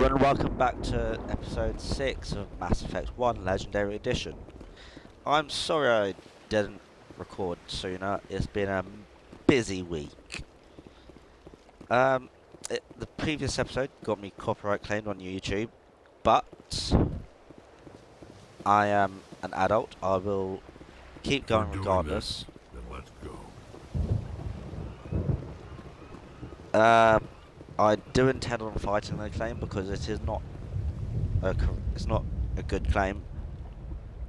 And welcome back to episode 6 of Mass Effect 1 Legendary Edition. I'm sorry I didn't record sooner, it's been a busy week. The previous episode got me copyright claimed on YouTube, but I am an adult, I will keep going regardless. Then let's go. I do intend on fighting the claim because it is not it's not a good claim.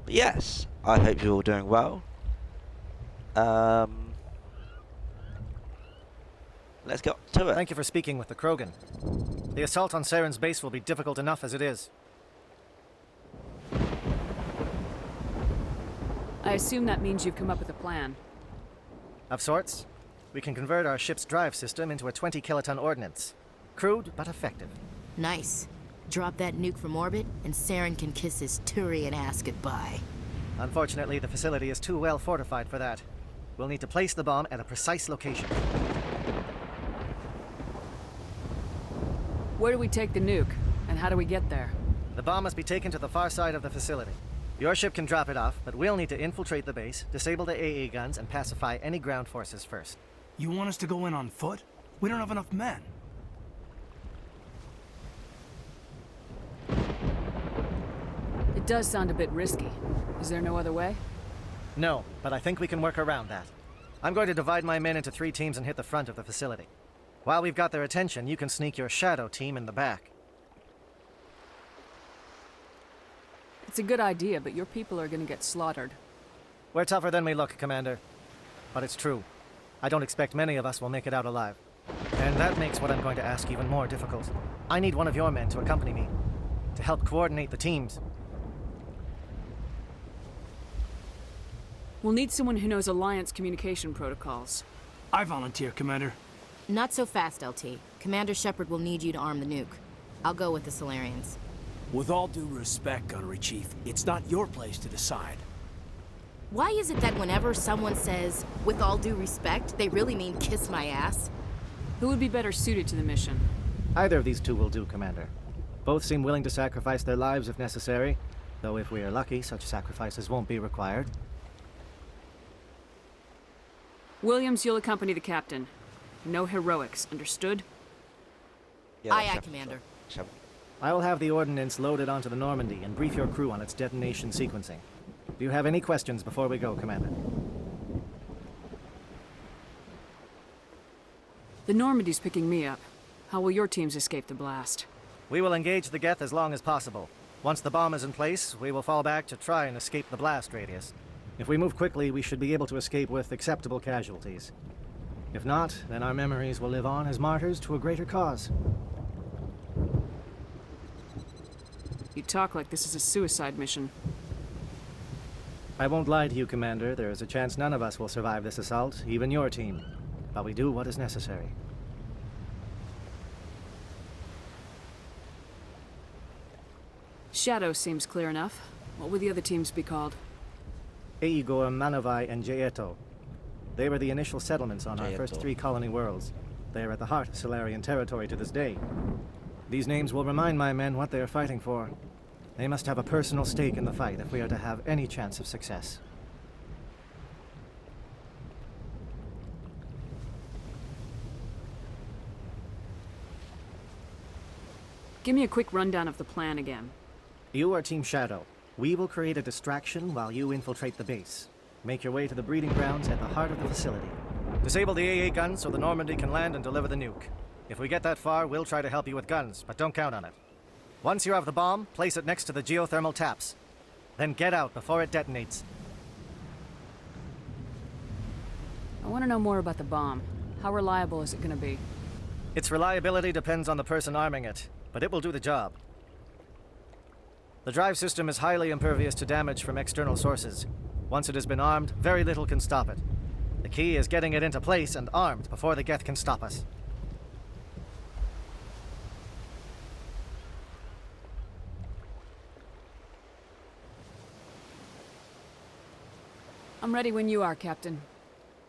But yes, I hope you're all doing well. Let's get to it. Thank you for speaking with the Krogan. The assault on Saren's base will be difficult enough as it is. I assume that means you've come up with a plan. Of sorts. We can convert our ship's drive system into a 20-kiloton ordnance. Crude, but effective. Nice. Drop that nuke from orbit, and Saren can kiss his Turian ass goodbye. Unfortunately, the facility is too well fortified for that. We'll need to place the bomb at a precise location. Where do we take the nuke, and how do we get there? The bomb must be taken to the far side of the facility. Your ship can drop it off, but we'll need to infiltrate the base, disable the AA guns, and pacify any ground forces first. You want us to go in on foot? We don't have enough men. It does sound a bit risky. Is there no other way? No, but I think we can work around that. I'm going to divide my men into 3 teams and hit the front of the facility. While we've got their attention, you can sneak your shadow team in the back. It's a good idea, but your people are gonna get slaughtered. We're tougher than we look, Commander. But it's true. I don't expect many of us will make it out alive. And that makes what I'm going to ask even more difficult. I need one of your men to accompany me, to help coordinate the teams. We'll need someone who knows Alliance communication protocols. I volunteer, Commander. Not so fast, LT. Commander Shepard will need you to arm the nuke. I'll go with the Solarians. With all due respect, Gunnery Chief, it's not your place to decide. Why is it that whenever someone says, with all due respect, they really mean kiss my ass? Who would be better suited to the mission? Either of these two will do, Commander. Both seem willing to sacrifice their lives if necessary, though if we are lucky, such sacrifices won't be required. Williams, you'll accompany the captain. No heroics, understood? Yeah, Aye, Shepard, Commander. Shepard. I will have the ordnance loaded onto the Normandy and brief your crew on its detonation sequencing. Do you have any questions before we go, Commander? The Normandy's picking me up. How will your teams escape the blast? We will engage the Geth as long as possible. Once the bomb is in place, we will fall back to try and escape the blast radius. If we move quickly, we should be able to escape with acceptable casualties. If not, then our memories will live on as martyrs to a greater cause. You talk like this is a suicide mission. I won't lie to you, Commander. There is a chance none of us will survive this assault, even your team. But we do what is necessary. Shadow seems clear enough. What would the other teams be called? Aegor, Manavai, and Jaeto. They were the initial settlements on our first Jaeto. 3 colony worlds. They are at the heart of Solarian territory to this day. These names will remind my men what they are fighting for. They must have a personal stake in the fight if we are to have any chance of success. Give me a quick rundown of the plan again. You are Team Shadow. We will create a distraction while you infiltrate the base. Make your way to the breeding grounds at the heart of the facility. Disable the AA guns so the Normandy can land and deliver the nuke. If we get that far, we'll try to help you with guns, but don't count on it. Once you have the bomb, place it next to the geothermal taps. Then get out before it detonates. I want to know more about the bomb. How reliable is it going to be? Its reliability depends on the person arming it, but it will do the job. The drive system is highly impervious to damage from external sources. Once it has been armed, very little can stop it. The key is getting it into place and armed before the Geth can stop us. I'm ready when you are, Captain.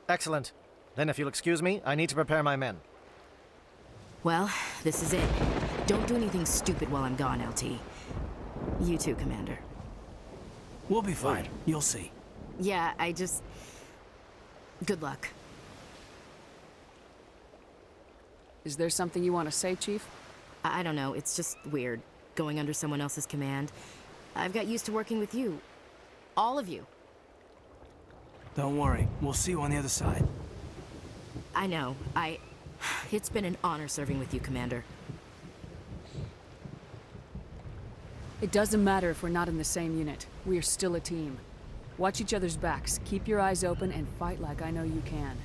Excellent. Then if you'll excuse me, I need to prepare my men. Well, this is it. Don't do anything stupid while I'm gone, LT. You too, Commander. We'll be fine. You'll see. Yeah, good luck. Is there something you want to say, Chief? I don't know, it's just weird, going under someone else's command. I've got used to working with you. All of you. Don't worry. We'll see you on the other side. I know, It's been an honor serving with you, Commander. It doesn't matter if we're not in the same unit. We are still a team. Watch each other's backs, keep your eyes open, and fight like I know you can.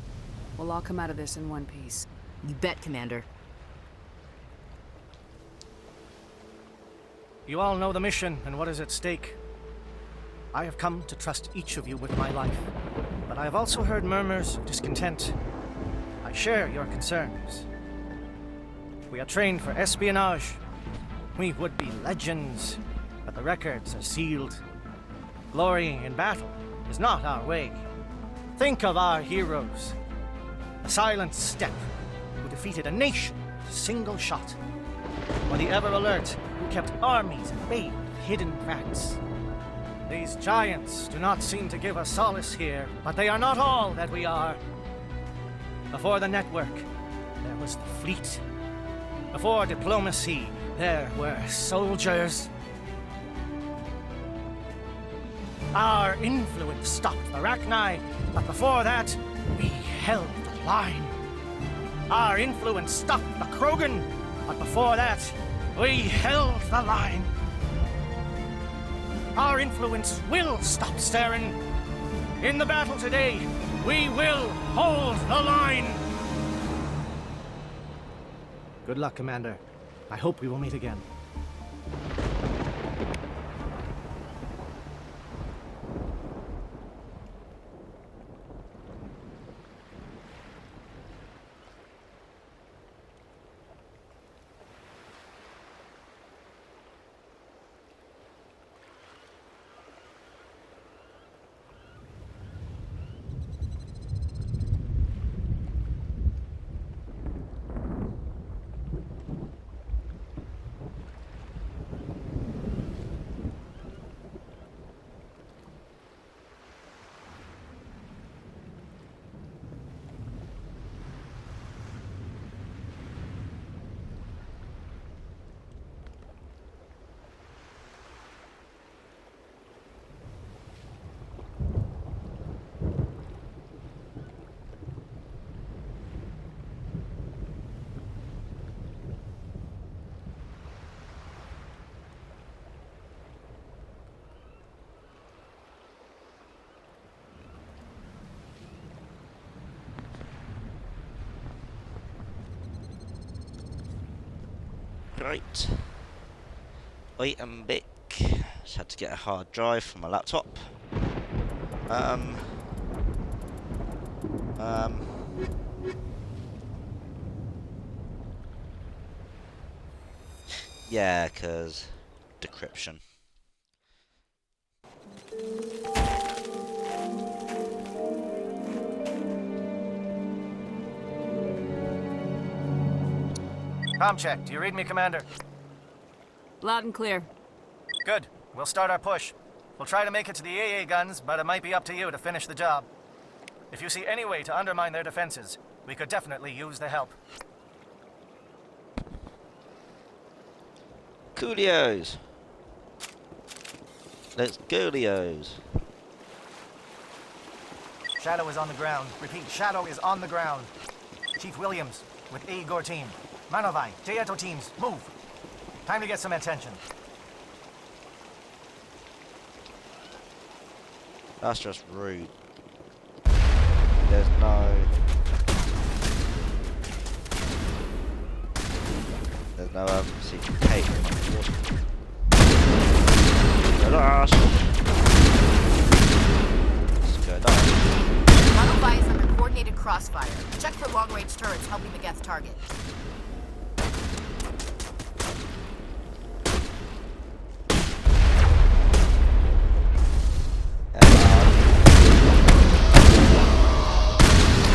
We'll all come out of this in one piece. You bet, Commander. You all know the mission and what is at stake. I have come to trust each of you with my life, but I have also heard murmurs of discontent. I share your concerns. We are trained for espionage. We would be legends, but the records are sealed. Glory in battle is not our way. Think of our heroes. The silent step who defeated a nation with a single shot. Or the ever-alert who kept armies at bay with hidden facts. These giants do not seem to give us solace here, but they are not all that we are. Before the network, there was the fleet. Before diplomacy, there were soldiers. Our influence stopped the Rachni, but before that, we held the line. Our influence stopped the Krogan, but before that, we held the line. Our influence will stop Saren. In the battle today, we will hold the line. Good luck, Commander. I hope we will meet again. Right. Item Bic. Just had to get a hard drive for my laptop. Yeah, 'cause decryption. Comm check. Do you read me, Commander? Loud and clear. Good. We'll start our push. We'll try to make it to the AA guns, but it might be up to you to finish the job. If you see any way to undermine their defenses, we could definitely use the help. Coolios! Let's go, Leos. Shadow is on the ground. Repeat, Shadow is on the ground. Chief Williams, with Igor team. Manovai, Jaeto teams, move. Time to get some attention. That's just rude. There's no secret catering on the water. Let's go down. Manovai is under coordinated crossfire. Check for long-range turrets helping the Geth target.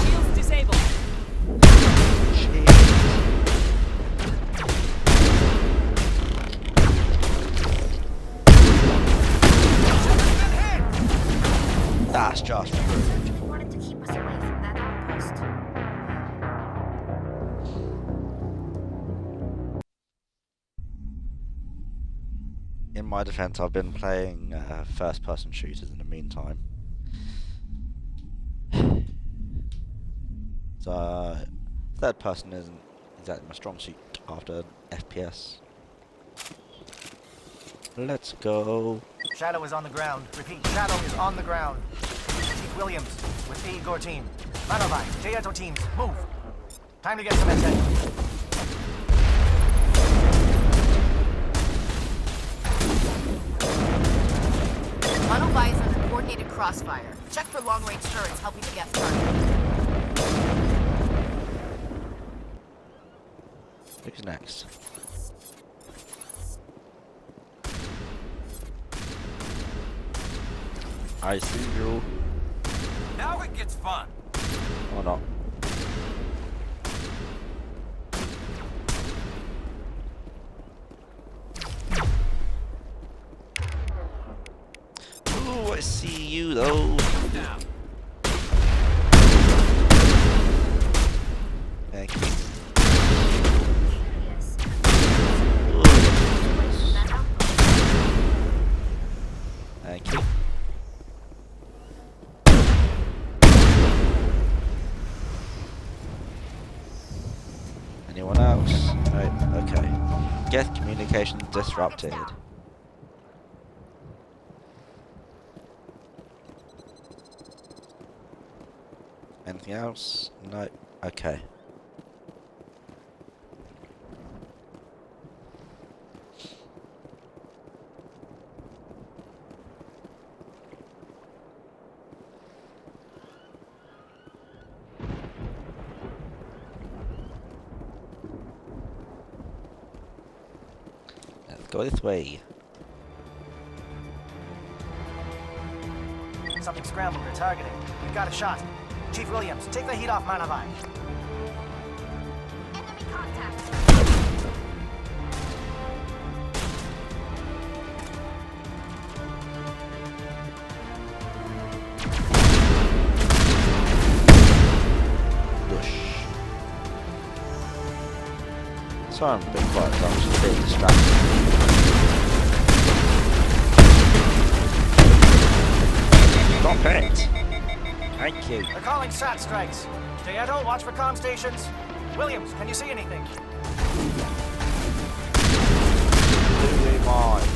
Shields disabled. in my defense, I've been playing first-person shooters in the meantime. So, third person isn't exactly my strong suit after FPS. Let's go. Shadow is on the ground. Repeat, Shadow is on the ground. Chief Williams with Igor team. Manovai, Jayeto teams, move. Time to get some attention. Manovai is under coordinated crossfire. Check for long-range turrets helping to get target. Who's next? I see you. Now it gets fun. Or not. Ooh, I see you though. Now. Thank you. Thank you. Anyone else? Right, okay. Get communication disrupted. Anything else? No. Okay. Let's go this way. Something scrambled. They're targeting. We've got a shot. Chief Williams, take the heat off Manovai. Enemy contact. Whoosh. Sorry I'm a bit quiet, so I'm just a bit distracted. Stop it! Thank you. They're calling SAT strikes. Jayeto, watch for comm stations. Williams, can you see anything? Do we mind?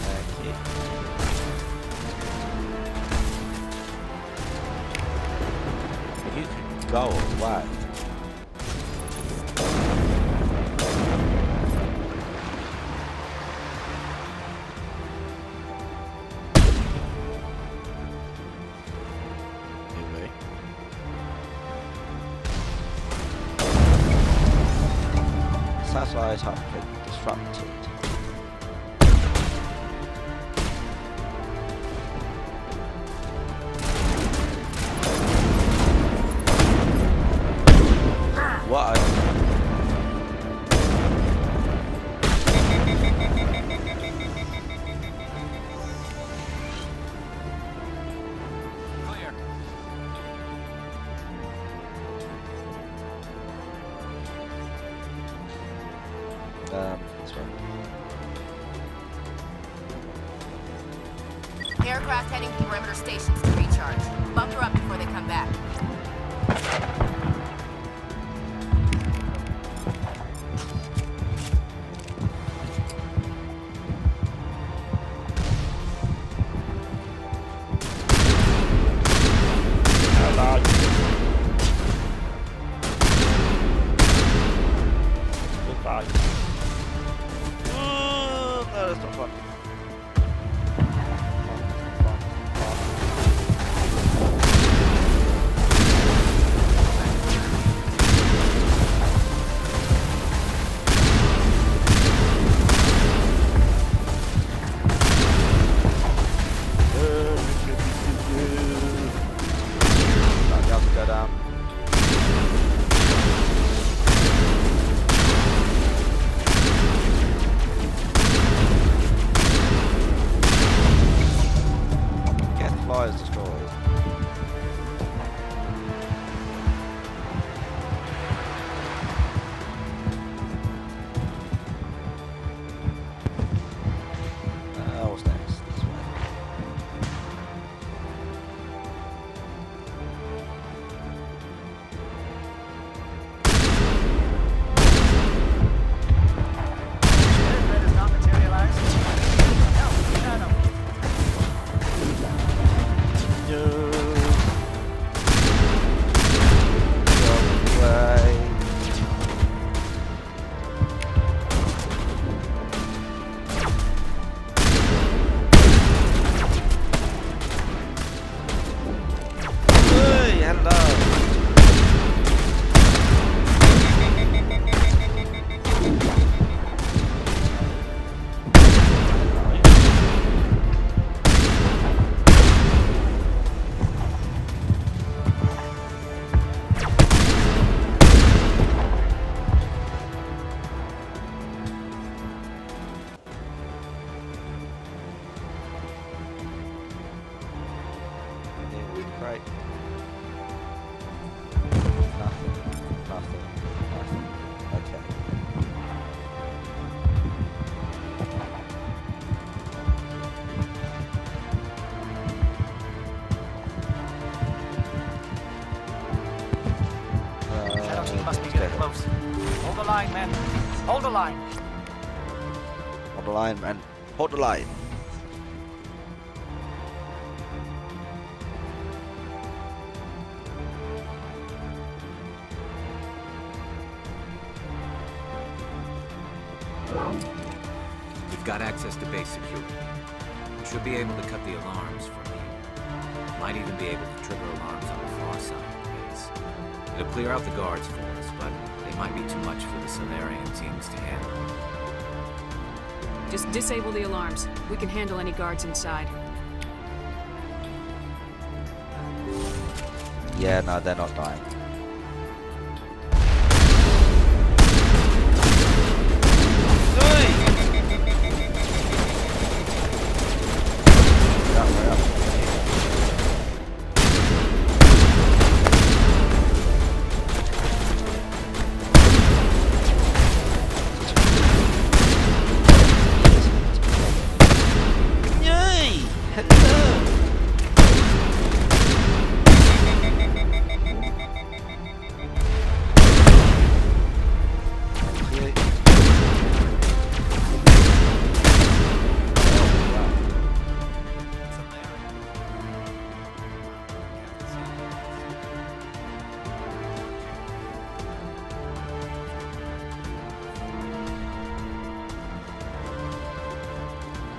Thank you. You can go away. Anyway. Satellite upload disrupted. What? Clear. This one. Aircraft heading to perimeter stations to recharge. Bunker up before they come back. Hello. Goodbye. No, that's not fun. close. Hold the line, men. Hold the line. Hold the line, man. Hold the line. We've got access to base security. We should be able to cut the alarms from here. Might even be able to trigger alarms on the far side of the base. It'll clear out the guards for us, but they might be too much for the Solarian teams to handle. Just disable the alarms. We can handle any guards inside. Yeah, no, they're not dying.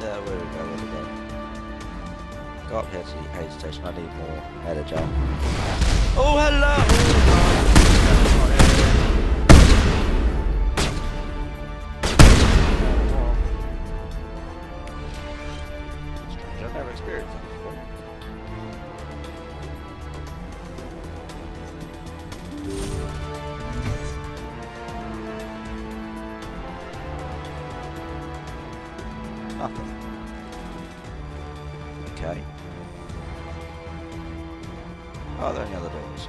Where we go. Go up here to the aid station. I need more energy. Oh, hello! Strange, I've never experienced that before. Nothing. Okay. Are there any other doors?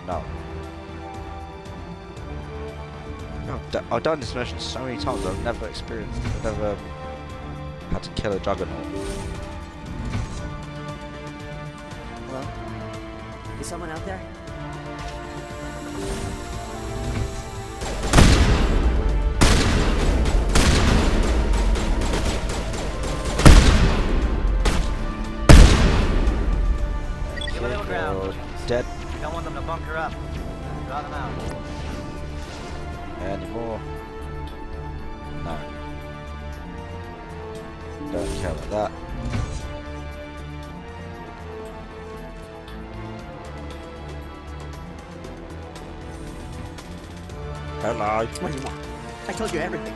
No. No, I've done this mission so many times. I've never experienced. I've never had to kill a juggernaut. Hello? Is someone out there? Give a little ground. Dead. Don't want them to bunker up. Draw them out. Any more? No. Don't care about that. Hello. What do you want? I told you everything.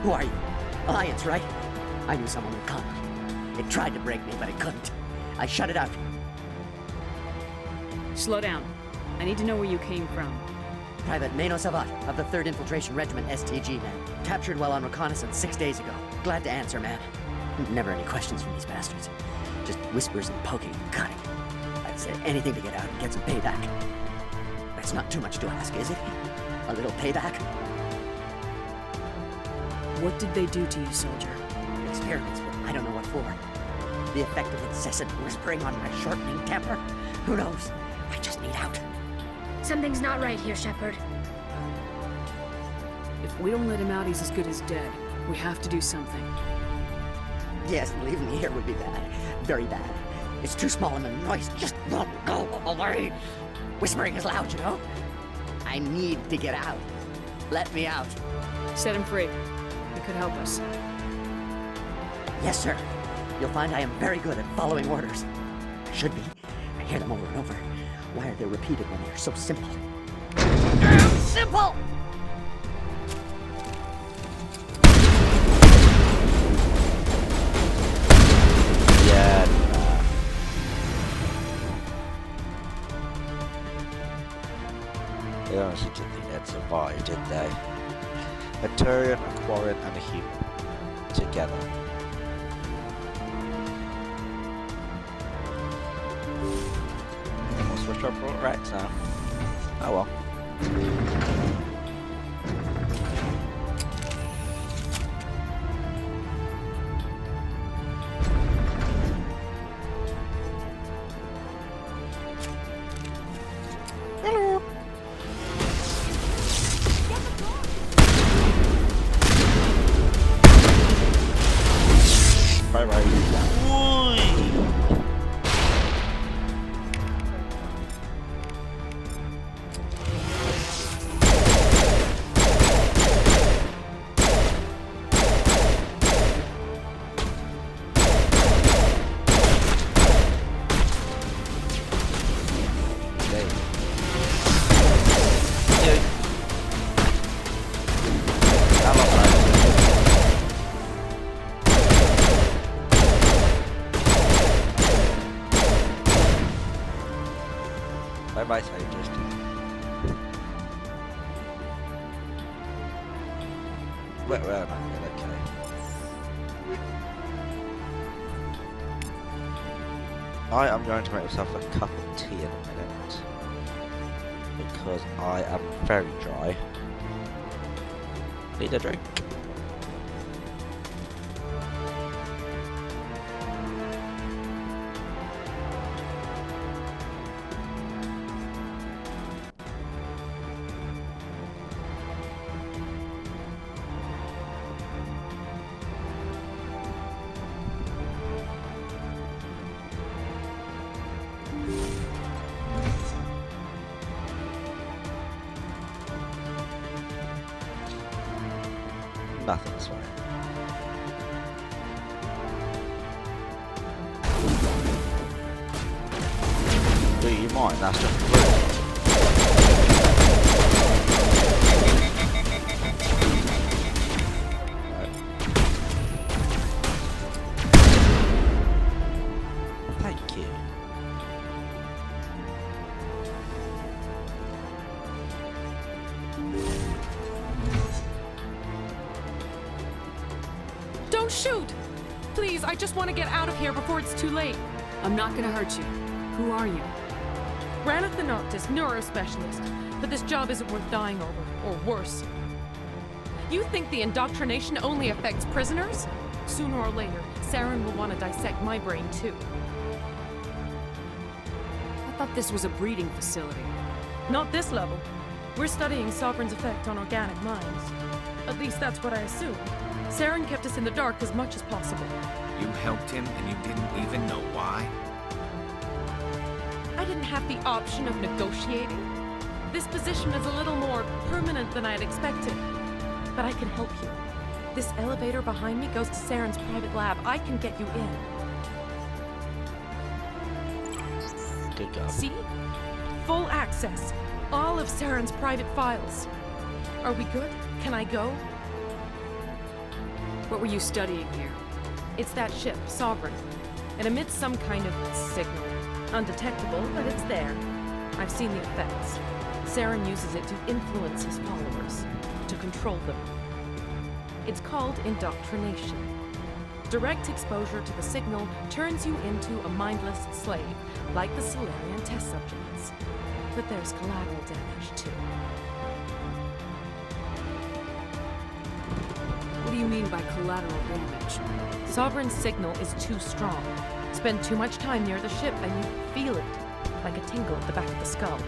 Who are you? Alliance, right? I knew someone would come. It tried to break me, but it couldn't. I shut it out. Slow down. I need to know where you came from. Private Mano Savat of the 3rd Infiltration Regiment STG, man. Captured while on reconnaissance 6 days ago. Glad to answer, man. Never any questions from these bastards. Just whispers and poking and cutting. I'd say anything to get out and get some payback. That's not too much to ask, is it? A little payback? What did they do to you, soldier? Experiments, but I don't know what for. The effect of incessant whispering on my shortening temper? Who knows? I just need out. Something's not right here, Shepard. If we don't let him out, he's as good as dead. We have to do something. Yes, leaving me here would be bad. Very bad. It's too small and the noise just won't go away. Whispering is loud, you know? I need to get out. Let me out. Set him free. He could help us. Yes, sir. You'll find I am very good at following orders. I should be. I hear them over and over. Why are they repeated when they're so simple? Damn simple! Yeah. They honestly didn't think they'd survive, did they? A Turian, a Quarian, and a human. Together. And we'll switch up Rex now. Oh well. Hey. You. How long, man? Bye-bye, scientist. Well, okay. I am going to make myself a cup of tea in a minute because I am very dry. Need a drink. Nothing's fine. Do you mind? That's just rude. Thank you. Don't shoot! Please, I just want to get out of here before it's too late. I'm not gonna hurt you. Who are you? Ranith the Noctis, neurospecialist. But this job isn't worth dying over, or worse. You think the indoctrination only affects prisoners? Sooner or later, Saren will want to dissect my brain too. I thought this was a breeding facility. Not this level. We're studying Sovereign's effect on organic minds. At least that's what I assume. Saren kept us in the dark as much as possible. You helped him and you didn't even know why? I didn't have the option of negotiating. This position is a little more permanent than I had expected. But I can help you. This elevator behind me goes to Saren's private lab. I can get you in. Good job. See? Full access. All of Saren's private files. Are we good? Can I go? What were you studying here? It's that ship, Sovereign. It emits some kind of signal. Undetectable, but it's there. I've seen the effects. Saren uses it to influence his followers, to control them. It's called indoctrination. Direct exposure to the signal turns you into a mindless slave, like the Solarian test subjects. But there's collateral damage, too. What do you mean by collateral damage? Sovereign's signal is too strong. Spend too much time near the ship and you feel it, like a tingle at the back of the skull.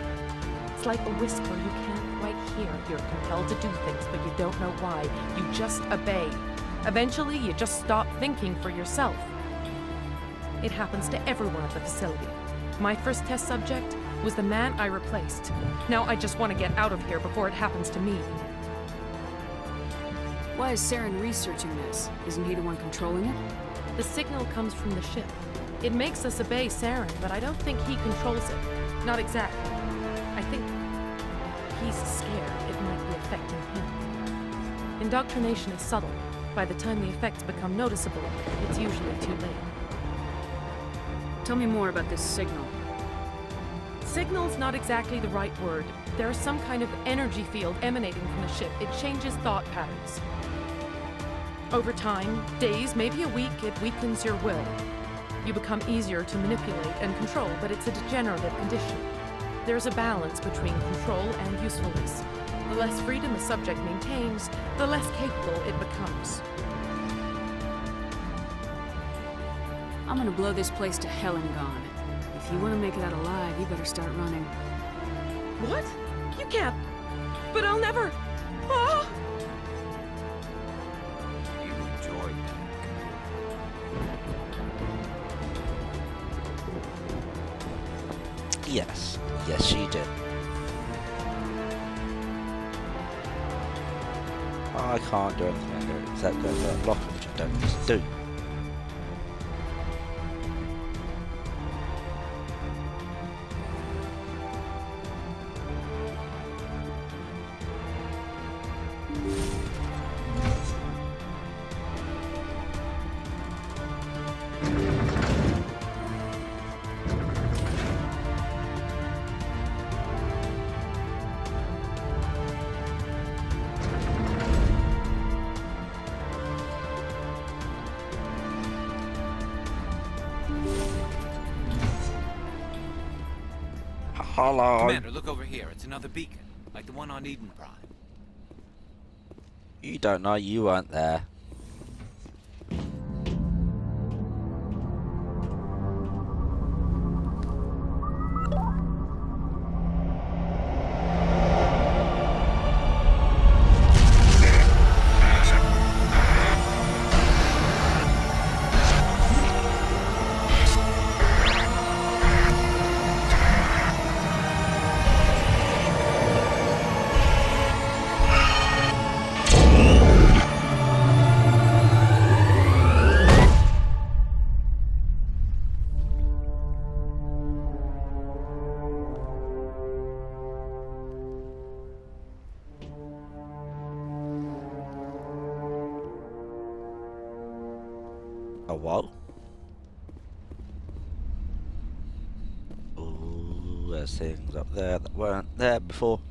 It's like a whisper you can't quite hear. You're compelled to do things, but you don't know why. You just obey. Eventually, you just stop thinking for yourself. It happens to everyone at the facility. My first test subject was the man I replaced. Now I just want to get out of here before it happens to me. Why is Saren researching this? Isn't he the one controlling it? The signal comes from the ship. It makes us obey Saren, but I don't think he controls it. Not exactly. I think he's scared it might be affecting him. Indoctrination is subtle. By the time the effects become noticeable, it's usually too late. Tell me more about this signal. Signal's not exactly the right word. There's some kind of energy field emanating from the ship. It changes thought patterns. Over time, days, maybe a week, it weakens your will. You become easier to manipulate and control, but it's a degenerative condition. There's a balance between control and usefulness. The less freedom the subject maintains, the less capable it becomes. I'm gonna blow this place to hell and gone. If you want to make it out alive, you better start running. What? You can't. But I'll never. Ah! You enjoyed that. Yes. Yes, she did. I can't do anything here except go to that locker, which I don't need to do. Hello. Commander, look over here. It's another beacon, like the one on Eden Prime. You don't know, you weren't there. A what? Ooh, there's things up there that weren't there before.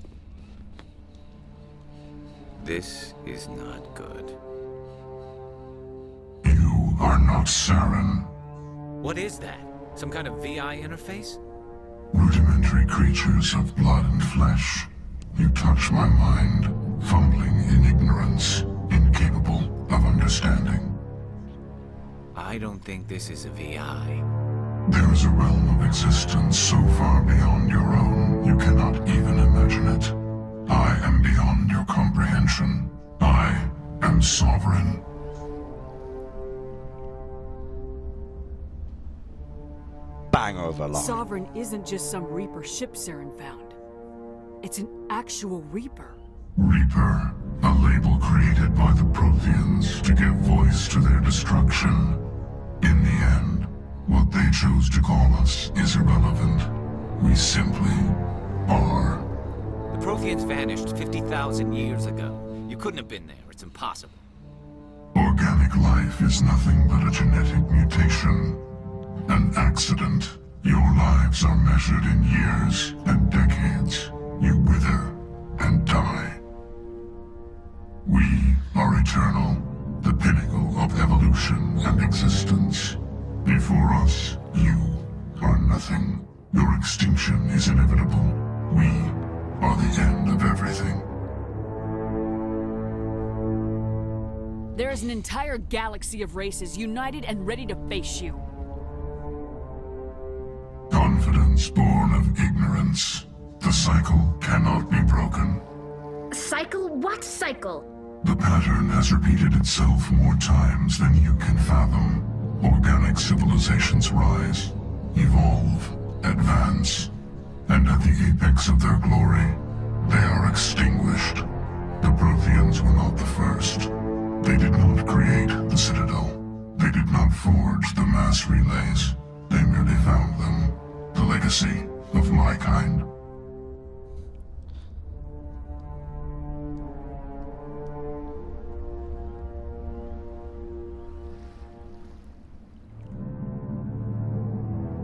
This is not good. You are not Saren. What is that? Some kind of VI interface? Rudimentary creatures of blood and flesh. You touch my mind, fumbling in ignorance, incapable of understanding. I don't think this is a VI. There is a realm of existence so far beyond your own, you cannot even imagine it. I am beyond your comprehension. I am sovereign. Bang over line. Sovereign isn't just some Reaper ship Saren found. It's an actual Reaper. Reaper, a label created by the Protheans to give voice to their destruction. In the end, what they chose to call us is irrelevant. We simply are. The Protheans vanished 50,000 years ago. You couldn't have been there. It's impossible. Organic life is nothing but a genetic mutation. An accident. Your lives are measured in years and decades. You wither and die. We are eternal, the pinnacle of evolution and existence. Before us, you are nothing. Your extinction is inevitable. We are the end of everything. There is an entire galaxy of races united and ready to face you. Confidence born of ignorance. The cycle cannot be broken. Cycle? What cycle? The pattern has repeated itself more times than you can fathom. Organic civilizations rise, evolve, advance, and at the apex of their glory, they are extinguished. The Protheans were not the first. They did not create the Citadel. They did not forge the mass relays. They merely found them. The legacy of my kind.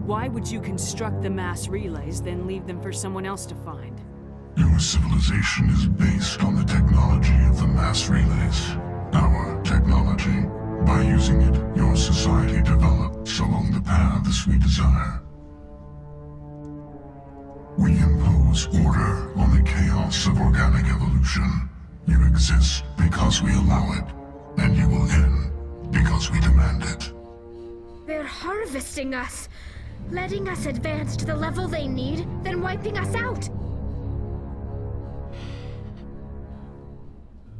Why would you construct the mass relays, then leave them for someone else to find? Your civilization is based on the technology of the mass relays. Our technology. By using it, your society develops along the paths we desire. We impose order on the chaos of organic evolution. You exist because we allow it, and you will end because we demand it. They're harvesting us. Letting us advance to the level they need, then wiping us out.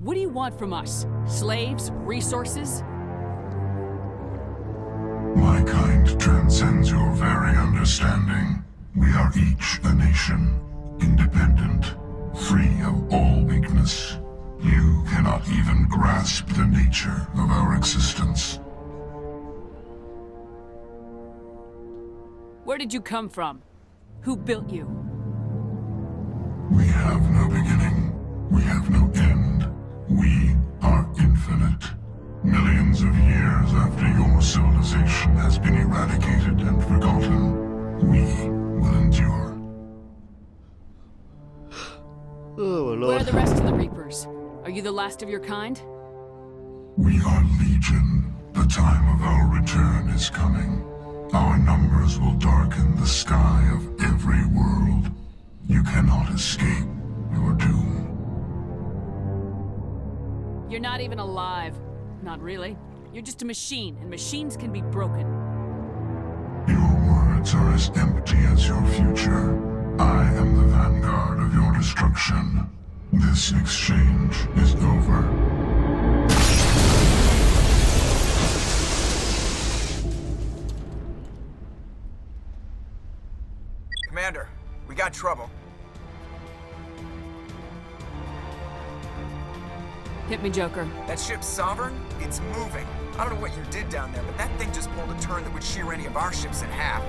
What do you want from us? Slaves? Resources? My kind transcends your very understanding. We are each a nation, independent, free of all weakness. You cannot even grasp the nature of our existence. Where did you come from? Who built you? We have no beginning. We have no end. We are infinite. Millions of years after your civilization has been eradicated and forgotten, we will endure. Oh, Lord. Where are the rest of the Reapers? Are you the last of your kind? We are legion. The time of our return is coming. Our numbers will darken the sky of every world. You cannot escape your doom. You're not even alive. Not really. You're just a machine, and machines can be broken. Your words are as empty as your future. I am the vanguard of your destruction. This exchange is over. Commander, we got trouble. Hit me, Joker. That ship's Sovereign? It's moving. I don't know what you did down there, but that thing just pulled a turn that would shear any of our ships in half.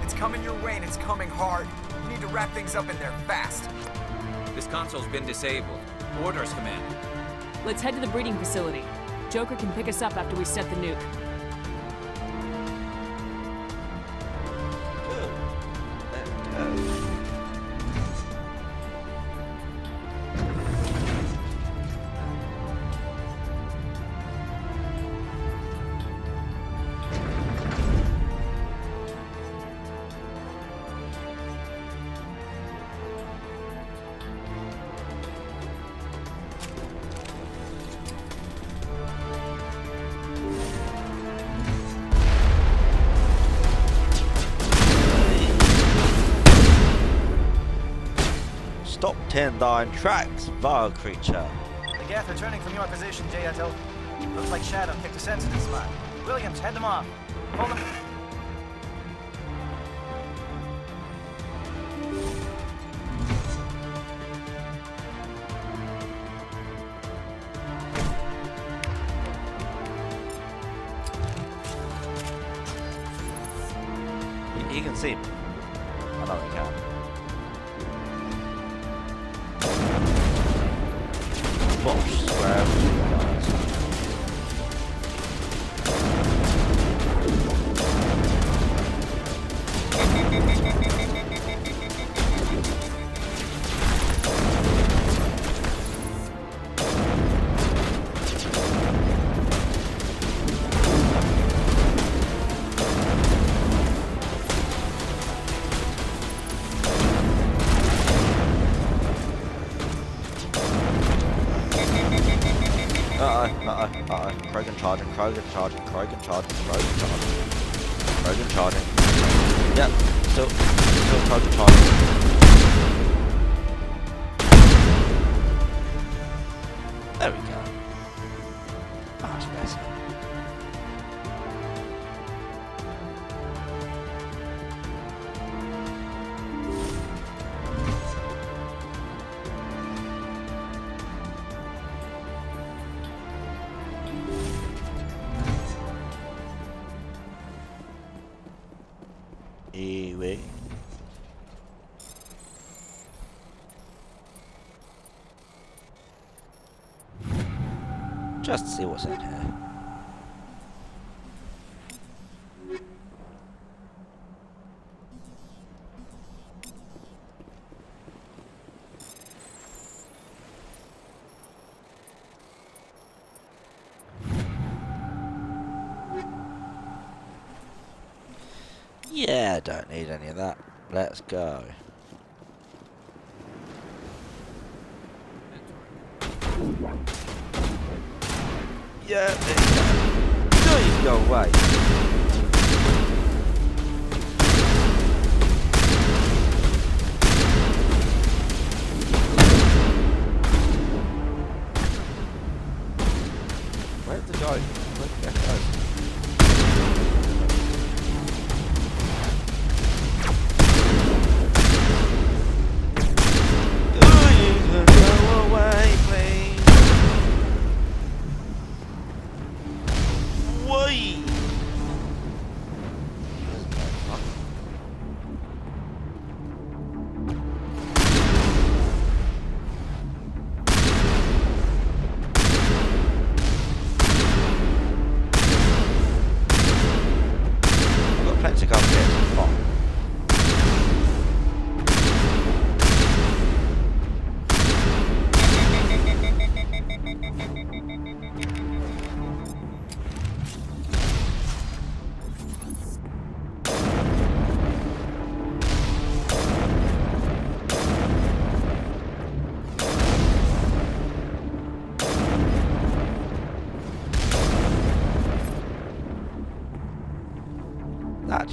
It's coming your way, and it's coming hard. You need to wrap things up in there fast. This console's been disabled. Orders, Commander. Let's head to the breeding facility. Joker can pick us up after we set the nuke. Good. Let's go. Stop 10 thine tracks, vile creature. The Geth are turning from your position, Jayato. Looks like Shadow kicked a sensitive spot. Williams, head them off. Hold them. He can see me. I know he can. Bosh, wherever you guys. Krogan charging, Krogan charging, Krogan charging, Krogan charging. Krogan charging. Yep, still Krogan charging. There we go. Much better. Anyway. Just see what's in here. Yeah, don't need any of that. Let's go. Yeah, there you go. Please go away. Where's the guy? Where's the guy?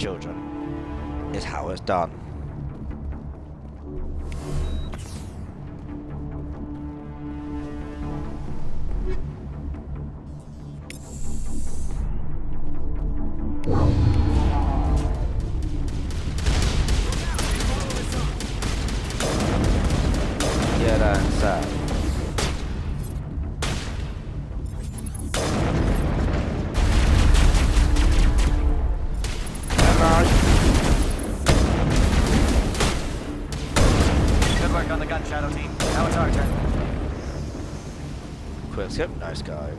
children is how it's done. Get inside. Good work on the gun, Shadow Team. Now it's our turn. Quick skip, nice go.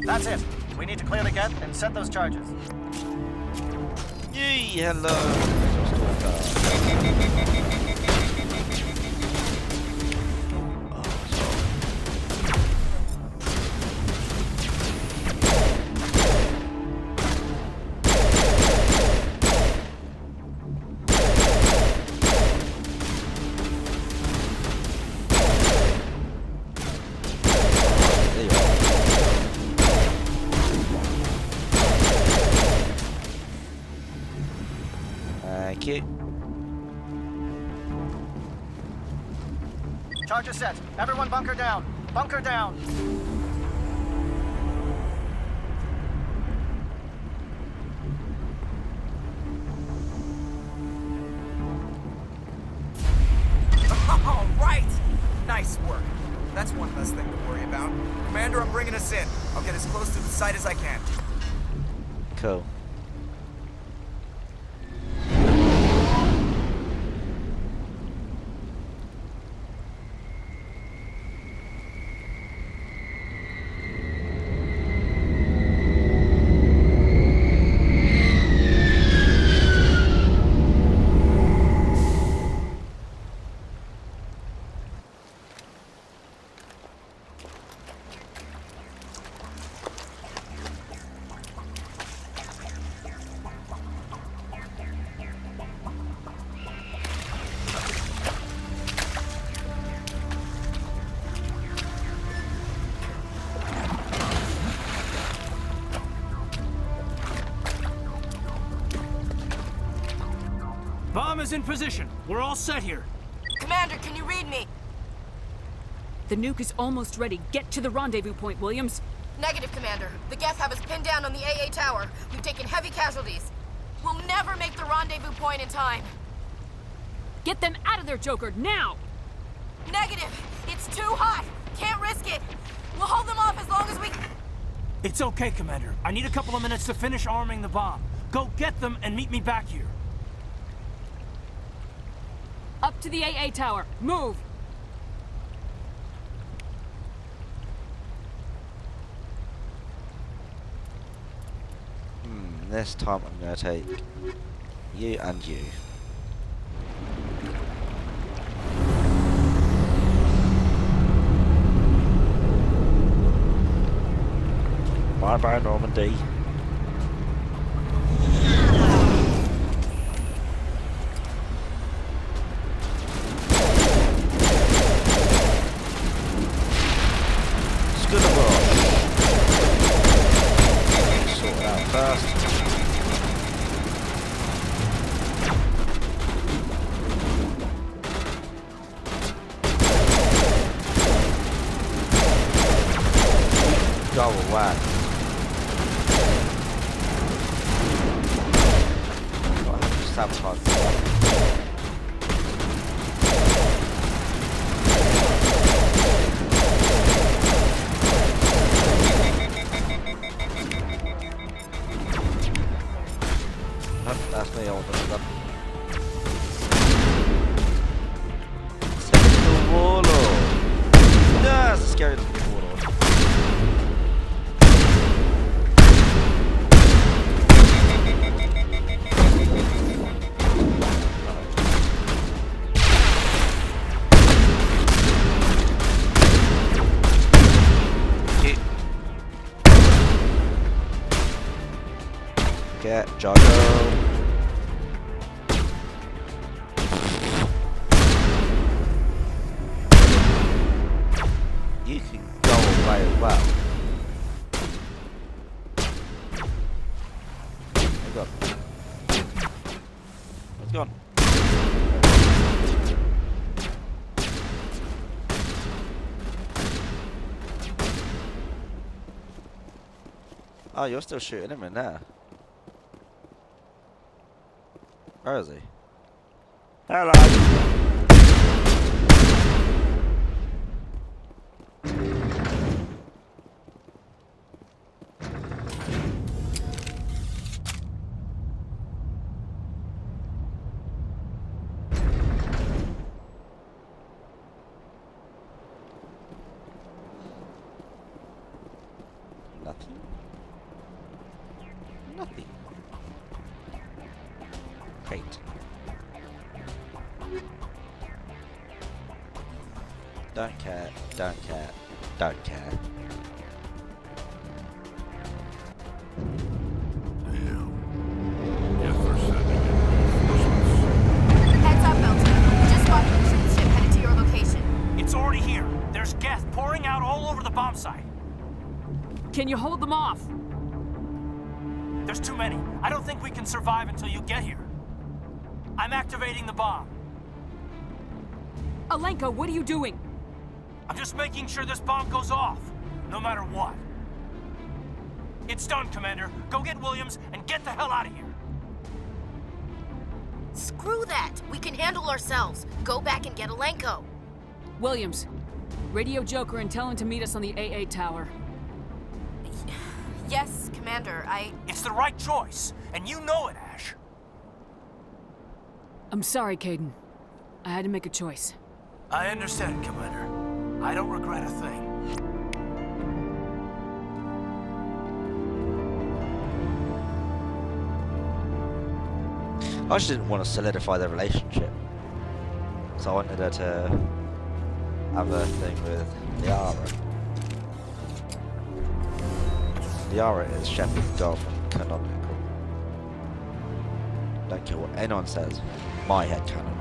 That's it. We need to clear the gate and set those charges. Yee, hello. Thank you. Charges set. Everyone bunker down. Bunker down. All right! Nice work. That's one less thing to worry about. Commander, I'm bringing us in. I'll get as close to the site as I can. Cool. Bomb is in position. We're all set here. Commander, can you read me? The nuke is almost ready. Get to the rendezvous point, Williams. Negative, Commander. The Geth have us pinned down on the AA tower. We've taken heavy casualties. We'll never make the rendezvous point in time. Get them out of there, Joker, now! Negative. It's too hot. Can't risk it. We'll hold them off as long as we... It's okay, Commander. I need a couple of minutes to finish arming the bomb. Go get them and meet me back here. Up to the AA tower. Move! This time I'm going to take you and you. Bye-bye, Normandy. Go away. I have to sabotage. That's me all done. Send the warlord. Yes, it's scary looking warlord. Get Joggo. You can go away as well. Where's gone? Where's gone? Oh, you're still shooting him in there. Where is he? Hello! Nothing. Nothing. Great. Don't care, don't care, don't care. Heads up, Belton. We just spotted a troop ship headed to your location. It's already here. There's Geth pouring out all over the bomb site. Can you hold them off? There's too many. I don't think we can survive until you get here. I'm activating the bomb. Alenka, what are you doing? I'm just making sure this bomb goes off, no matter what. It's done, Commander. Go get Williams and get the hell out of here. Screw that. We can handle ourselves. Go back and get Alenko. Williams, radio Joker and tell him to meet us on the AA tower. Yes, Commander, It's the right choice, and you know it, Ash. I'm sorry, Caden. I had to make a choice. I understand, Commander. I don't regret a thing. I just didn't want to solidify the relationship. So I wanted her to have a thing with Liara. Liara is Shepard's girlfriend, canonical. Don't care what anyone says, my headcanon.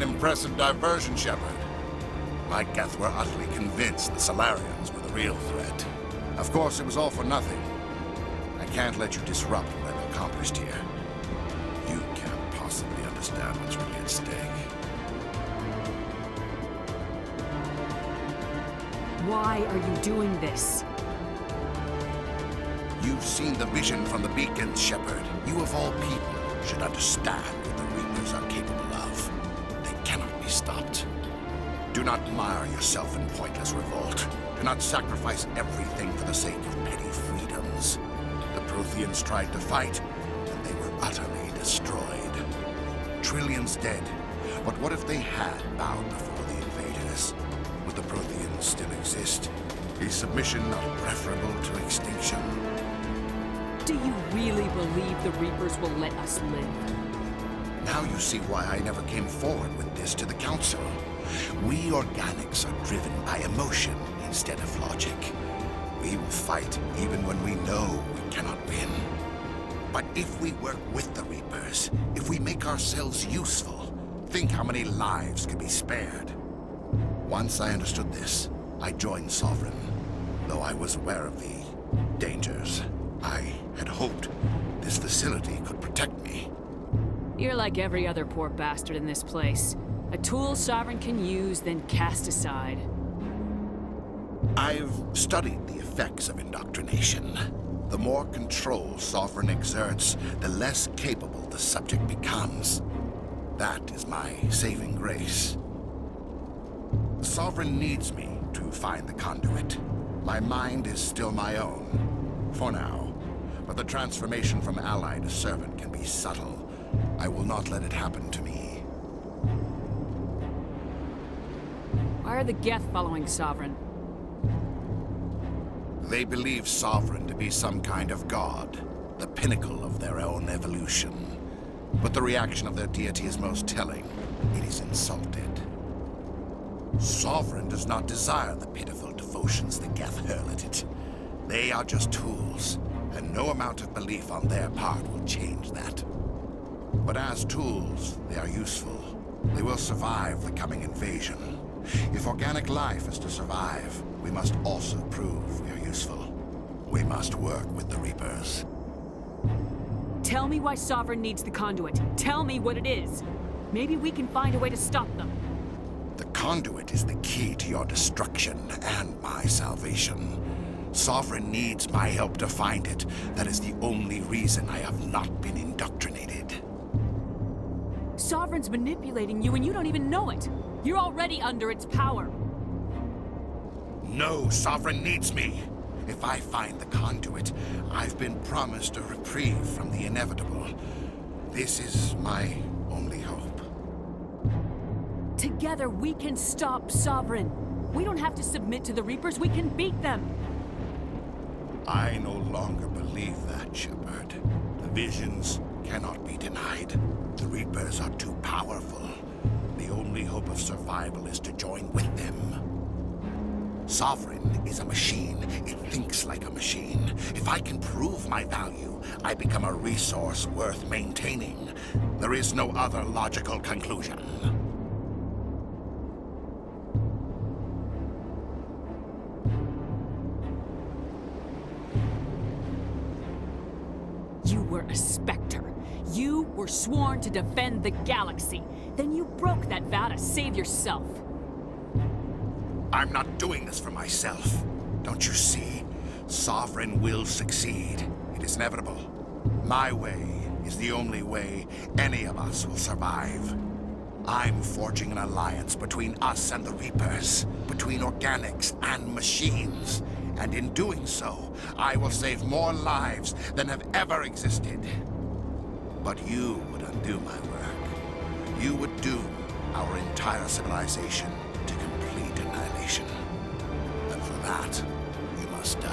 Impressive diversion, Shepard. My Geth were utterly convinced the Salarians were the real threat. Of course, it was all for nothing. I can't let you disrupt what I've accomplished here. You can't possibly understand what's really at stake. Why are you doing this? You've seen the vision from the beacons, Shepard. You of all people should understand what the Reapers are capable of. Cannot be stopped. Do not mire yourself in pointless revolt. Do not sacrifice everything for the sake of petty freedoms. The Protheans tried to fight, and they were utterly destroyed. Trillions dead. But what if they had bowed before the invaders? Would the Protheans still exist? Is submission not preferable to extinction? Do you really believe believe the Reapers will let us live. Now you see why I never came forward with this to the Council. We organics are driven by emotion instead of logic. We will fight even when we know we cannot win. But if we work with the Reapers, if we make ourselves useful, think how many lives could be spared. Once I understood this, I joined Sovereign, though I was aware of the dangers. I had hoped this facility could protect me. You're like every other poor bastard in this place. A tool Sovereign can use, then cast aside. I've studied the effects of indoctrination. The more control Sovereign exerts, the less capable the subject becomes. That is my saving grace. Sovereign needs me to find the conduit. My mind is still my own, for now. But the transformation from ally to servant can be subtle. I will not let it happen to me. Why are the Geth following Sovereign? They believe Sovereign to be some kind of god, the pinnacle of their own evolution. But the reaction of their deity is most telling. It is insulted. Sovereign does not desire the pitiful devotions the Geth hurl at it. They are just tools, and no amount of belief on their part will change that. But as tools, they are useful. They will survive the coming invasion. If organic life is to survive, we must also prove we are useful. We must work with the Reapers. Tell me why Sovereign needs the conduit. Tell me what it is. Maybe we can find a way to stop them. The conduit is the key to your destruction and my salvation. Sovereign needs my help to find it. That is the only reason I have not been indoctrinated. Sovereign's manipulating you and you don't even know it. You're already under its power. No, Sovereign needs me. If I find the conduit, I've been promised a reprieve from the inevitable. This is my only hope. Together we can stop Sovereign. We don't have to submit to the Reapers, we can beat them. I no longer believe that, Shepard. The visions cannot be denied. The Reapers are too powerful. The only hope of survival is to join with them. Sovereign is a machine. It thinks like a machine. If I can prove my value, I become a resource worth maintaining. There is no other logical conclusion. You were a Spectre. You were sworn to defend the galaxy. Then you broke that vow to save yourself. I'm not doing this for myself. Don't you see? Sovereign will succeed. It is inevitable. My way is the only way any of us will survive. I'm forging an alliance between us and the Reapers, between organics and machines. And in doing so, I will save more lives than have ever existed. But you would undo my work. You would doom our entire civilization to complete annihilation. And for that, you must die.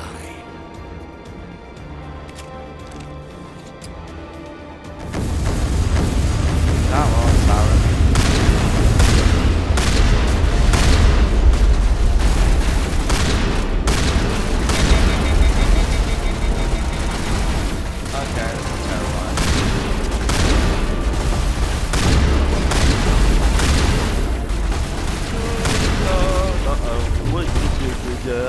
Come on, Sarah. Okay, this is terrifying. Uh-oh. What did you do?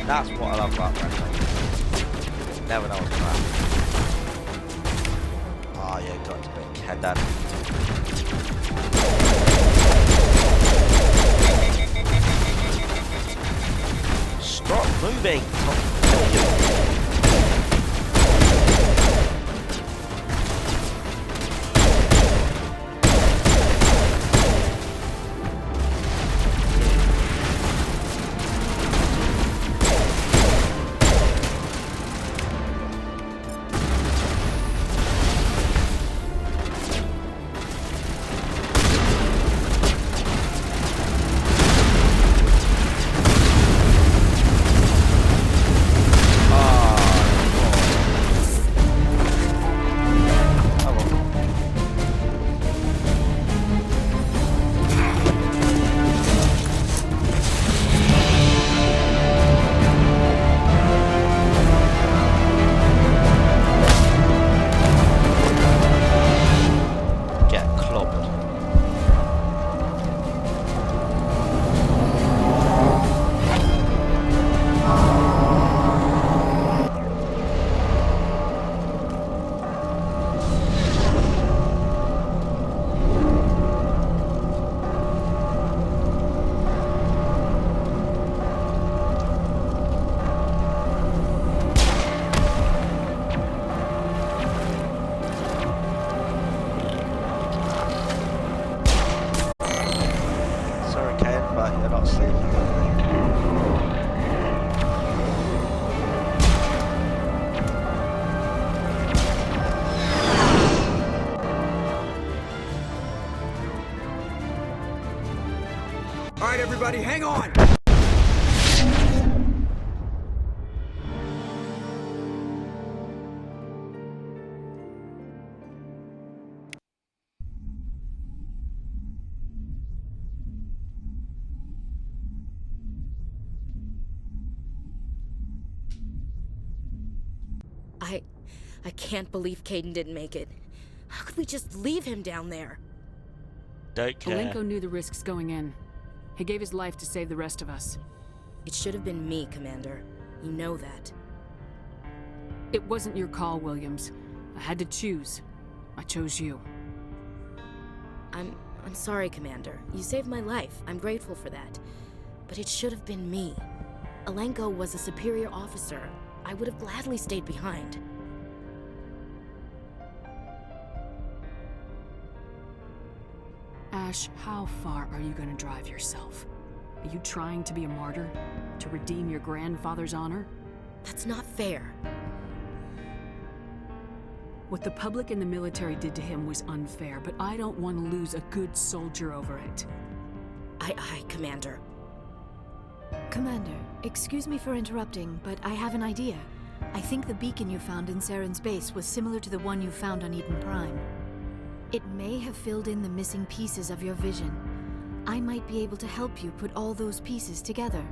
That's what I love about Renault. Never know what's going to happen. Oh yeah, got to be head down. Stop moving! but you're not sleeping, really. All right, everybody, hang on! I can't believe Caden didn't make it. How could we just leave him down there? Don't care. Alenko knew the risks going in. He gave his life to save the rest of us. It should have been me, Commander. You know that. It wasn't your call, Williams. I had to choose. I chose you. I'm sorry, Commander. You saved my life. I'm grateful for that. But it should have been me. Alenko was a superior officer. I would have gladly stayed behind. Ash, how far are you gonna drive yourself? Are you trying to be a martyr? To redeem your grandfather's honor? That's not fair. What the public and the military did to him was unfair, but I don't want to lose a good soldier over it. Aye, Commander. Commander, excuse me for interrupting, but I have an idea. I think the beacon you found in Saren's base was similar to the one you found on Eden Prime. It may have filled in the missing pieces of your vision. I might be able to help you put all those pieces together.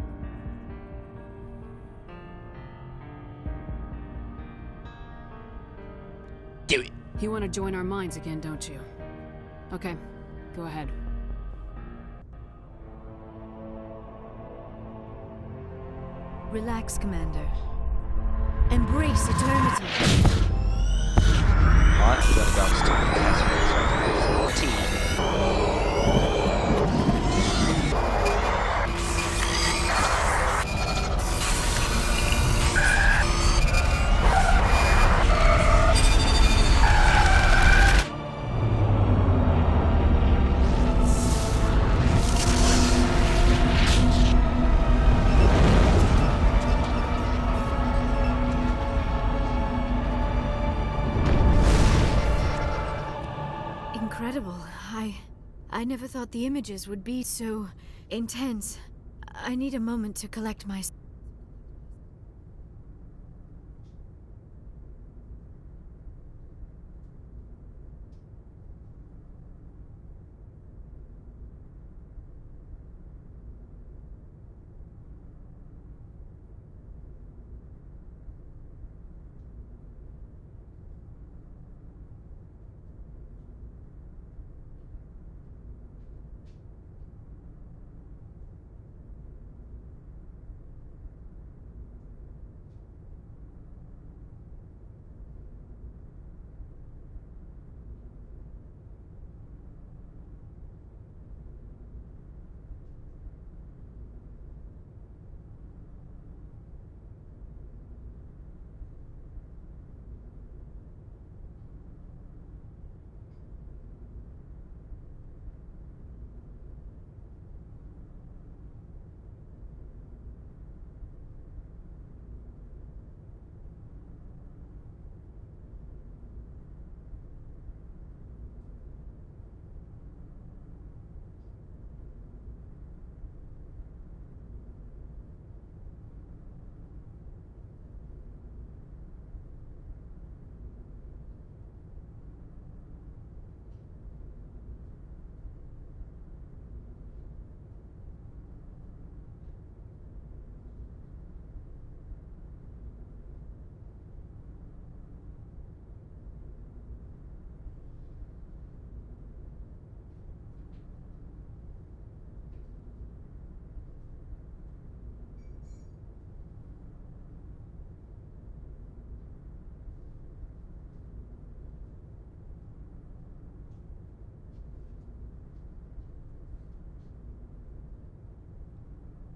Do it. You want to join our minds again, don't you? Okay, go ahead. Relax, Commander. Embrace eternity. Alright, we're gonna go and stick the Castle 14. Incredible. I never thought the images would be so intense. I need a moment to collect myself.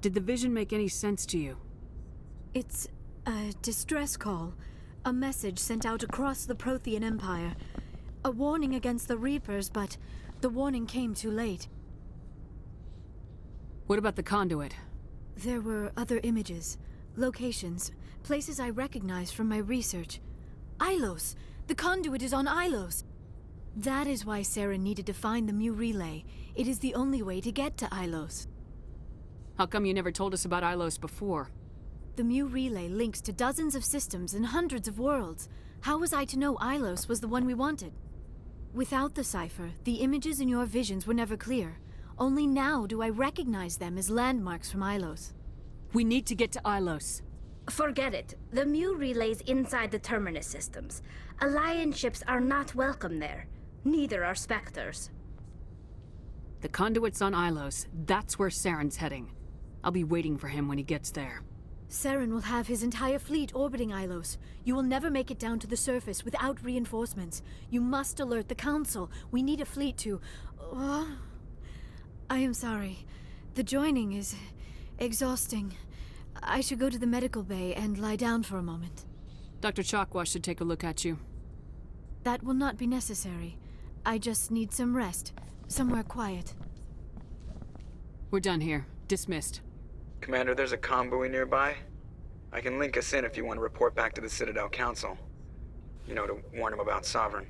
Did the vision make any sense to you? It's a distress call. A message sent out across the Prothean Empire. A warning against the Reapers, but the warning came too late. What about the conduit? There were other images, locations, places I recognized from my research. Ilos! The conduit is on Ilos! That is why Saren needed to find the Mu relay. It is the only way to get to Ilos. How come you never told us about Ilos before? The Mu relay links to dozens of systems and hundreds of worlds. How was I to know Ilos was the one we wanted? Without the cipher, the images in your visions were never clear. Only now do I recognize them as landmarks from Ilos. We need to get to Ilos. Forget it. The Mu relay's inside the Terminus systems. Alliance ships are not welcome there. Neither are Spectres. The conduit's on Ilos. That's where Saren's heading. I'll be waiting for him when he gets there. Saren will have his entire fleet orbiting Ilos. You will never make it down to the surface without reinforcements. You must alert the Council. We need a fleet to... I am sorry. The joining is exhausting. I should go to the medical bay and lie down for a moment. Dr. Chakwas should take a look at you. That will not be necessary. I just need some rest. Somewhere quiet. We're done here. Dismissed. Commander, there's a convoy nearby. I can link us in if you want to report back to the Citadel Council. You know, to warn them about Sovereign.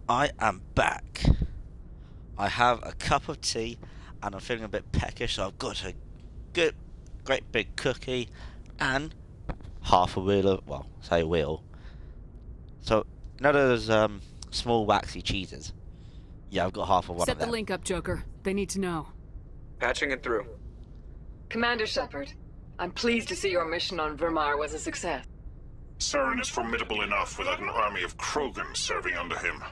I am back. I have a cup of tea and I'm feeling a bit peckish, so I've got a great big cookie and half a wheel of, well, say wheel. So, you know those small waxy cheeses? Yeah, I've got half of one Set of them. the link up, Joker. They need to know. Patching it through. Commander Shepard, I'm pleased to see your mission on Vermar was a success. Saren is formidable enough without an army of Krogan serving under him.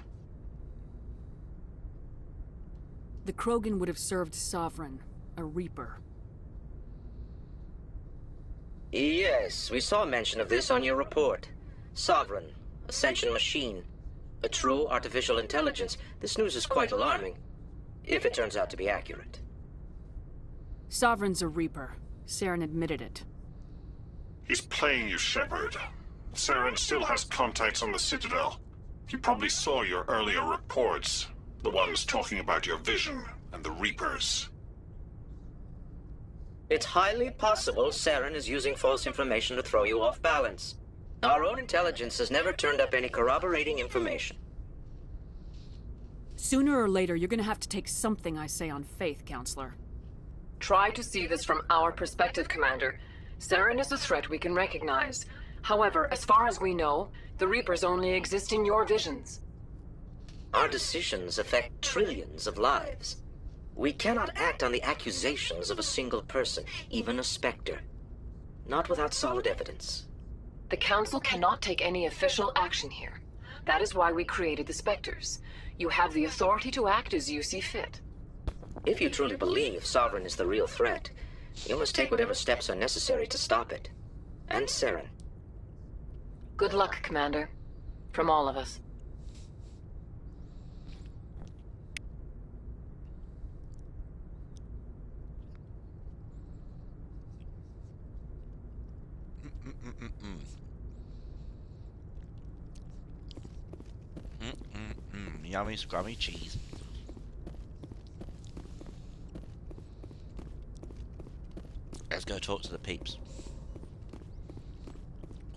The Krogan would have served Sovereign, a Reaper. Yes, we saw mention of this on your report. Sovereign, Ascension machine, a true artificial intelligence. This news is quite alarming, if it turns out to be accurate. Sovereign's a Reaper. Saren admitted it. He's playing you, Shepard. Saren still has contacts on the Citadel. You probably saw your earlier reports. The ones talking about your vision and the Reapers. It's highly possible Saren is using false information to throw you off balance. Our own intelligence has never turned up any corroborating information. Sooner or later, you're gonna have to take something I say on faith, Counselor. Try to see this from our perspective, Commander. Saren is a threat we can recognize. However, as far as we know, the Reapers only exist in your visions. Our decisions affect trillions of lives. We cannot act on the accusations of a single person, even a Spectre. Not without solid evidence. The Council cannot take any official action here. That is why we created the Spectres. You have the authority to act as you see fit. If you truly believe Sovereign is the real threat, you must take whatever steps are necessary to stop it. And Saren. Good luck, Commander. From all of us. Yummy scrummy cheese. Let's go talk to the peeps.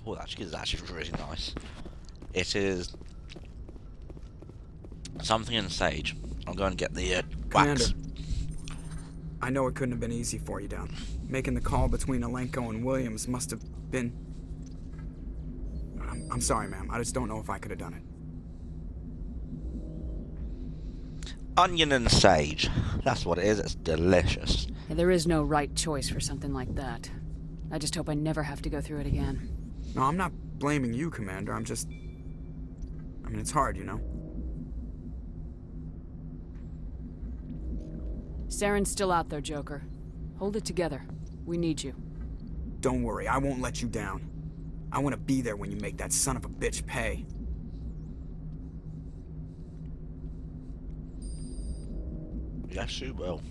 Oh, that cheese is actually really nice. It is something in sage. I'm going to get the Commander, wax. I know it couldn't have been easy for you down. Making the call between Alenko and Williams must have been... I'm sorry, ma'am. I just don't know if I could have done it. Onion and sage. That's what it is. It's delicious. Yeah, there is no right choice for something like that. I just hope I never have to go through it again. No, I'm not blaming you, Commander. I'm just... I mean, it's hard, you know? Saren's still out there, Joker. Hold it together. We need you. Don't worry, I won't let you down. I want to be there when you make that son of a bitch pay. Yes, you will.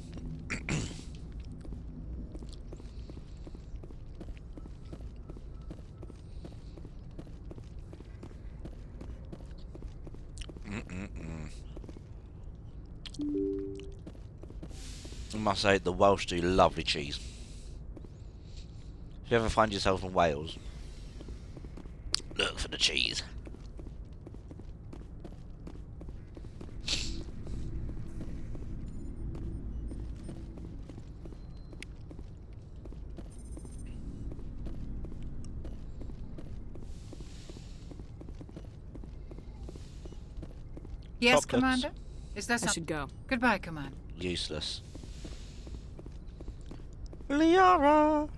I must say, the Welsh do lovely cheese. If you ever find yourself in Wales, look for the cheese. Yes, Chocolates. Commander? Is that I should go. Goodbye, Commander. Useless. Liara!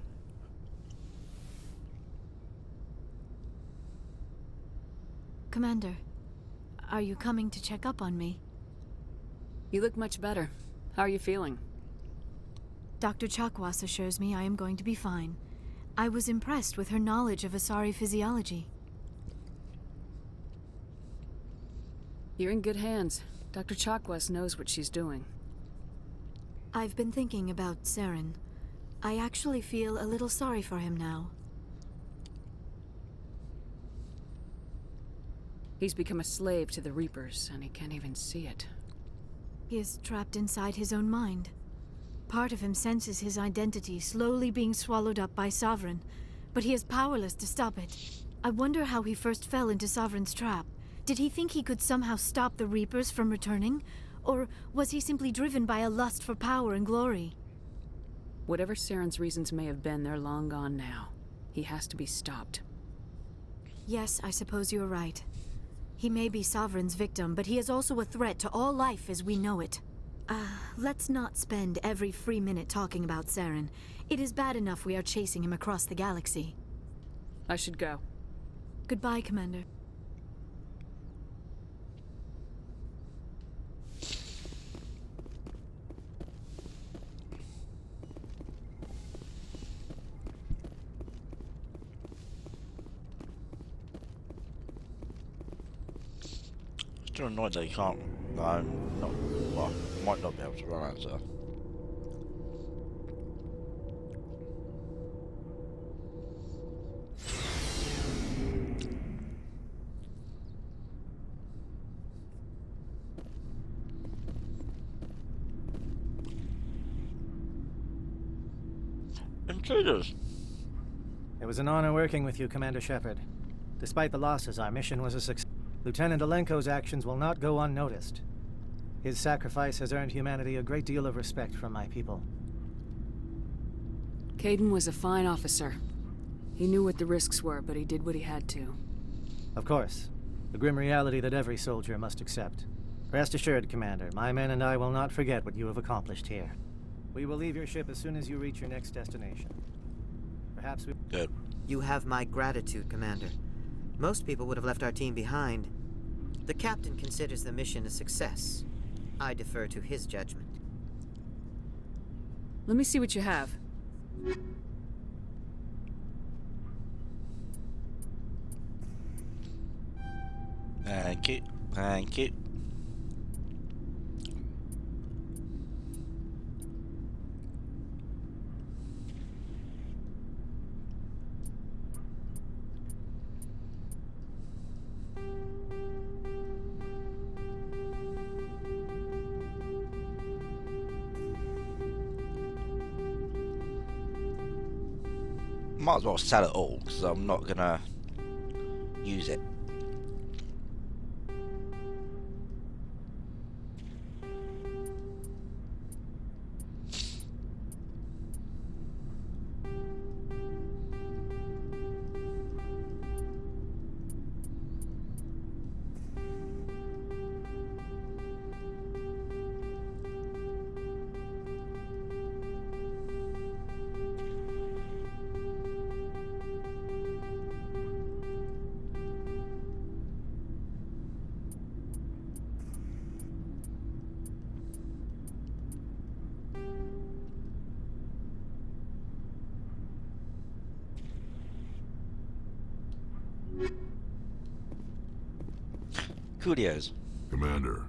Commander, are you coming to check up on me? You look much better. How are you feeling? Dr. Chakwas assures me I am going to be fine. I was impressed with her knowledge of Asari physiology. You're in good hands. Dr. Chakwas knows what she's doing. I've been thinking about Saren. I actually feel a little sorry for him now. He's become a slave to the Reapers, and he can't even see it. He is trapped inside his own mind. Part of him senses his identity slowly being swallowed up by Sovereign, but he is powerless to stop it. I wonder how he first fell into Sovereign's trap. Did he think he could somehow stop the Reapers from returning? Or was he simply driven by a lust for power and glory? Whatever Saren's reasons may have been, they're long gone now. He has to be stopped. Yes, I suppose you're right. He may be Sovereign's victim, but he is also a threat to all life as we know it. Let's not spend every free minute talking about Saren. It is bad enough we are chasing him across the galaxy. I should go. Goodbye, Commander. Still annoyed that you can't. Well, might not be able to run answer. Intruders. It was an honor working with you, Commander Shepard. Despite the losses, our mission was a success. Lieutenant Alenko's actions will not go unnoticed. His sacrifice has earned humanity a great deal of respect from my people. Caden was a fine officer. He knew what the risks were, but he did what he had to. Of course. The grim reality that every soldier must accept. Rest assured, Commander, my men and I will not forget what you have accomplished here. We will leave your ship as soon as you reach your next destination. Perhaps we... Good. You have my gratitude, Commander. Most people would have left our team behind. The captain considers the mission a success. I defer to his judgment. Let me see what you have. Thank you. Thank you. Might as well sell it all, because I'm not gonna use it. Coolios. Commander,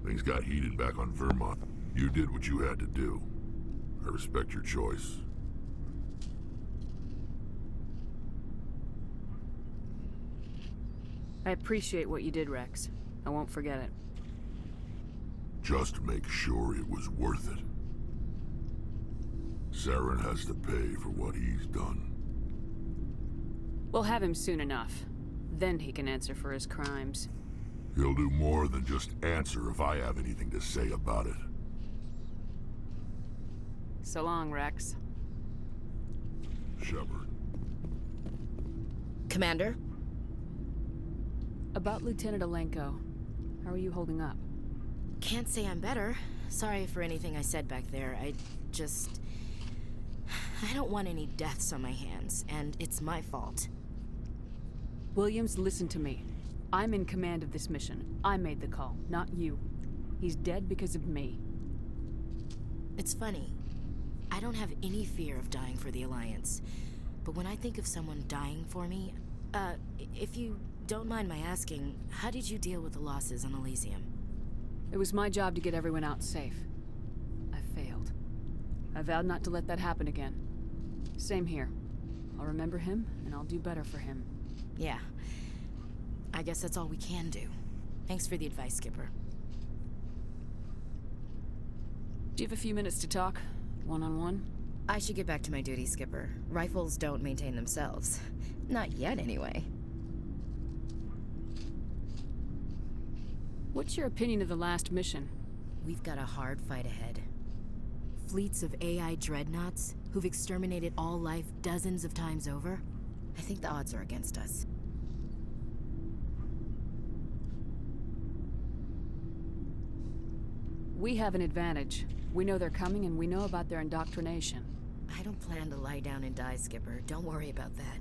things got heated back on Vermont. You did what you had to do. I respect your choice. I appreciate what you did, Rex. I won't forget it. Just make sure it was worth it. Saren has to pay for what he's done. We'll have him soon enough. Then he can answer for his crimes. He'll do more than just answer if I have anything to say about it. So long, Rex. Shepard. Commander? About Lieutenant Alenko. How are you holding up? Can't say I'm better. Sorry for anything I said back there. I don't want any deaths on my hands, and it's my fault. Williams, listen to me. I'm in command of this mission. I made the call, not you. He's dead because of me. It's funny. I don't have any fear of dying for the Alliance. But when I think of someone dying for me... if you don't mind my asking, how did you deal with the losses on Elysium? It was my job to get everyone out safe. I failed. I vowed not to let that happen again. Same here. I'll remember him, and I'll do better for him. Yeah. I guess that's all we can do. Thanks for the advice, Skipper. Do you have a few minutes to talk? One-on-one? I should get back to my duty, Skipper. Rifles don't maintain themselves. Not yet, anyway. What's your opinion of the last mission? We've got a hard fight ahead. Fleets of AI dreadnoughts who've exterminated all life dozens of times over. I think the odds are against us. We have an advantage. We know they're coming and we know about their indoctrination. I don't plan to lie down and die, Skipper. Don't worry about that.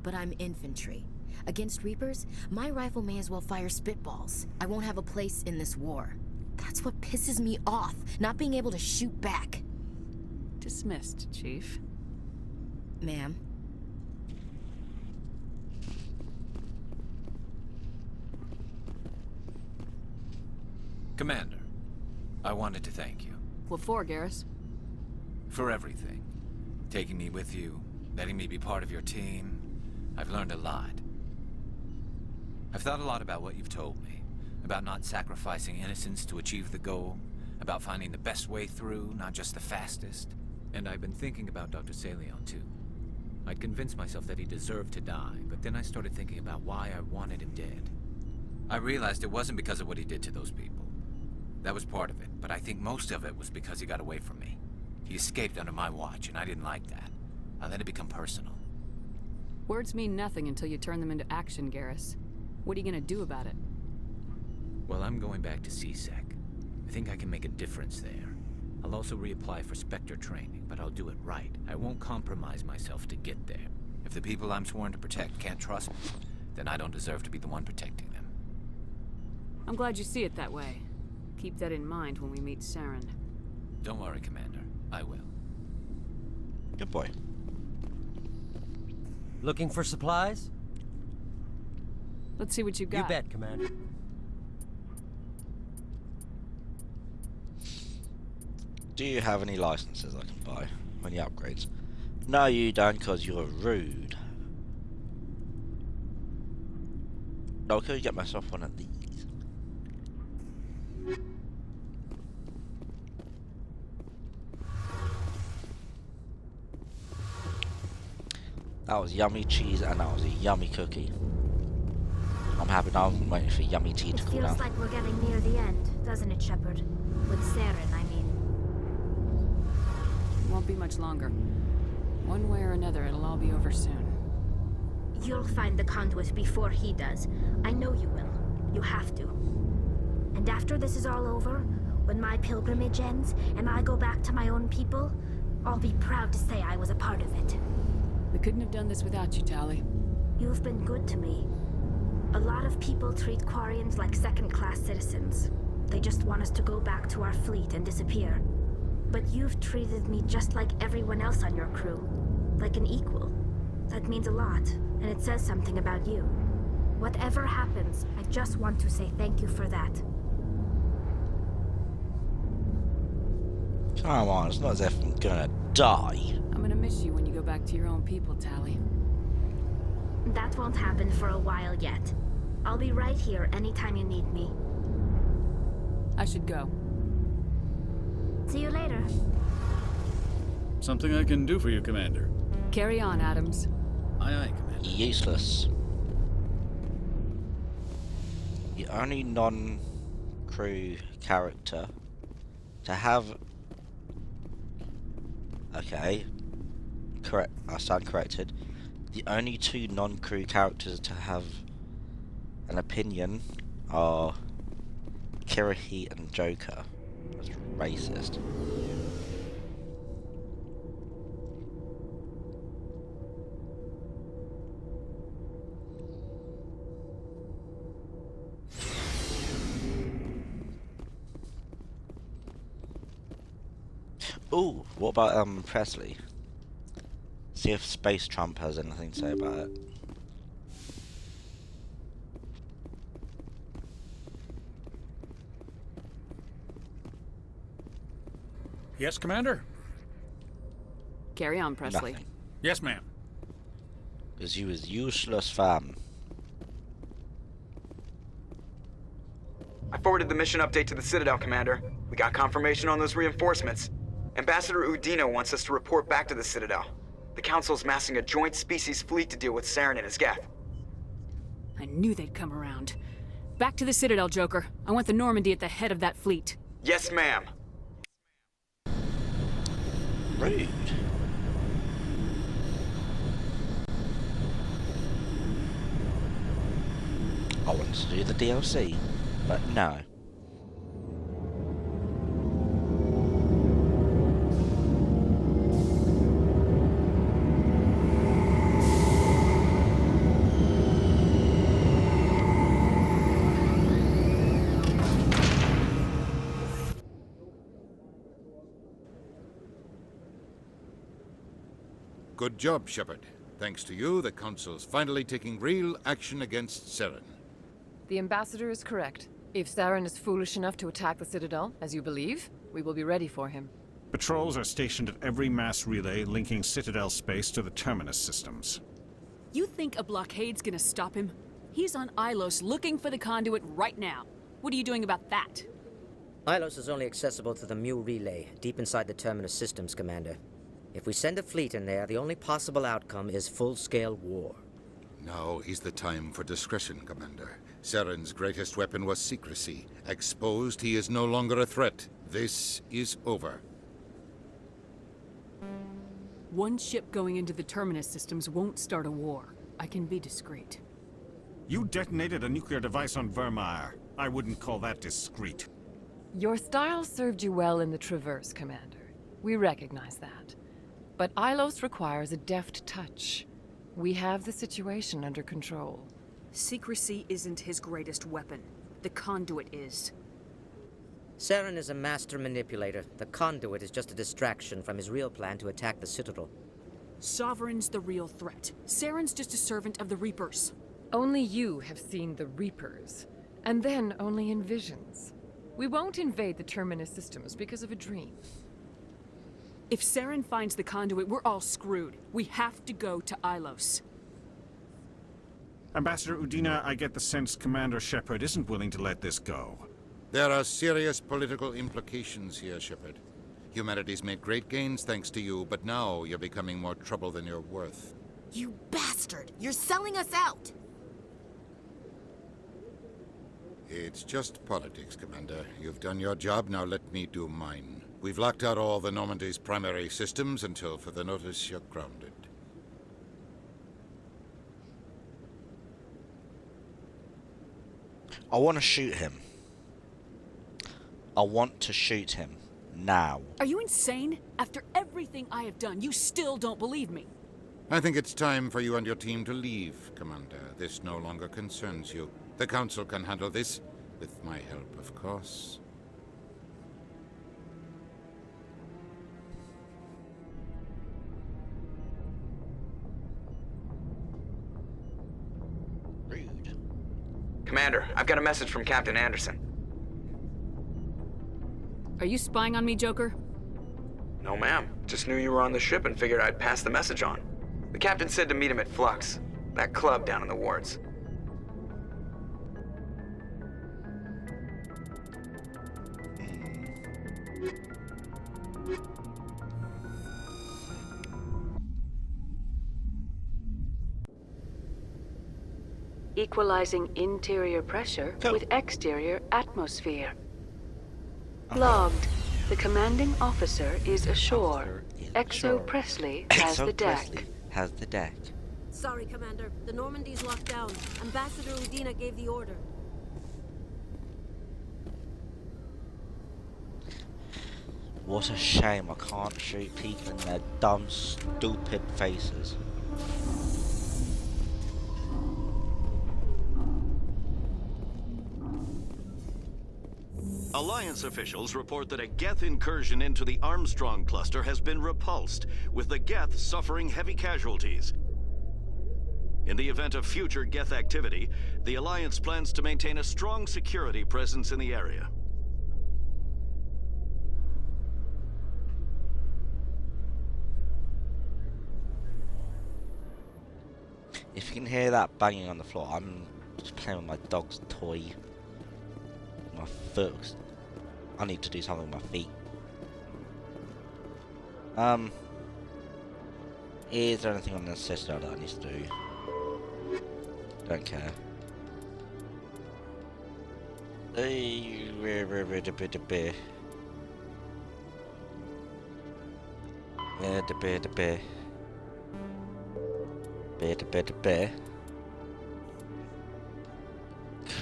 But I'm infantry. Against Reapers, my rifle may as well fire spitballs. I won't have a place in this war. That's what pisses me off, not being able to shoot back. Dismissed, Chief. Ma'am. Commander, I wanted to thank you. What for, Garrus? For everything. Taking me with you, letting me be part of your team. I've learned a lot. I've thought a lot about what you've told me. About not sacrificing innocence to achieve the goal. About finding the best way through, not just the fastest. And I've been thinking about Dr. Saleon, too. I'd convinced myself that he deserved to die, but then I started thinking about why I wanted him dead. I realized it wasn't because of what he did to those people. That was part of it, but I think most of it was because he got away from me. He escaped under my watch, and I didn't like that. I let it become personal. Words mean nothing until you turn them into action, Garrus. What are you gonna do about it? Well, I'm going back to CSEC. I think I can make a difference there. I'll also reapply for Spectre training, but I'll do it right. I won't compromise myself to get there. If the people I'm sworn to protect can't trust me, then I don't deserve to be the one protecting them. I'm glad you see it that way. Keep that in mind when we meet Saren. Don't worry, Commander. I will. Good boy. Looking for supplies? Let's see what you got. You bet, Commander. Do you have any licenses I can buy? Any upgrades? No, you don't, because you're rude. No, I could get myself one of these. That was yummy cheese and that was a yummy cookie. I'm happy now. I'm waiting for yummy tea to cool down. It feels like we're getting near the end, doesn't it, Shepard? With Saren, I mean. It won't be much longer. One way or another, it'll all be over soon. You'll find the conduit before he does. I know you will. You have to. And after this is all over, when my pilgrimage ends and I go back to my own people, I'll be proud to say I was a part of it. We couldn't have done this without you, Tali. You've been good to me. A lot of people treat Quarians like second-class citizens. They just want us to go back to our fleet and disappear. But you've treated me just like everyone else on your crew. Like an equal. That means a lot, and it says something about you. Whatever happens, I just want to say thank you for that. Come on, it's not as if I'm gonna die. I'm gonna miss you when you go back to your own people, Tali. That won't happen for a while yet. I'll be right here anytime you need me. I should go. See you later. Something I can do for you, Commander. Carry on, Adams. Aye, aye, Commander. Useless. The only non-crew character to have... Okay. Correct. I stand corrected. The only two non-crew characters to have an opinion are Kirrahe and Joker. That's racist. Ooh, what about Presley? See if Space Trump has anything to say about it. Yes, Commander? Carry on, Presley. Nothing. Yes, ma'am. Because you was useless, fam. I forwarded the mission update to the Citadel, Commander. We got confirmation on those reinforcements. Ambassador Udina wants us to report back to the Citadel. The Council's massing a joint species fleet to deal with Saren and his Geth. I knew they'd come around. Back to the Citadel, Joker. I want the Normandy at the head of that fleet. Yes, ma'am. Rude. I wanted to do the DLC, but no. Good job, Shepard. Thanks to you, the Council's finally taking real action against Saren. The Ambassador is correct. If Saren is foolish enough to attack the Citadel, as you believe, we will be ready for him. Patrols are stationed at every mass relay linking Citadel space to the Terminus systems. You think a blockade's gonna stop him? He's on Ilos looking for the conduit right now. What are you doing about that? Ilos is only accessible to the Mu relay, deep inside the Terminus systems, Commander. If we send a fleet in there, the only possible outcome is full-scale war. Now is the time for discretion, Commander. Saren's greatest weapon was secrecy. Exposed, he is no longer a threat. This is over. One ship going into the Terminus systems won't start a war. I can be discreet. You detonated a nuclear device on Vermeer. I wouldn't call that discreet. Your style served you well in the Traverse, Commander. We recognize that. But Ilos requires a deft touch. We have the situation under control. Secrecy isn't his greatest weapon. The conduit is. Saren is a master manipulator. The conduit is just a distraction from his real plan to attack the Citadel. Sovereign's the real threat. Saren's just a servant of the Reapers. Only you have seen the Reapers, and then only in visions. We won't invade the Terminus systems because of a dream. If Saren finds the conduit, we're all screwed. We have to go to Ilos. Ambassador Udina, I get the sense Commander Shepard isn't willing to let this go. There are serious political implications here, Shepard. Humanity's made great gains thanks to you, but now you're becoming more trouble than you're worth. You bastard! You're selling us out! It's just politics, Commander. You've done your job, now let me do mine. We've locked out all the Normandy's primary systems until further notice you're grounded. I want to shoot him. I want to shoot him. Now. Are you insane? After everything I have done, you still don't believe me. I think it's time for you and your team to leave, Commander. This no longer concerns you. The Council can handle this, with my help, of course. Rude. Commander, I've got a message from Captain Anderson. Are you spying on me, Joker? No, ma'am. Just knew you were on the ship and figured I'd pass the message on. The captain said to meet him at Flux, that club down in the wards. Equalizing interior pressure with exterior atmosphere. Logged. The commanding officer is ashore. Exo Presley has the deck. Has the deck. Sorry, Commander. The Normandy's locked down. Ambassador Udina gave the order. What a shame I can't shoot people in their dumb, stupid faces. Alliance officials report that a Geth incursion into the Armstrong cluster has been repulsed, with the Geth suffering heavy casualties. In the event of future Geth activity, the Alliance plans to maintain a strong security presence in the area. If you can hear that banging on the floor, I'm just playing with my dog's toy. My foot. I need to do something with my feet. Is there anything on the Citadel that I need to do? Don't care.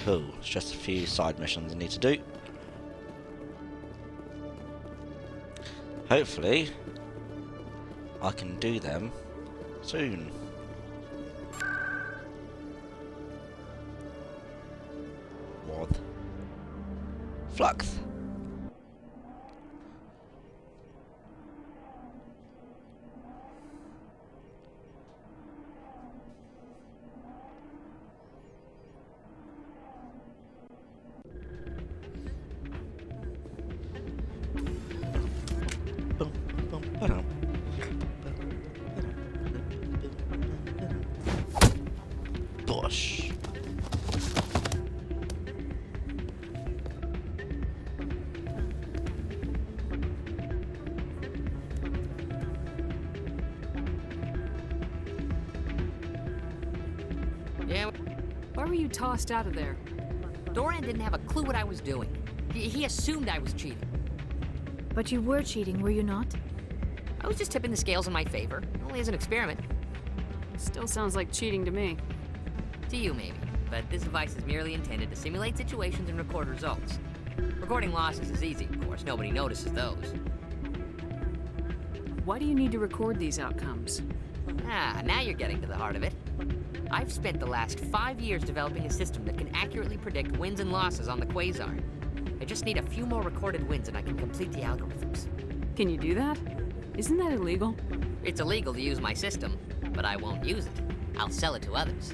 Cool, it's just a few side missions I need to do. Hopefully, I can do them soon. What? Flux. Bush. Yeah. Why were you tossed out of there? Doran didn't have a clue what I was doing. He assumed I was cheating. But you were cheating, were you not? I was just tipping the scales in my favor, only as an experiment. Still sounds like cheating to me. To you, maybe. But this device is merely intended to simulate situations and record results. Recording losses is easy, of course. Nobody notices those. Why do you need to record these outcomes? Ah, now you're getting to the heart of it. I've spent the last 5 years developing a system that can accurately predict wins and losses on the Quasar. I just need a few more recorded wins and I can complete the algorithms. Can you do that? Isn't that illegal? It's illegal to use my system, but I won't use it. I'll sell it to others.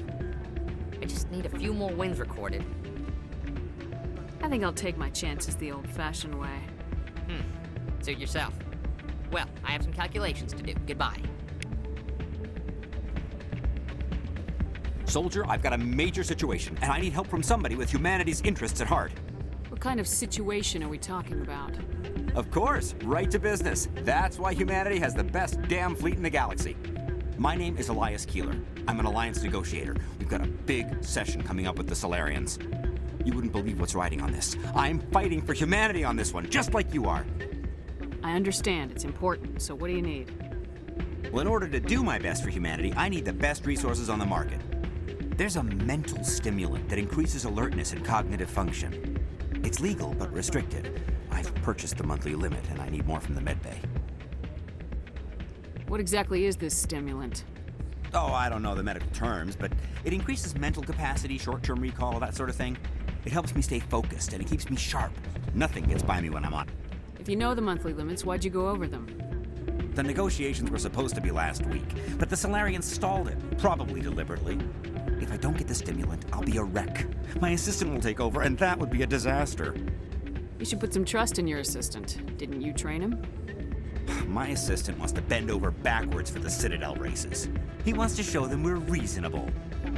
I just need a few more wins recorded. I think I'll take my chances the old-fashioned way. Suit yourself. Well, I have some calculations to do. Goodbye. Soldier, I've got a major situation, and I need help from somebody with humanity's interests at heart. What kind of situation are we talking about? Of course, right to business. That's why humanity has the best damn fleet in the galaxy. My name is Elias Keeler. I'm an alliance negotiator. We've got a big session coming up with the Solarians. You wouldn't believe what's riding on this. I'm fighting for humanity on this one, just like you are. I understand. It's important. So what do you need? Well, in order to do my best for humanity, I need the best resources on the market. There's a mental stimulant that increases alertness and cognitive function. It's legal, but restricted. I've purchased the monthly limit, and I need more from the medbay. What exactly is this stimulant? Oh, I don't know the medical terms, but it increases mental capacity, short-term recall, that sort of thing. It helps me stay focused, and it keeps me sharp. Nothing gets by me when I'm on. If you know the monthly limits, why'd you go over them? The negotiations were supposed to be last week, but the Solarians stalled it, probably deliberately. If I don't get the stimulant, I'll be a wreck. My assistant will take over, and that would be a disaster. You should put some trust in your assistant. Didn't you train him? My assistant wants to bend over backwards for the Citadel races. He wants to show them we're reasonable.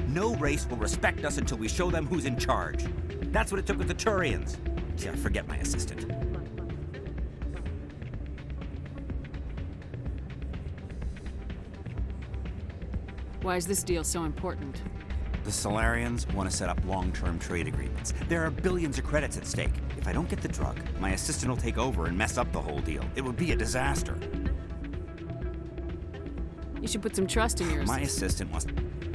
No race will respect us until we show them who's in charge. That's what it took with the Turians. Yeah, forget my assistant. Why is this deal so important? The Solarians want to set up long-term trade agreements. There are billions of credits at stake. If I don't get the drug, my assistant will take over and mess up the whole deal. It would be a disaster. You should put some trust in your My assistant wants...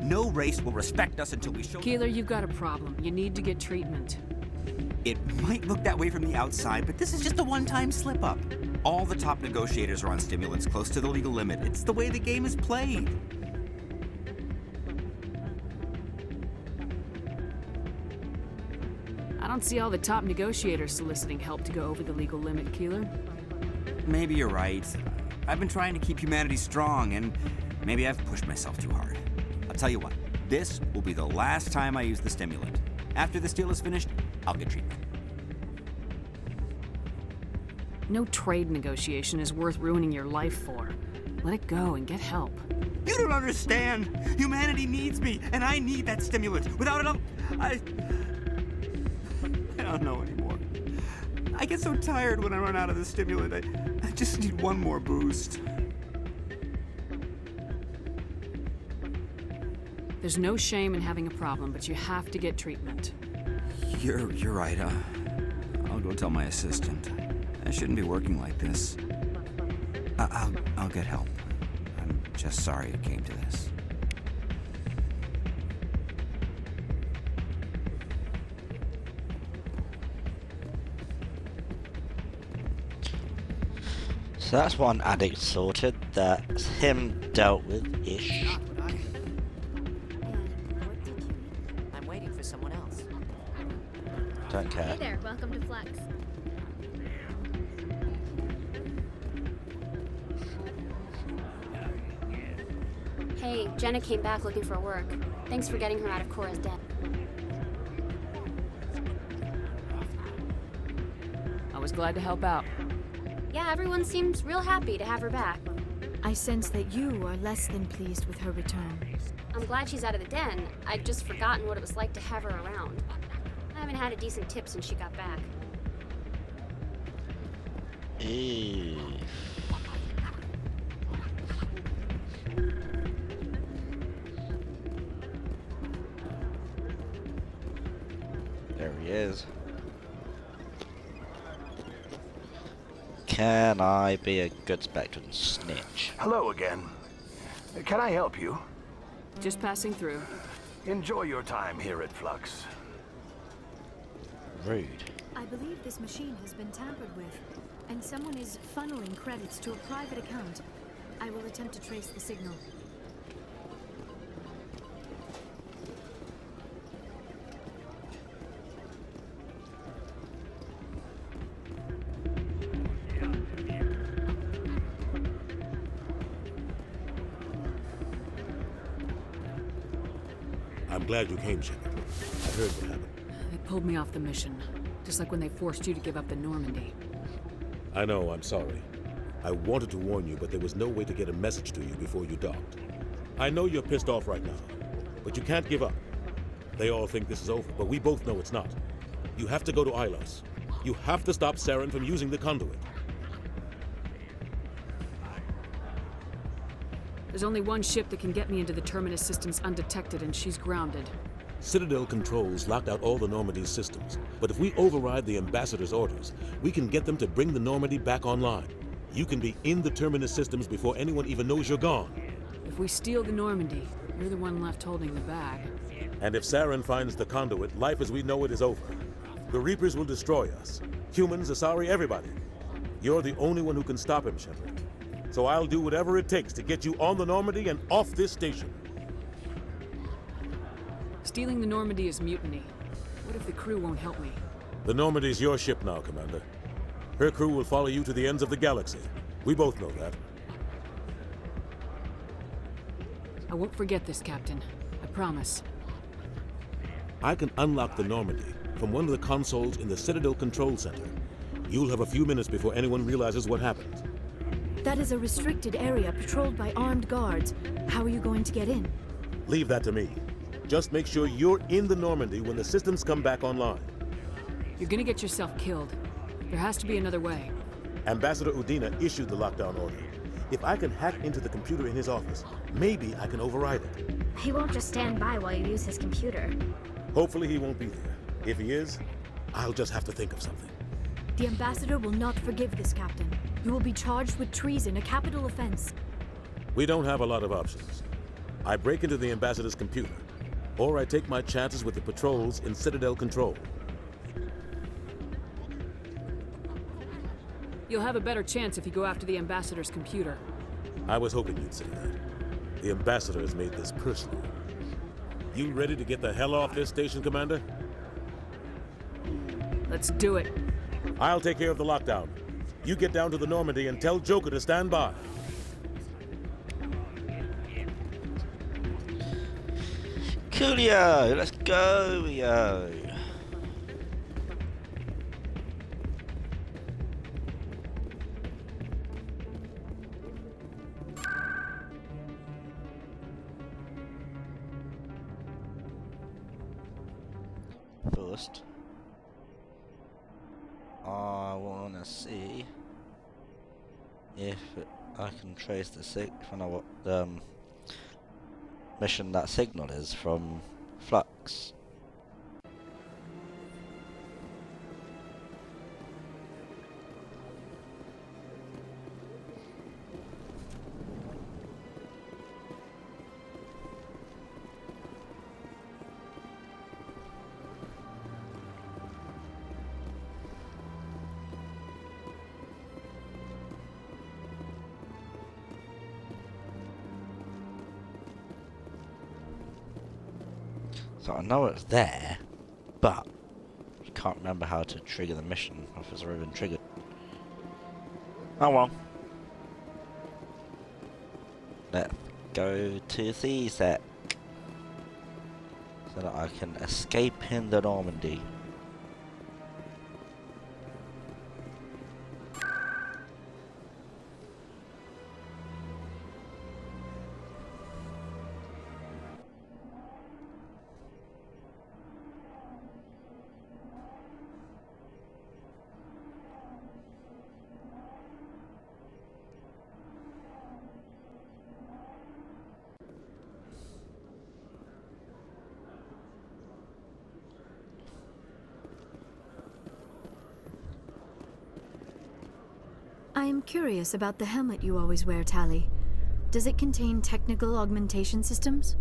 No race will respect us until we show... Keeler, you've got a problem. You need to get treatment. It might look that way from the outside, but this is just a one-time slip-up. All the top negotiators are on stimulants close to the legal limit. It's the way the game is played. I don't see all the top negotiators soliciting help to go over the legal limit, Keeler. Maybe you're right. I've been trying to keep humanity strong, and maybe I've pushed myself too hard. I'll tell you what, this will be the last time I use the stimulant. After this deal is finished, I'll get treatment. No trade negotiation is worth ruining your life for. Let it go and get help. You don't understand! Humanity needs me, and I need that stimulant. Without it, I don't know anymore. I get so tired when I run out of the stimulant. I just need one more boost. There's no shame in having a problem, but you have to get treatment. You're right. I'll go tell my assistant. I shouldn't be working like this. I'll get help. I'm just sorry it came to this. So that's one addict sorted. That's him dealt with-ish. I'm waiting for someone else. Don't care. Hey there, welcome to Flex. Hey, Jenna came back looking for work. Thanks for getting her out of Cora's den. I was glad to help out. Yeah, everyone seems real happy to have her back. I sense that you are less than pleased with her return. I'm glad she's out of the den. I'd just forgotten what it was like to have her around. I haven't had a decent tip since she got back. Ew. There he is. Can I be a good spectre and snitch? Hello again. Can I help you? Just passing through. Enjoy your time here at Flux. Rude. I believe this machine has been tampered with, and someone is funneling credits to a private account. I will attempt to trace the signal. I'm glad you came, Shepard. I heard what happened. They pulled me off the mission, just like when they forced you to give up the Normandy. I know, I'm sorry. I wanted to warn you, but there was no way to get a message to you before you docked. I know you're pissed off right now, but you can't give up. They all think this is over, but we both know it's not. You have to go to Ilos. You have to stop Saren from using the conduit. There's only one ship that can get me into the Terminus systems undetected, and she's grounded. Citadel controls locked out all the Normandy's systems, but if we override the Ambassador's orders, we can get them to bring the Normandy back online. You can be in the Terminus systems before anyone even knows you're gone. If we steal the Normandy, you're the one left holding the bag. And if Saren finds the conduit, life as we know it is over. The Reapers will destroy us. Humans, Asari, everybody. You're the only one who can stop him, Shepard. So I'll do whatever it takes to get you on the Normandy and off this station. Stealing the Normandy is mutiny. What if the crew won't help me? The Normandy's your ship now, Commander. Her crew will follow you to the ends of the galaxy. We both know that. I won't forget this, Captain. I promise. I can unlock the Normandy from one of the consoles in the Citadel Control Center. You'll have a few minutes before anyone realizes what happened. That is a restricted area patrolled by armed guards. How are you going to get in? Leave that to me. Just make sure you're in the Normandy when the systems come back online. You're gonna get yourself killed. There has to be another way. Ambassador Udina issued the lockdown order. If I can hack into the computer in his office, maybe I can override it. He won't just stand by while you use his computer. Hopefully he won't be there. If he is, I'll just have to think of something. The Ambassador will not forgive this, Captain. You will be charged with treason, a capital offense. We don't have a lot of options. I break into the Ambassador's computer, or I take my chances with the patrols in Citadel Control. You'll have a better chance if you go after the Ambassador's computer. I was hoping you'd say that. The Ambassador has made this personal. You ready to get the hell off this station, Commander? Let's do it. I'll take care of the lockdown. You get down to the Normandy and tell Joker to stand by. Coolio! Let's go, yo! First, I wanna see if I can trace the if I know what the mission that signal is from Flux. So I know it's there, but I can't remember how to trigger the mission, or if it's already been triggered. Oh well. Let's go to C-Sec, so that I can escape in the Normandy. curious about the helmet you always wear, Tali. Does it contain technical augmentation systems?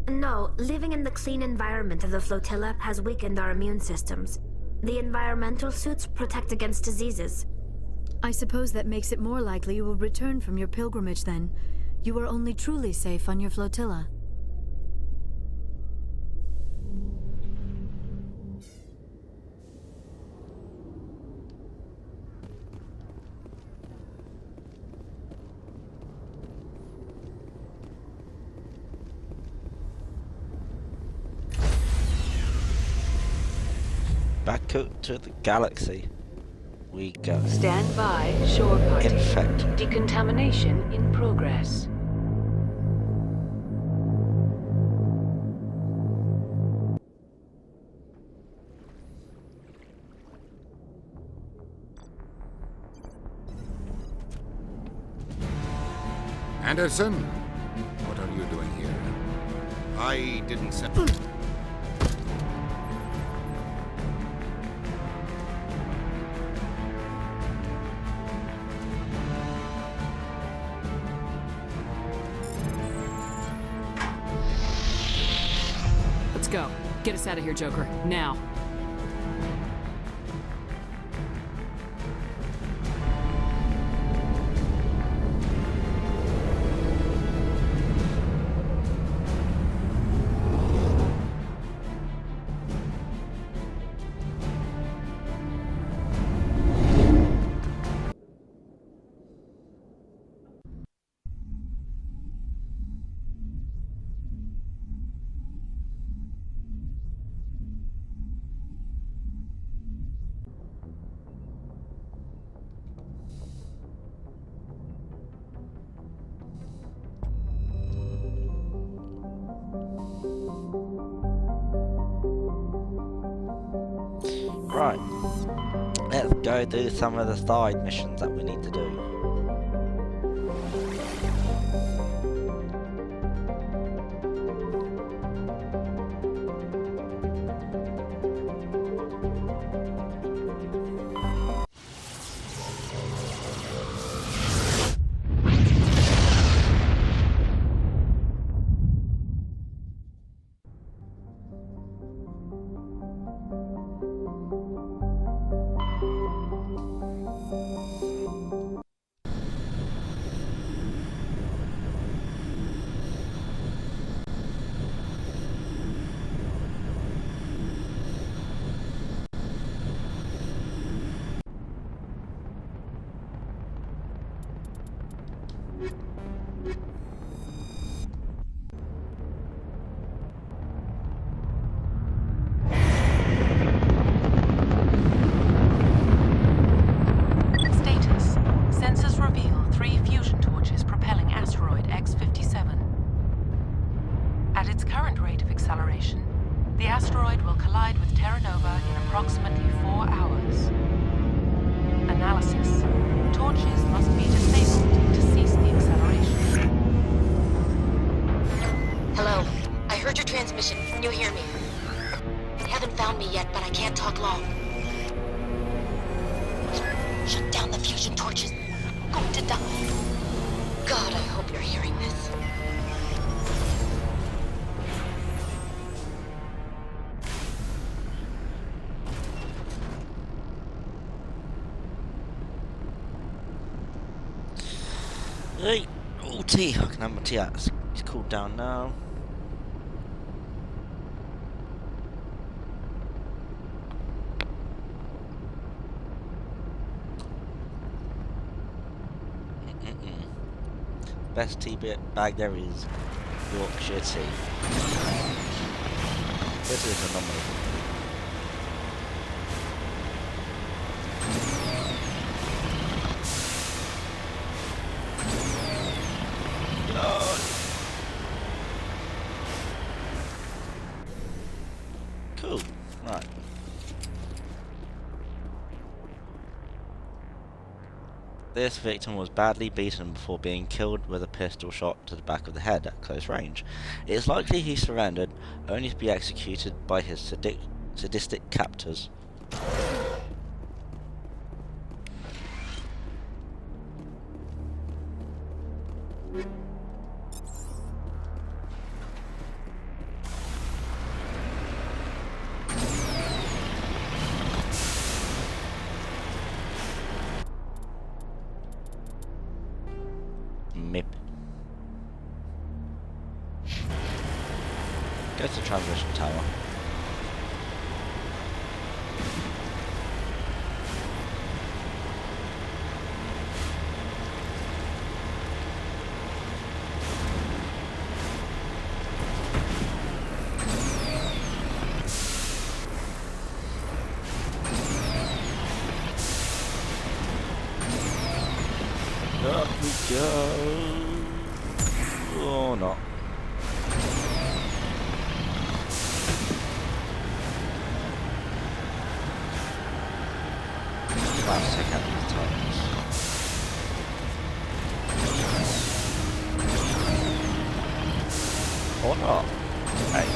No, living in the clean environment of the flotilla has weakened our immune systems. The environmental suits protect against diseases. I suppose that makes it more likely you will return from your pilgrimage then. You are only truly safe on your flotilla. Back out to the galaxy we go. Stand by, shore party. Infect. Decontamination in progress. Anderson, what are you doing here? I didn't set... Let's go. Get us out of here, Joker. Now. Right, let's go do some of the side missions that we need to do. Status. Sensors reveal 3 fusion torches propelling asteroid X-57. At its current rate of acceleration, the asteroid will collide with Terra Nova in approximately 4 hours. Analysis. Torches must be disabled to cease the acceleration. Hello. I heard your transmission. Can you hear me? You haven't found me yet, but I can't talk long. Shut down the fusion torches. I'm going to die. God, I hope you're hearing this. Right, oh tea, I can have my tea out. It's cooled down now. Best tea bag there is Yorkshire tea. This is phenomenal. Cool. Right. This victim was badly beaten before being killed with a pistol shot to the back of the head at close range. It is likely he surrendered, only to be executed by his sadistic captors. MIP. Go to the transmission tower. Up we go. Or not. Let's take out these titans. Or not. Hey.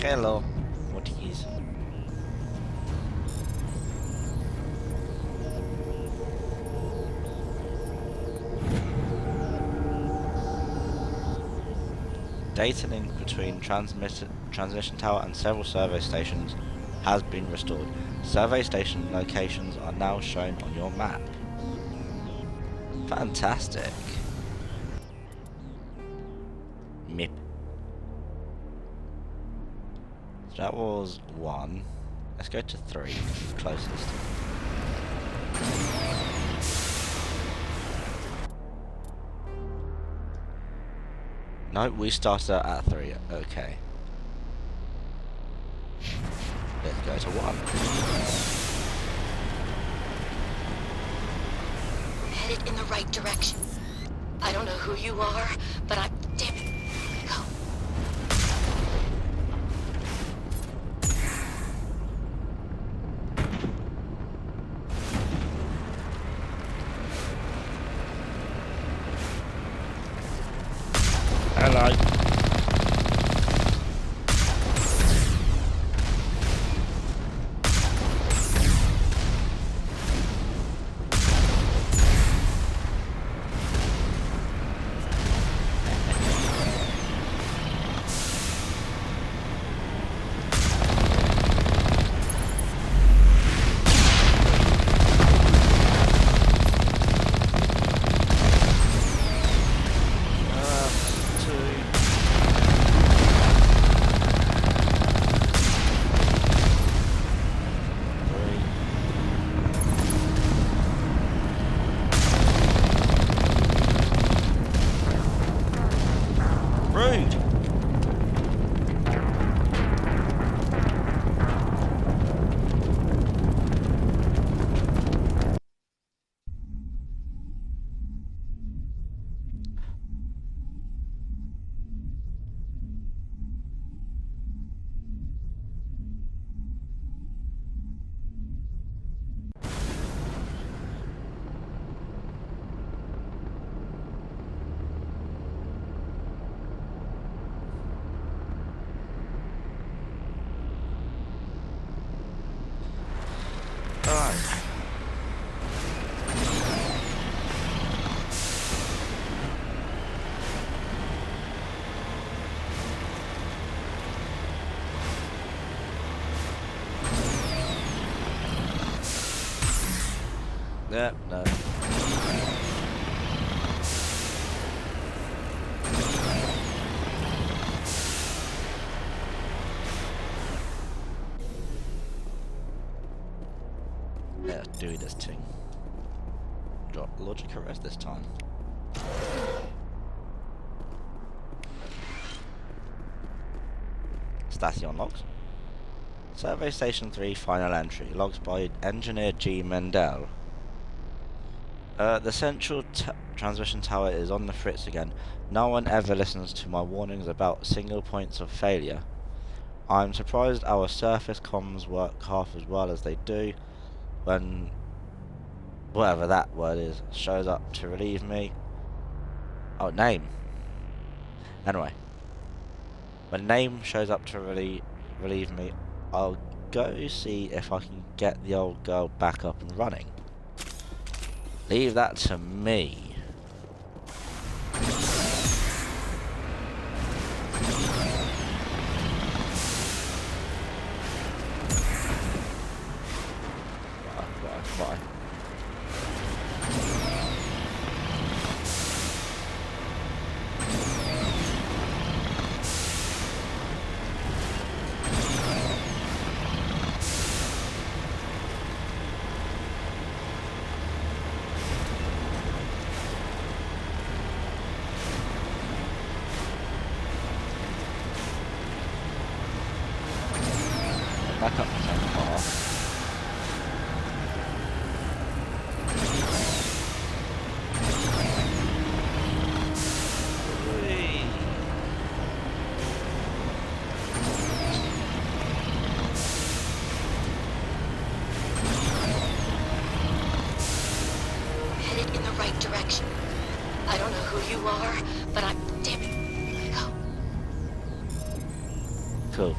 Hello, what is? Data link between transmission tower and several survey stations has been restored. Survey station locations are now shown on your map. Fantastic. MIP. So that was 1. Let's go to 3, closest. No, we started out at 3, okay. Let's go to 1. Headed in the right direction. I don't know who you are, but I'm... Damn it. Go. Hello. Rude. Alright. Yep, no. Let's do this thing. Drop logic arrest this time. Station logs. Survey Station 3 final entry. Logs by Engineer G. Mendel. The central transmission tower is on the fritz again. No one ever listens to my warnings about single points of failure. I'm surprised our surface comms work half as well as they do when whatever that word is shows up to relieve me. Oh, name. Anyway, when name shows up to relieve me, I'll go see if I can get the old girl back up and running. Leave that to me. Bye. Back up the same path. Headed in the right direction. I don't know who you are, but I'm... Damn it. Go. Cool.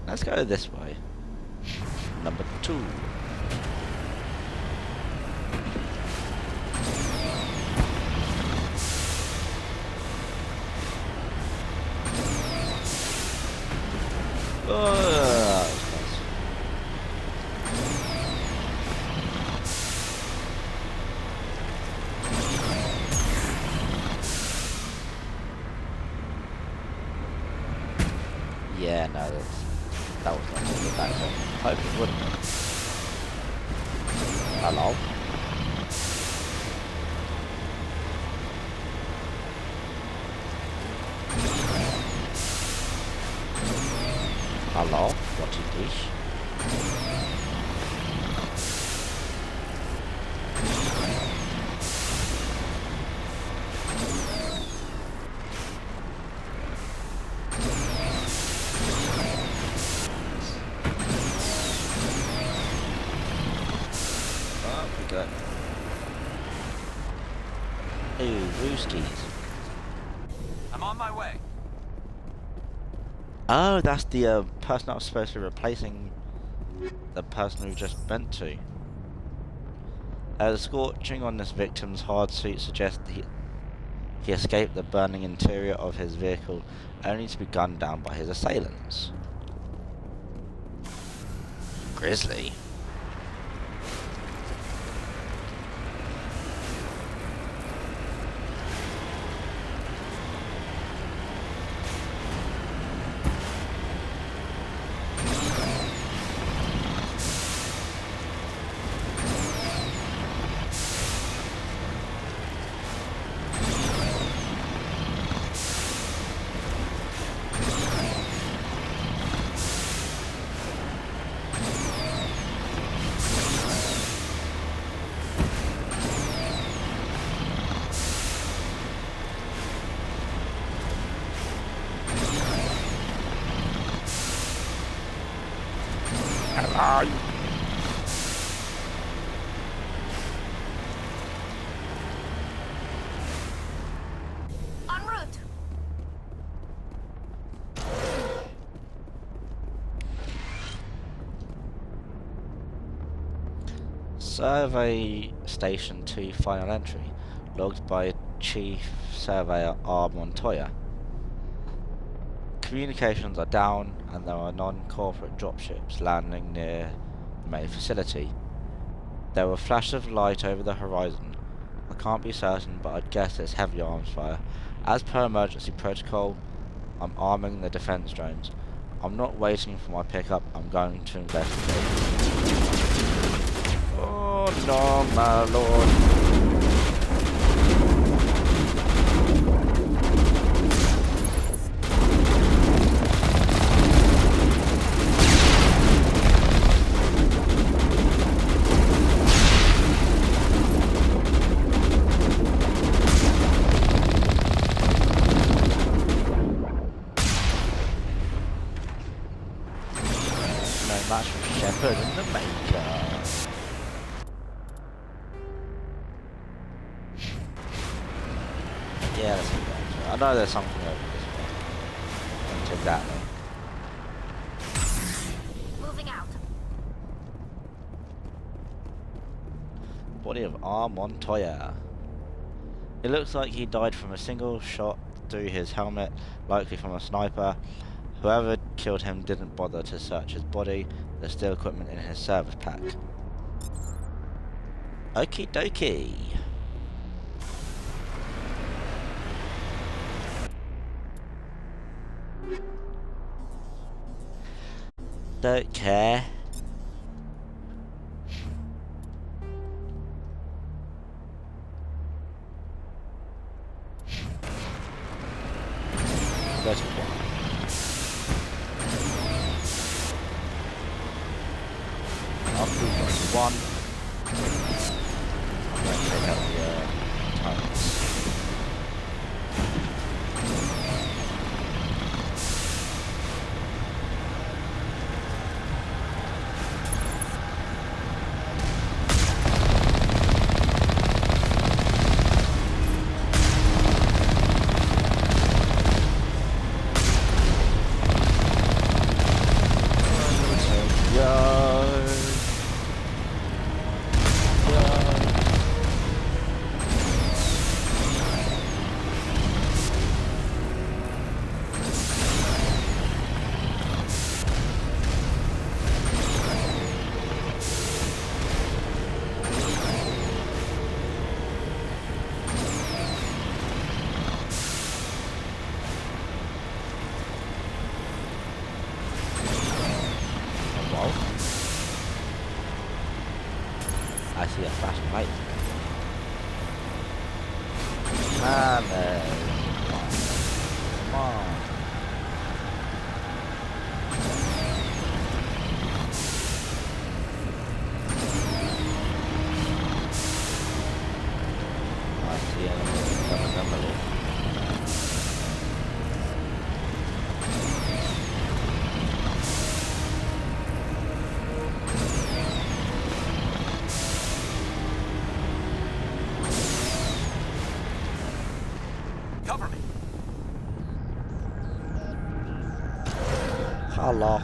Let's go this way. Number 2. Oh, that was close. Yeah, no, that was not really bad. I hope it wouldn't. Hello? Hello? What is this? Oh, we got... Ooh, Rooskies. I'm on my way. Oh, that's the person I was supposed to be replacing the person we just went to. The scorching on this victim's hard suit suggests he escaped the burning interior of his vehicle only to be gunned down by his assailants. Grisly. Hello. En route. Survey Station 2 final entry, logged by Chief Surveyor R. Montoya. Communications are down and there are non-corporate dropships landing near the main facility. There were flashes of light over the horizon. I can't be certain, but I'd guess it's heavy arms fire. As per emergency protocol, I'm arming the defense drones. I'm not waiting for my pickup, I'm going to investigate. Oh no, my lord. That's from Shepard and the Maker. Yeah, let's go back to it. I know there's something over this way. Don't take that though. Moving out. Body of R. Montoya. It looks like he died from a single shot through his helmet, likely from a sniper. Whoever killed him didn't bother to search his body. There's still equipment in his service pack. Okie dokie. Don't care. That's I'll prove one. I'm going to take out the tires. I see a flashing light. Come on. I see another anomaly. Cover me. Hello.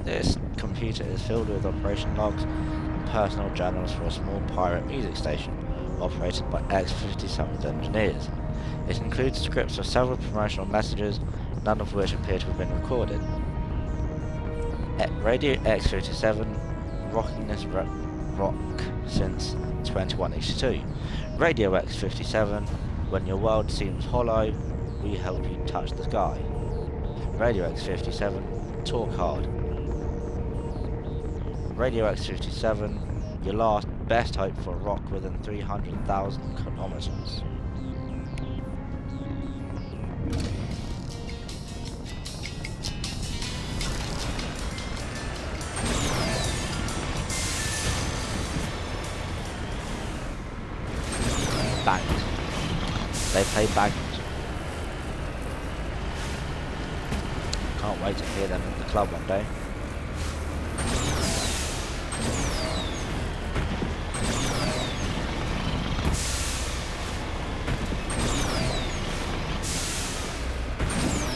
This computer is filled with operation logs and personal journals for a small pirate music station operated by X-57's engineers. It includes scripts of several promotional messages, none of which appear to have been recorded. Radio X-57, rocking this rock since 2182. Radio X-57, when your world seems hollow, we help you touch the sky. Radio X-57, talk hard. Radio X-57, your last best hope for rock within 300,000 kilometers. Banged. They play banged. Can't wait to hear them in the club one day.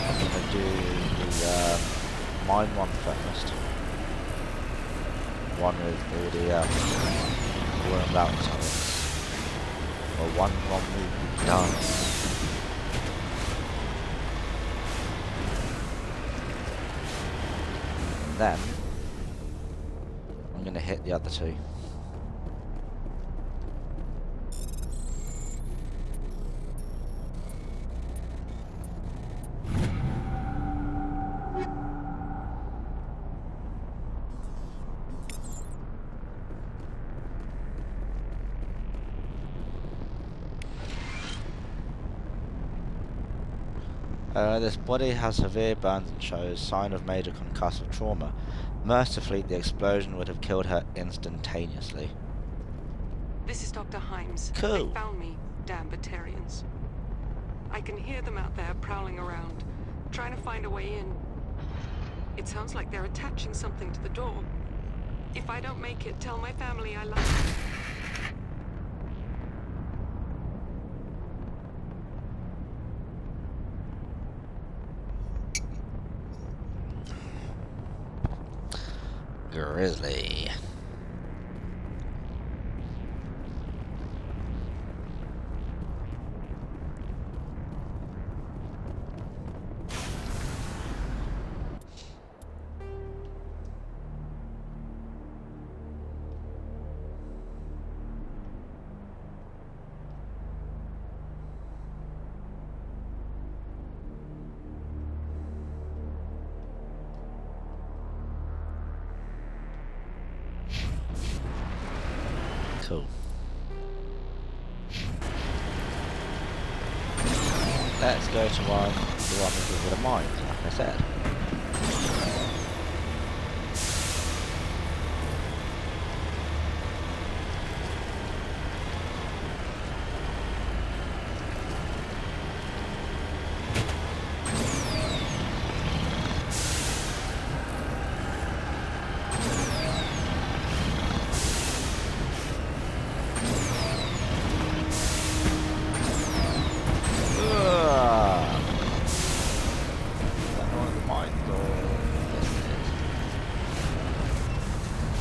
I'm gonna do the mine one first. One with all the worm out tunnels. Or one wrong move done. And then I'm gonna hit the other two. This body has severe burns and shows sign of major concussive trauma. Mercifully, the explosion would have killed her instantaneously. This is Dr. Himes. Cool. They found me, damn Batarians. I can hear them out there prowling around. trying to find a way in. It sounds like they're attaching something to the door. If I don't make it, tell my family I love them. Grizzly. Cool. Let's go to the one with the mines, like I said.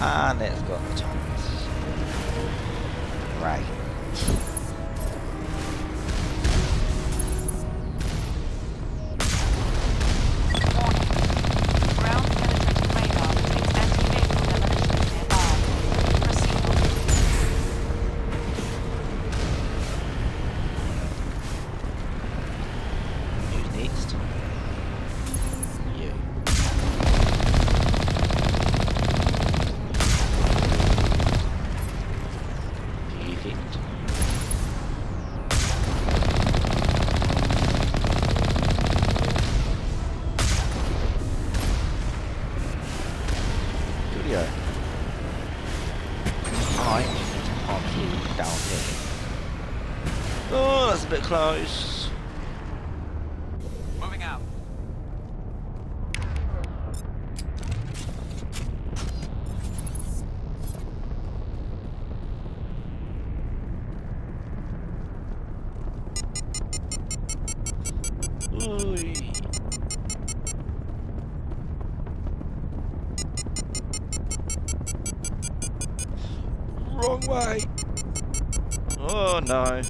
And it's got the Thomas. Right. Ground penetrating radar detects anti-vehicle demolitions nearby. Proceed. Who's next? You. Perfect. Coolio. I need to park you down here. Oh, that's a bit close. Moving out. Ooh. Wrong way. Oh no.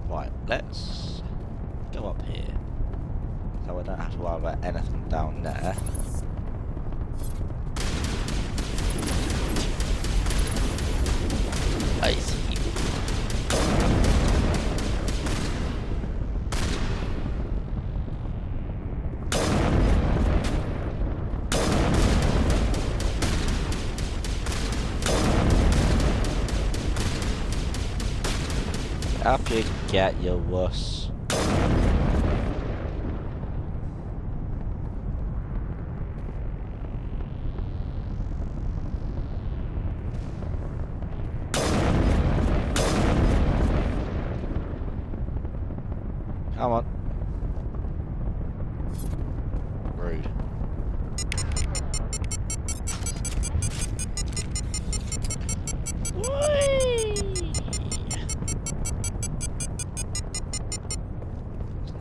Right, let's go up here. So I don't have to worry about anything down there. I see. Up you get, you wuss. Come on. Rude.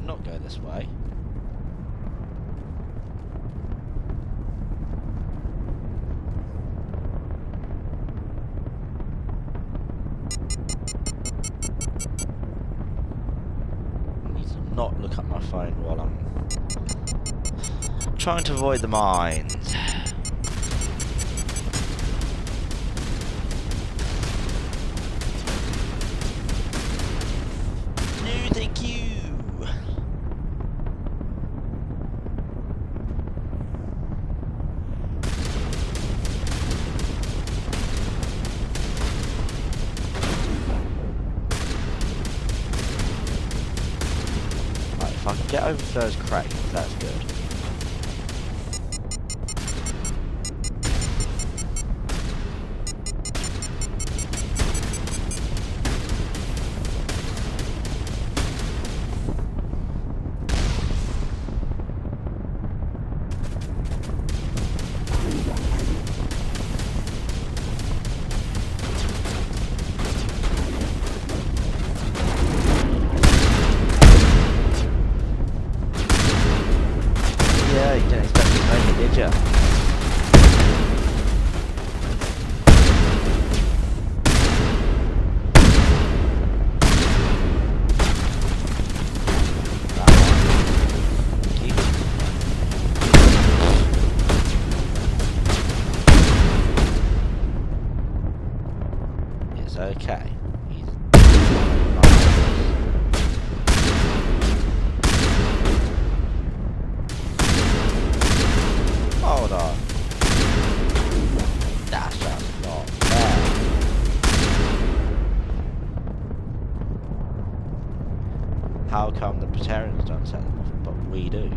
Not go this way. I need to not look at my phone while I'm trying to avoid the mines. No, thank you. Right, if I can get over those crates, that's good. okay. He's hold on. That's just not fair. How come the Praetorians don't set them off, but we do?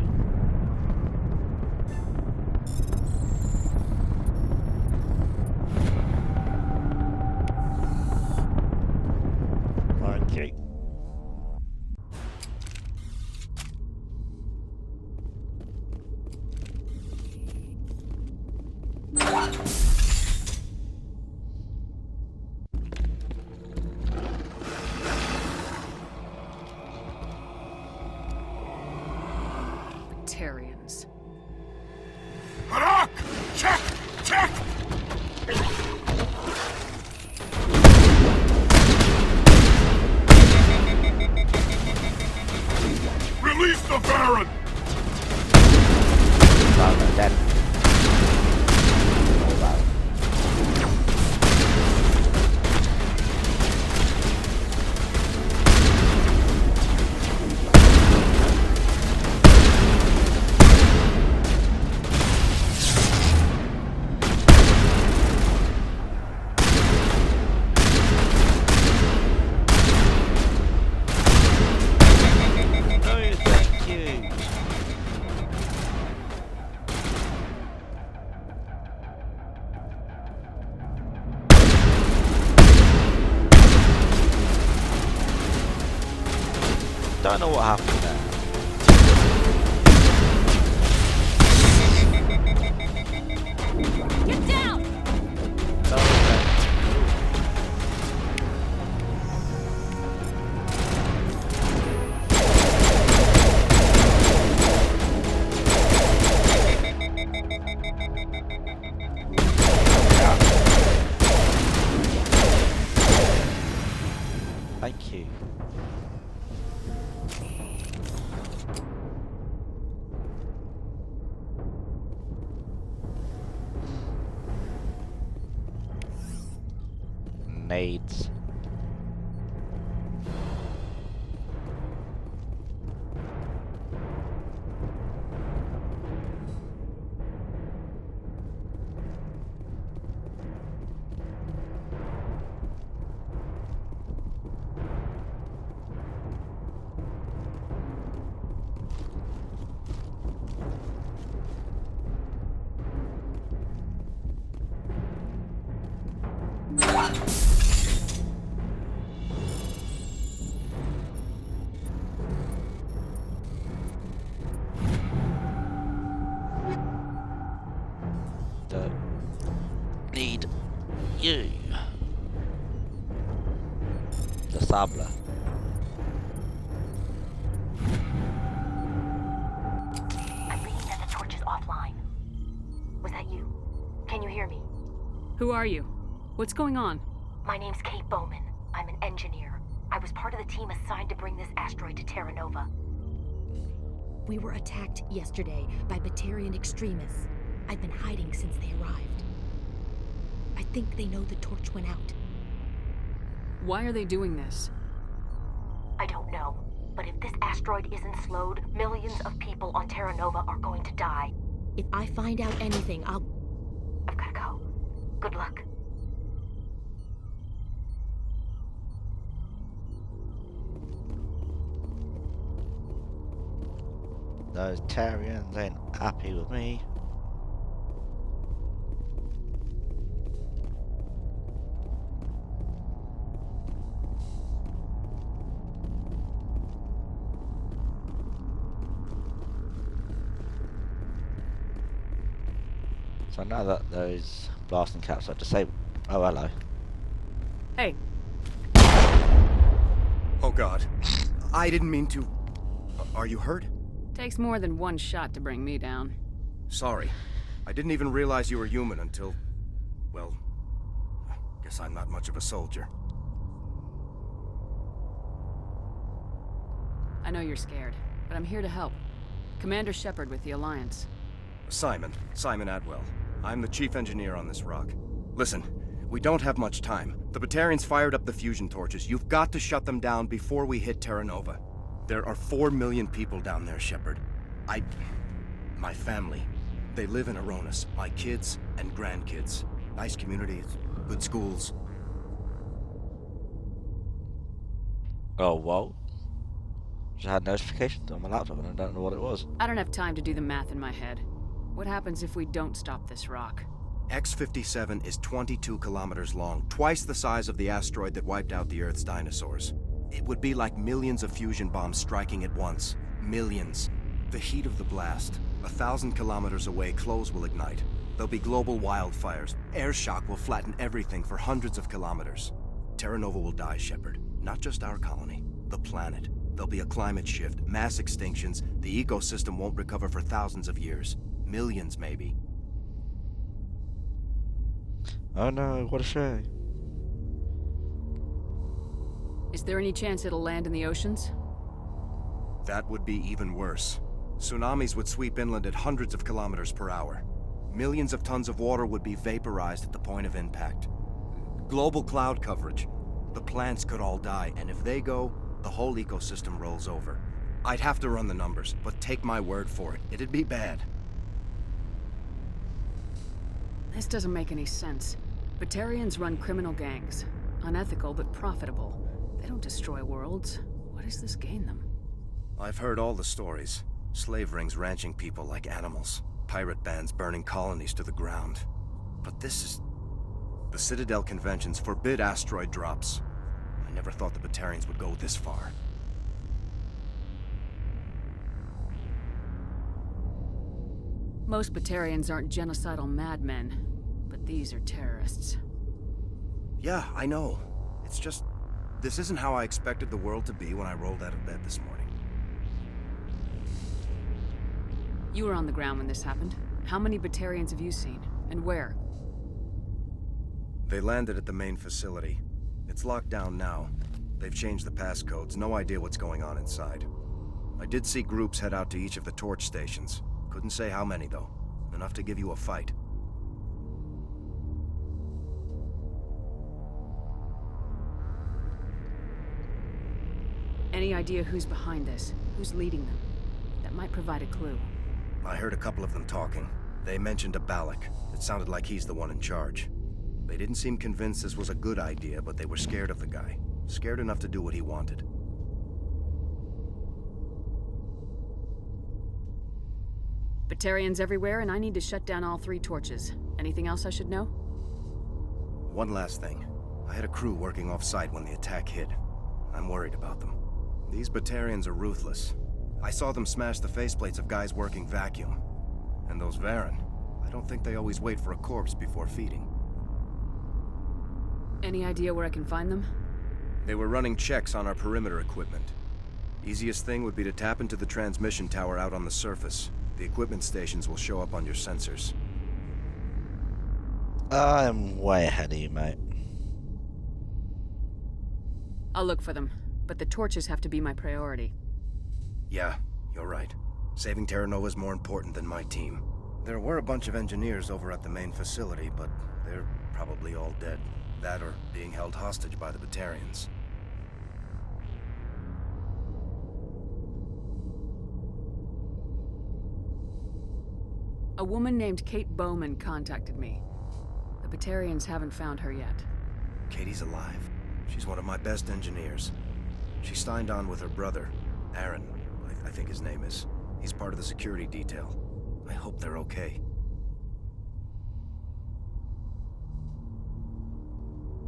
Okay. Batarians. Harak! Check! Check! Release the Baron! No, no, dead. Oh, wow. No, thank you. Don't know what happened there. Get down! No, thank Thank you. Nades. Don't need you. The Sabla. I'm reading that the torch is offline. Was that you? Can you hear me? Who are you? What's going on? My name's Kate Bowman. I'm an engineer. I was part of the team assigned to bring this asteroid to Terra Nova. We were attacked yesterday by Batarian extremists. I've been hiding since they arrived. I think they know the torch went out. Why are they doing this? I don't know, but if this asteroid isn't slowed, millions of people on Terra Nova are going to die. If I find out anything, I've gotta go. Good luck. Those Tarians ain't happy with me. So now that those blasting caps are disabled. Oh, hello. Hey. Oh God. I didn't mean to. Are you hurt? Takes more than one shot to bring me down. Sorry. I didn't even realize you were human until... well... guess I'm not much of a soldier. I know you're scared, but I'm here to help. Commander Shepard with the Alliance. Simon Adwell. I'm the chief engineer on this rock. Listen, We don't have much time. The Batarians fired up the fusion torches. You've got to shut them down before we hit Terra Nova. There are 4 million people down there, Shepard. My family, they live in Aronis. My kids and grandkids. Nice communities, good schools. Oh, whoa. Just had notifications on my laptop and I don't know what it was. I don't have time to do the math in my head. What happens if we don't stop this rock? X-57 is 22 kilometers long, twice the size of the asteroid that wiped out the Earth's dinosaurs. It would be like millions of fusion bombs striking at once. Millions. The heat of the blast. 1,000 kilometers away, clothes will ignite. There'll be global wildfires. Air shock will flatten everything for hundreds of kilometers. Terra Nova will die, Shepard. Not just our colony. The planet. There'll be a climate shift, mass extinctions. The ecosystem won't recover for thousands of years. Millions, maybe. Oh no, what a shame. Is there any chance it'll land in the oceans? That would be even worse. Tsunamis would sweep inland at hundreds of kilometers per hour. Millions of tons of water would be vaporized at the point of impact. Global cloud coverage. The plants could all die, and if they go, the whole ecosystem rolls over. I'd have to run the numbers, but take my word for it, it'd be bad. This doesn't make any sense. Batarians run criminal gangs. Unethical, but profitable. They don't destroy worlds. What does this gain them? I've heard all the stories. Slave rings ranching people like animals. Pirate bands burning colonies to the ground. But this is... The Citadel conventions forbid asteroid drops. I never thought the Batarians would go this far. Most Batarians aren't genocidal madmen, but these are terrorists. Yeah, I know. It's just... This isn't how I expected the world to be when I rolled out of bed this morning. You were on the ground when this happened. How many Batarians have you seen? And where? They landed at the main facility. It's locked down now. They've changed the passcodes. No idea what's going on inside. I did see groups head out to each of the torch stations. Couldn't say how many, though. Enough to give you a fight. Any idea who's behind this? Who's leading them? That might provide a clue. I heard a couple of them talking. They mentioned a Balak. It sounded like he's the one in charge. They didn't seem convinced this was a good idea, but they were scared of the guy. Scared enough to do what he wanted. Batarians everywhere, and I need to shut down all 3 torches. Anything else I should know? One last thing. I had a crew working off-site when the attack hit. I'm worried about them. These Batarians are ruthless. I saw them smash the faceplates of guys working vacuum. And those Varen, I don't think they always wait for a corpse before feeding. Any idea where I can find them? They were running checks on our perimeter equipment. Easiest thing would be to tap into the transmission tower out on the surface. The equipment stations will show up on your sensors. I'm way ahead of you, mate. I'll look for them, but the torches have to be my priority. Yeah, you're right. Saving Terra Nova is more important than my team. There were a bunch of engineers over at the main facility, but they're probably all dead. That or being held hostage by the Batarians. A woman named Kate Bowman contacted me. The Batarians haven't found her yet. Katie's alive. She's one of my best engineers. She signed on with her brother, Aaron, I think his name is. He's part of the security detail. I hope they're okay.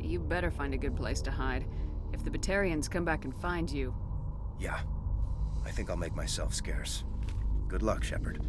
You better find a good place to hide. If the Batarians come back and find you... Yeah. I think I'll make myself scarce. Good luck, Shepard.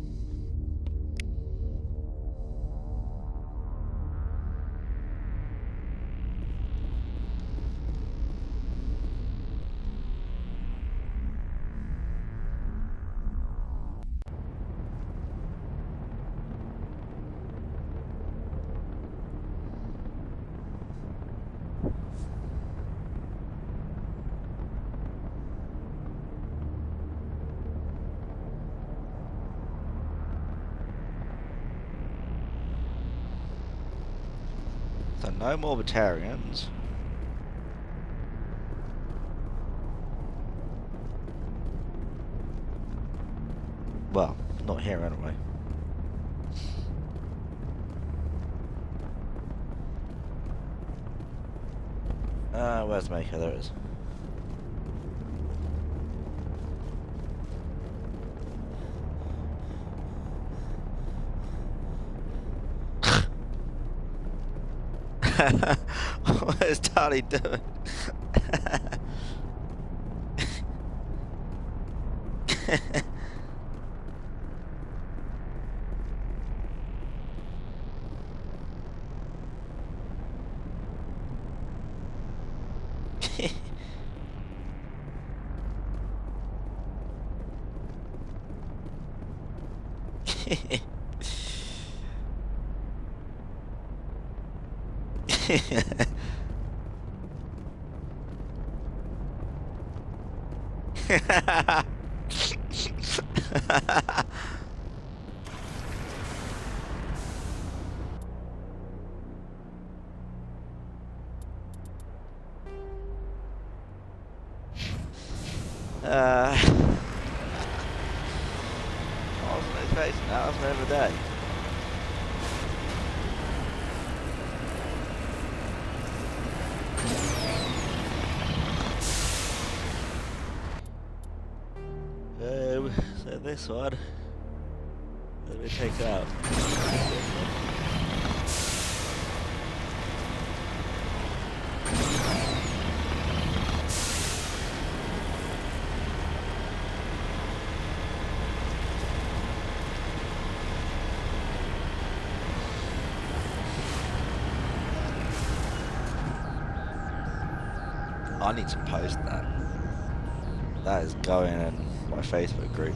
So no more Batarians. Well, not here anyway. Where's Mako? There it is. What is Tali doing? I wasn't expecting that. That's another day. So this one, let me take out. I need to post that. That is going in my Facebook group.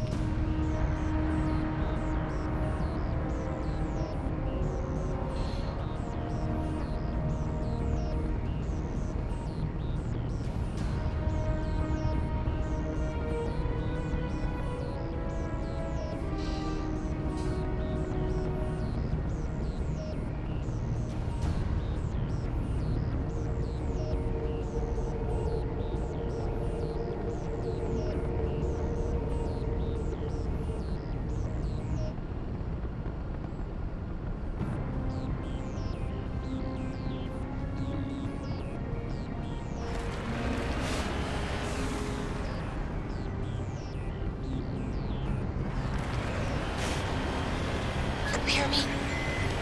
Hear me?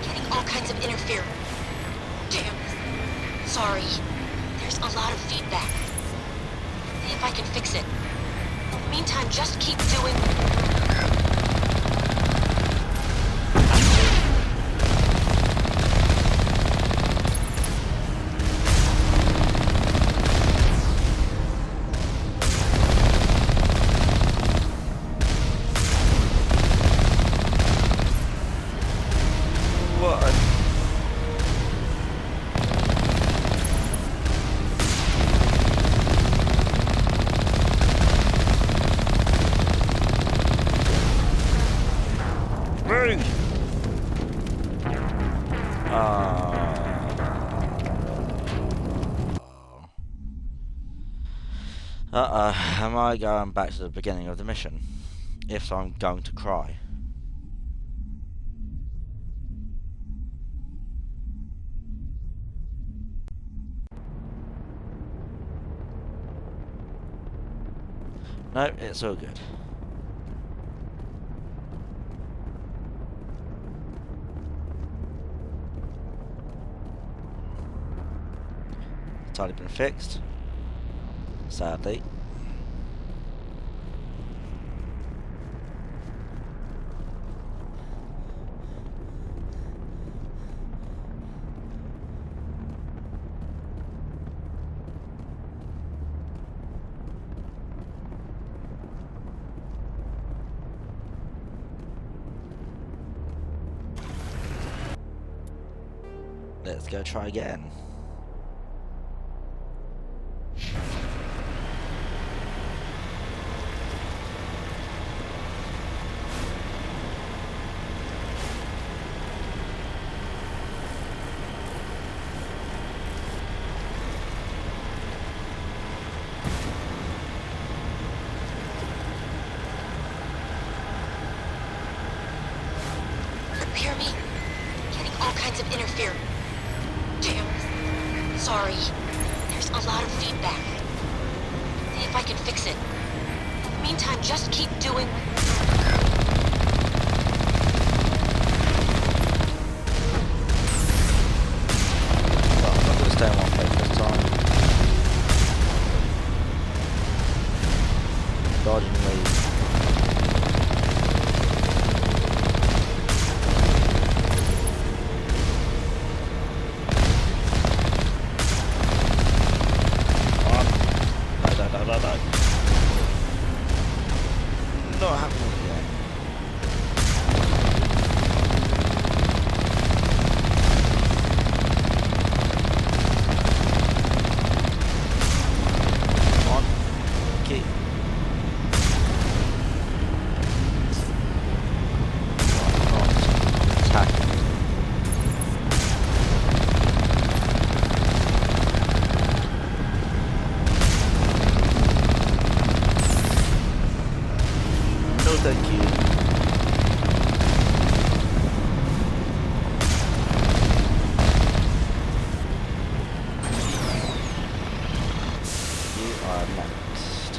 Getting all kinds of interference. Damn. Sorry. There's a lot of feedback. See if I can fix it. In the meantime, just keep doing... Am I going back to the beginning of the mission? If so, I'm going to cry. No, it's all good. It's already been fixed. Sadly. Let's go try again. all kinds of interference. Damn. Sorry. There's a lot of feedback. See if I can fix it. In the meantime, just keep doing... Stay on one place at a time. Dodge and leave. No. Not happening yet. Thank you. You are next.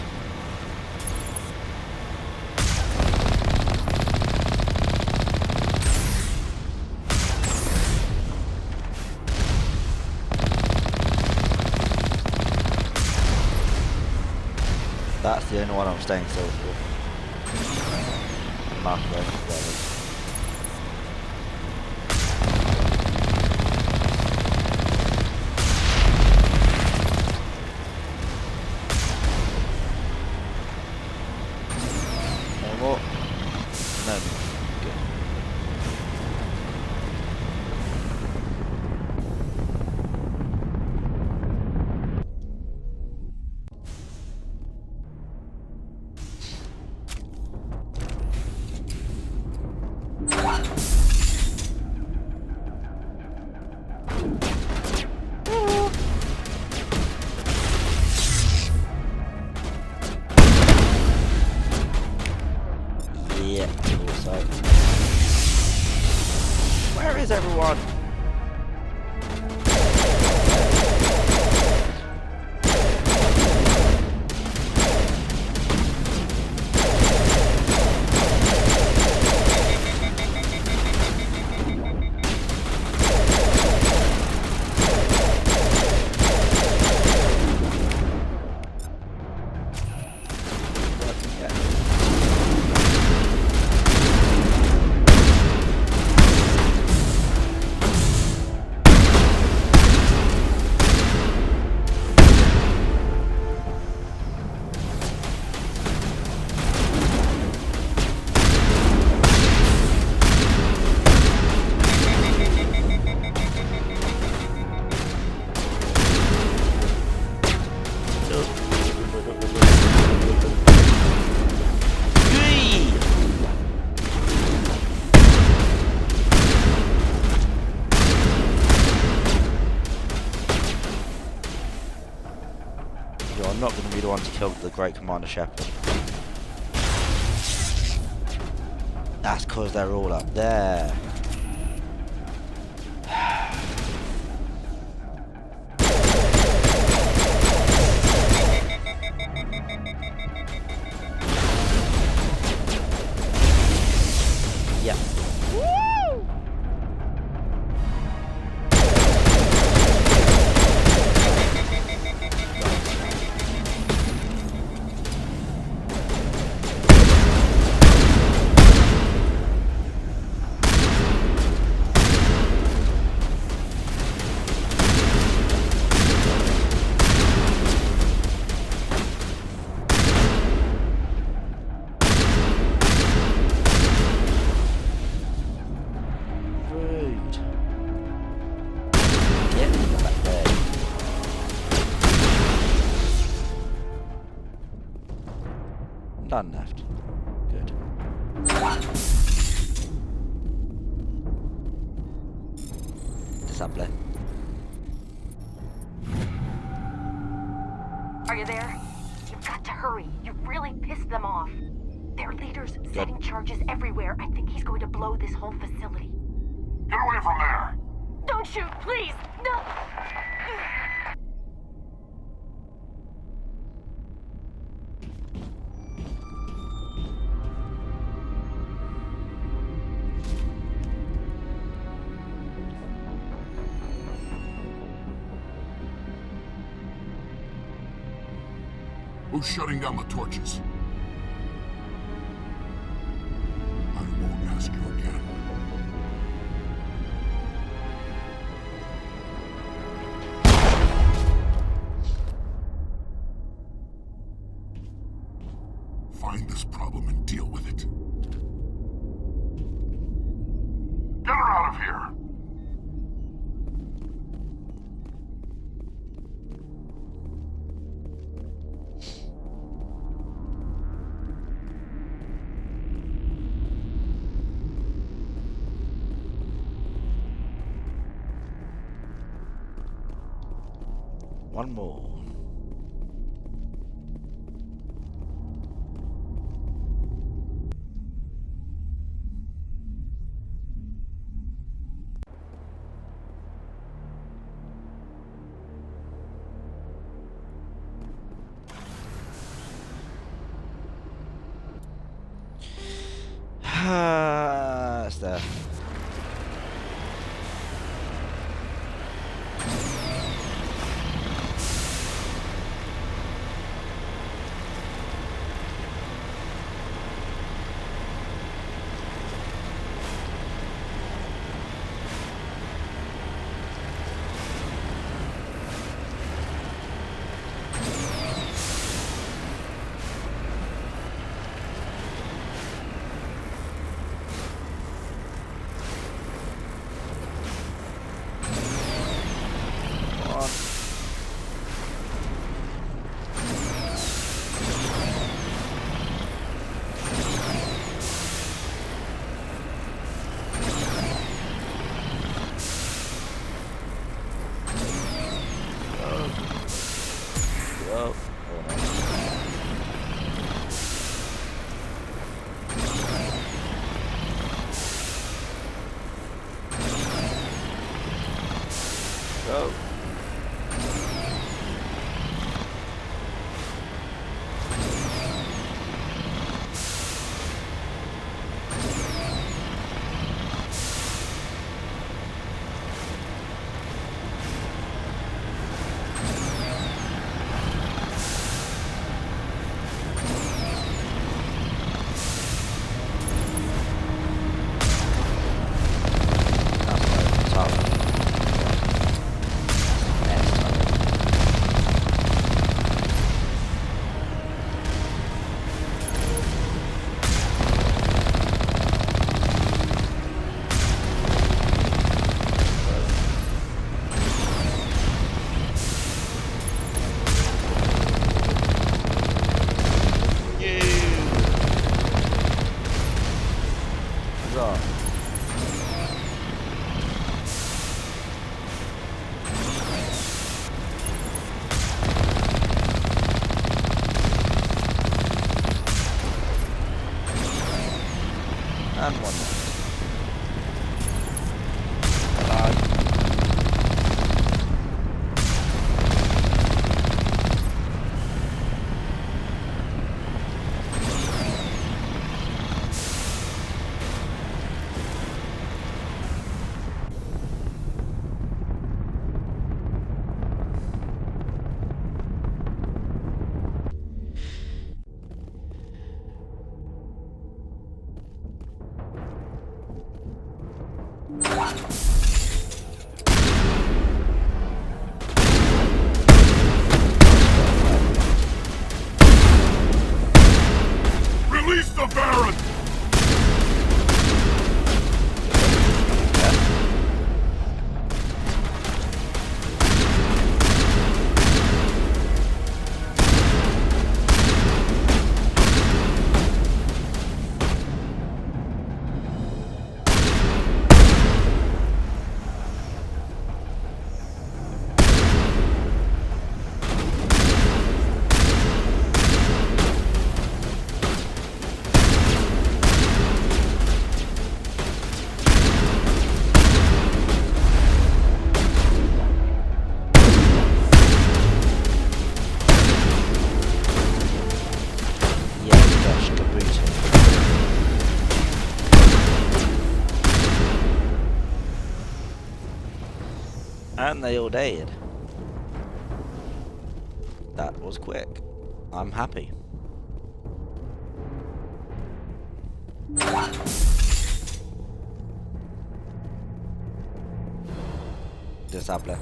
That's the only one I'm staying still for. Halfway, one more. No. Good. Yeah, also. Where is everyone? I'm not going to be the one to kill the Great Commander Shepard. That's because they're all up there. Yeah. None left. Good. Disable. Are you there? You've got to hurry. You really pissed them off. Their leader's setting charges everywhere. I think he's going to blow this whole facility. Get away from there! Who's shutting down the torches? I won't ask you again. Find this problem and deal with it. Get her out of here! One more. It's there. Go. And one more. Release the Baron! And they all died. That was quick. I'm happy. Disable.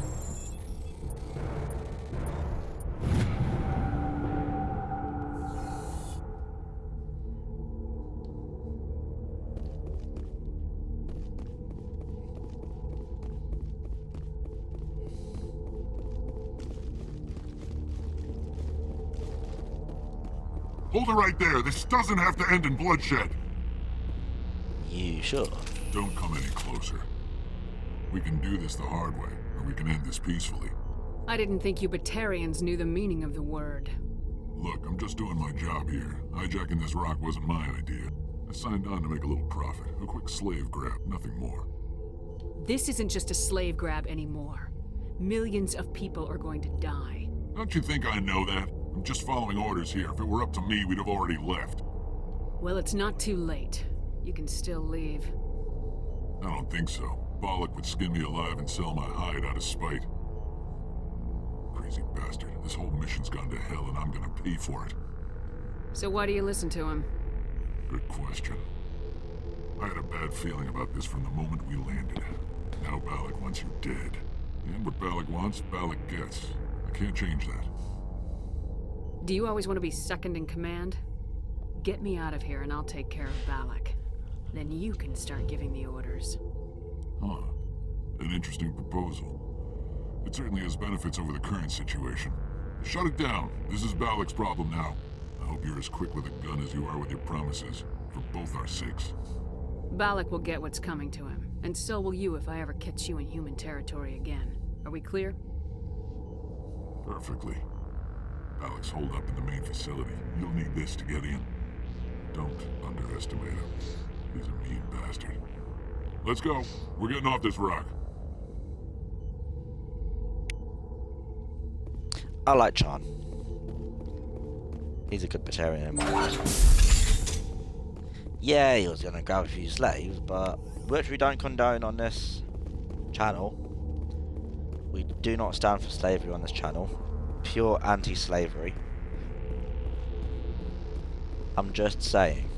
Hold it right there. This doesn't have to end in bloodshed. You sure? Don't come any closer. We can do this the hard way, or we can end this peacefully. I didn't think you Batarians knew the meaning of the word. Look, I'm just doing my job here. Hijacking this rock wasn't my idea. I signed on to make a little profit. A quick slave grab, nothing more. This isn't just a slave grab anymore. Millions of people are going to die. Don't you think I know that? I'm just following orders here. If it were up to me, we'd have already left. Well, it's not too late. You can still leave. I don't think so. Balak would skin me alive and sell my hide out of spite. Crazy bastard. This whole mission's gone to hell and I'm gonna pay for it. So why do you listen to him? Good question. I had a bad feeling about this from the moment we landed. Now Balak wants you dead. And what Balak wants, Balak gets. I can't change that. Do you always want to be second in command? Get me out of here and I'll take care of Balak. Then you can start giving the orders. Huh. An interesting proposal. It certainly has benefits over the current situation. Shut it down. This is Balak's problem now. I hope you're as quick with a gun as you are with your promises. For both our sakes. Balak will get what's coming to him. And so will you if I ever catch you in human territory again. Are we clear? Perfectly. Balak's holed up in the main facility. You'll need this to get in. Don't underestimate him. He's a mean bastard. Let's go. We're getting off this rock. I like John. He's a good Batarian in my eyes. Yeah, he was gonna grab a few slaves, but which we don't condone on this channel. We do not stand for slavery on this channel. Pure anti-slavery. I'm just saying.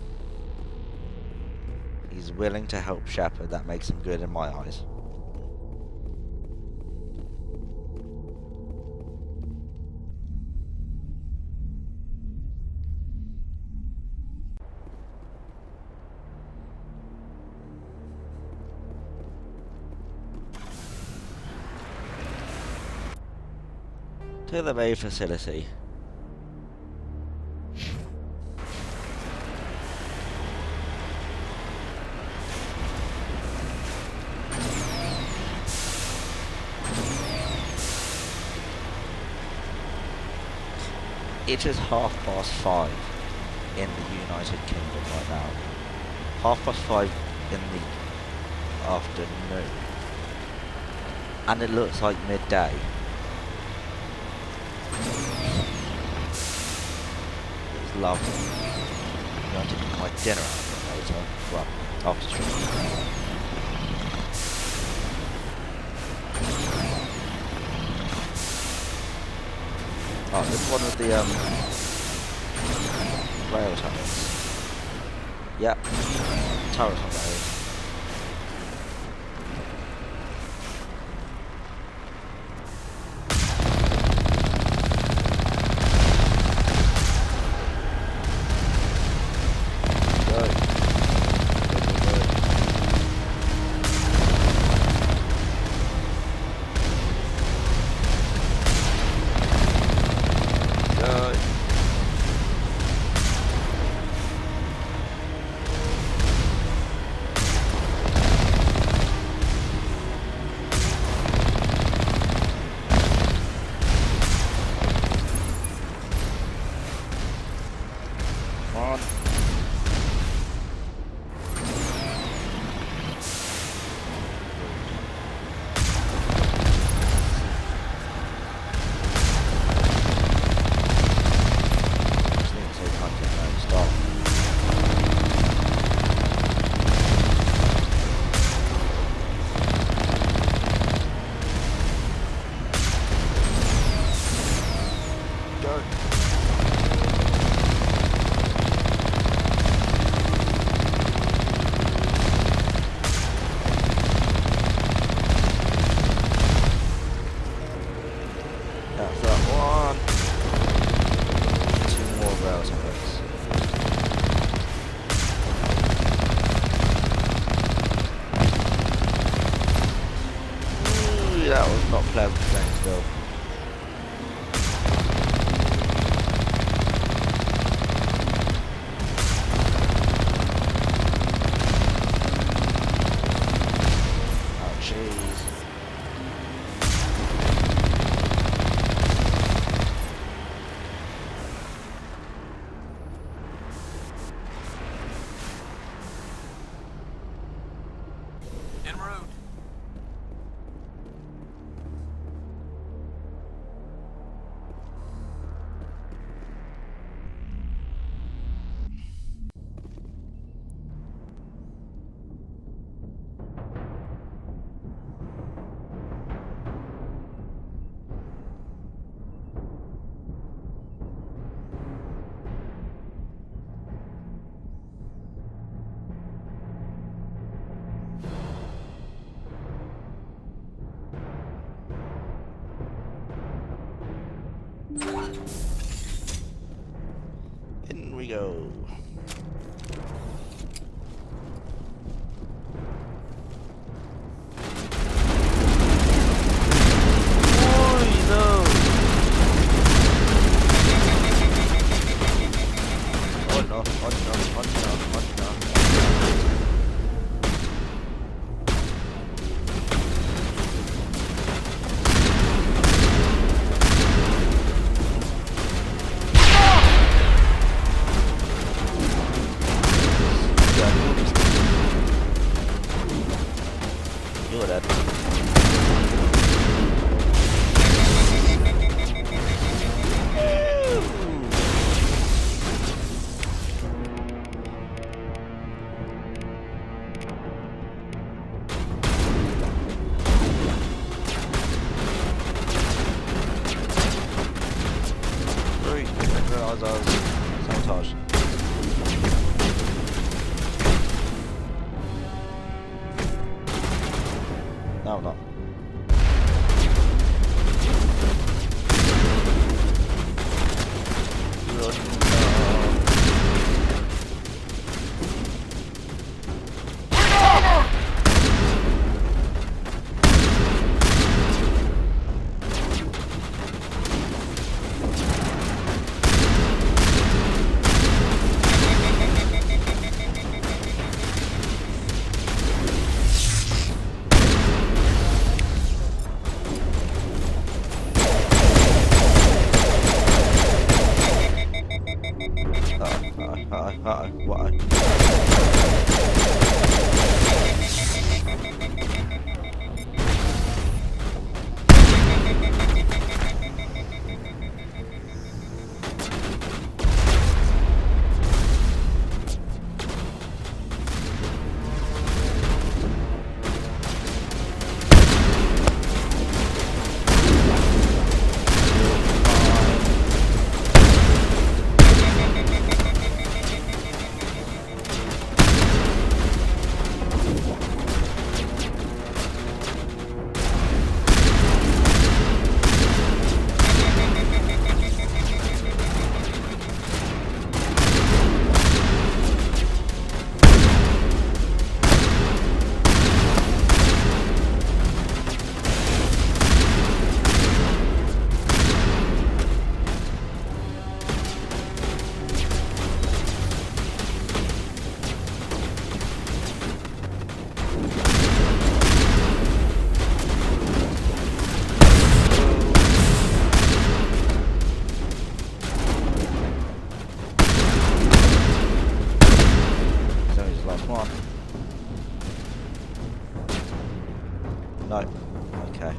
He's willing to help Shepard. That makes him good in my eyes. To the main facility. It is 5:30 in the United Kingdom right now. 5:30 in the afternoon. And it looks like midday. It's lovely. I'm going to eat my dinner out of it later. Well, after stream. Oh, this is one of the rail tunnels. Yep. Turret on those. not pleasant thing still. Oh jeez. En route. In we go. Sabotage. No, I'm not. Why? No. Okay.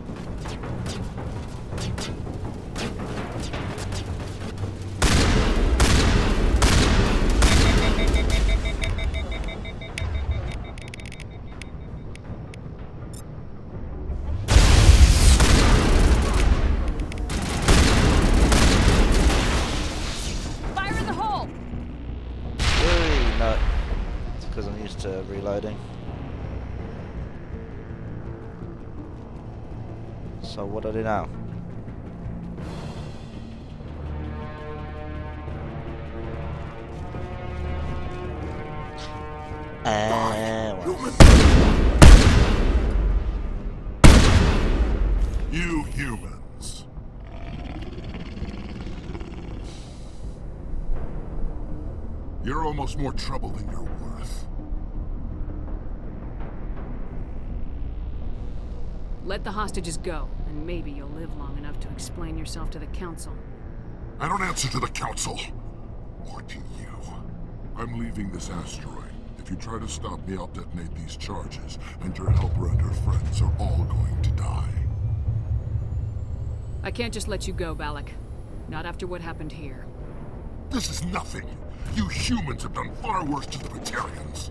Fire in the hole! Ooh, no. It's because I'm used to reloading. So what do I do now? You humans. You're almost more trouble than you're worth. Let the hostages go, and maybe you'll live long enough to explain yourself to the Council. I don't answer to the Council. Or to you. I'm leaving this asteroid. If you try to stop me, I'll detonate these charges, and your helper and her friends are all going to die. I can't just let you go, Balak. Not after what happened here. This is nothing. You humans have done far worse to the Batarians.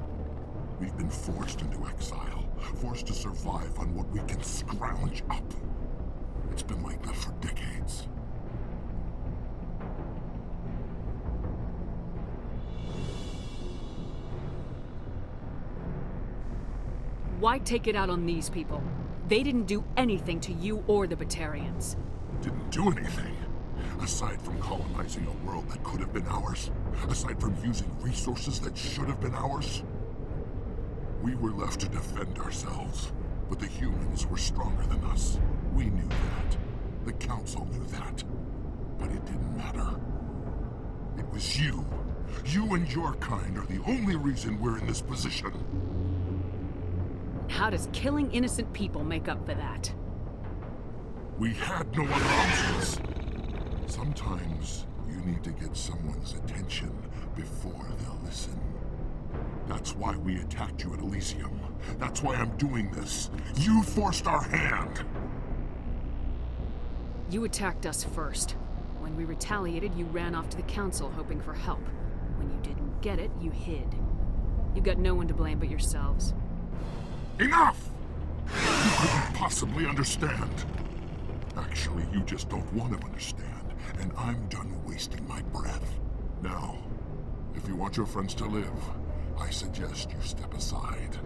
We've been forced into exile, forced to survive on what we can scrounge up. It's been like that for decades. Why take it out on these people? They didn't do anything to you or the Batarians. Didn't do anything. Aside from colonizing a world that could have been ours. Aside from using resources that should have been ours. We were left to defend ourselves. But the humans were stronger than us. We knew that. The Council knew that. But it didn't matter. It was you. You and your kind are the only reason we're in this position. How does killing innocent people make up for that? We had no other options. Sometimes you need to get someone's attention before they'll listen. That's why we attacked you at Elysium. That's why I'm doing this. You forced our hand. You attacked us first. When we retaliated, you ran off to the Council hoping for help. When you didn't get it, you hid. You've got no one to blame but yourselves. Enough! You couldn't possibly understand. Actually, you just don't want to understand. And I'm done wasting my breath. Now, if you want your friends to live, I suggest you step aside.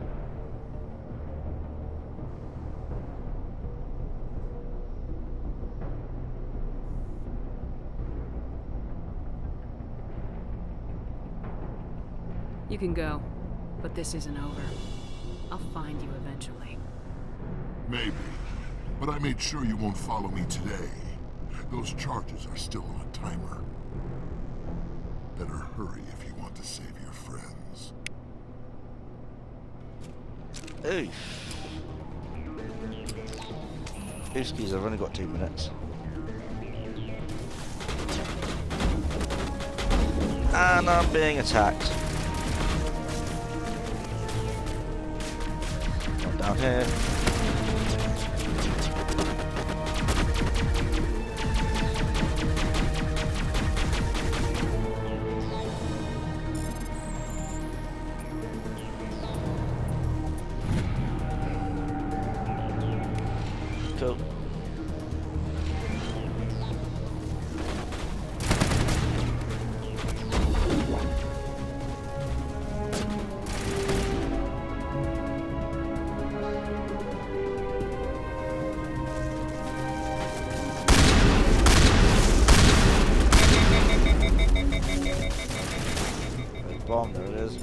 You can go, but this isn't over. I'll find you eventually. Maybe, but I made sure you won't follow me today. Those charges are still on a timer. Better hurry if you want to save your friends. Oof. Excuse, I've only got 2 minutes. And I'm being attacked. Not down here. Cool. Bomb, there it is.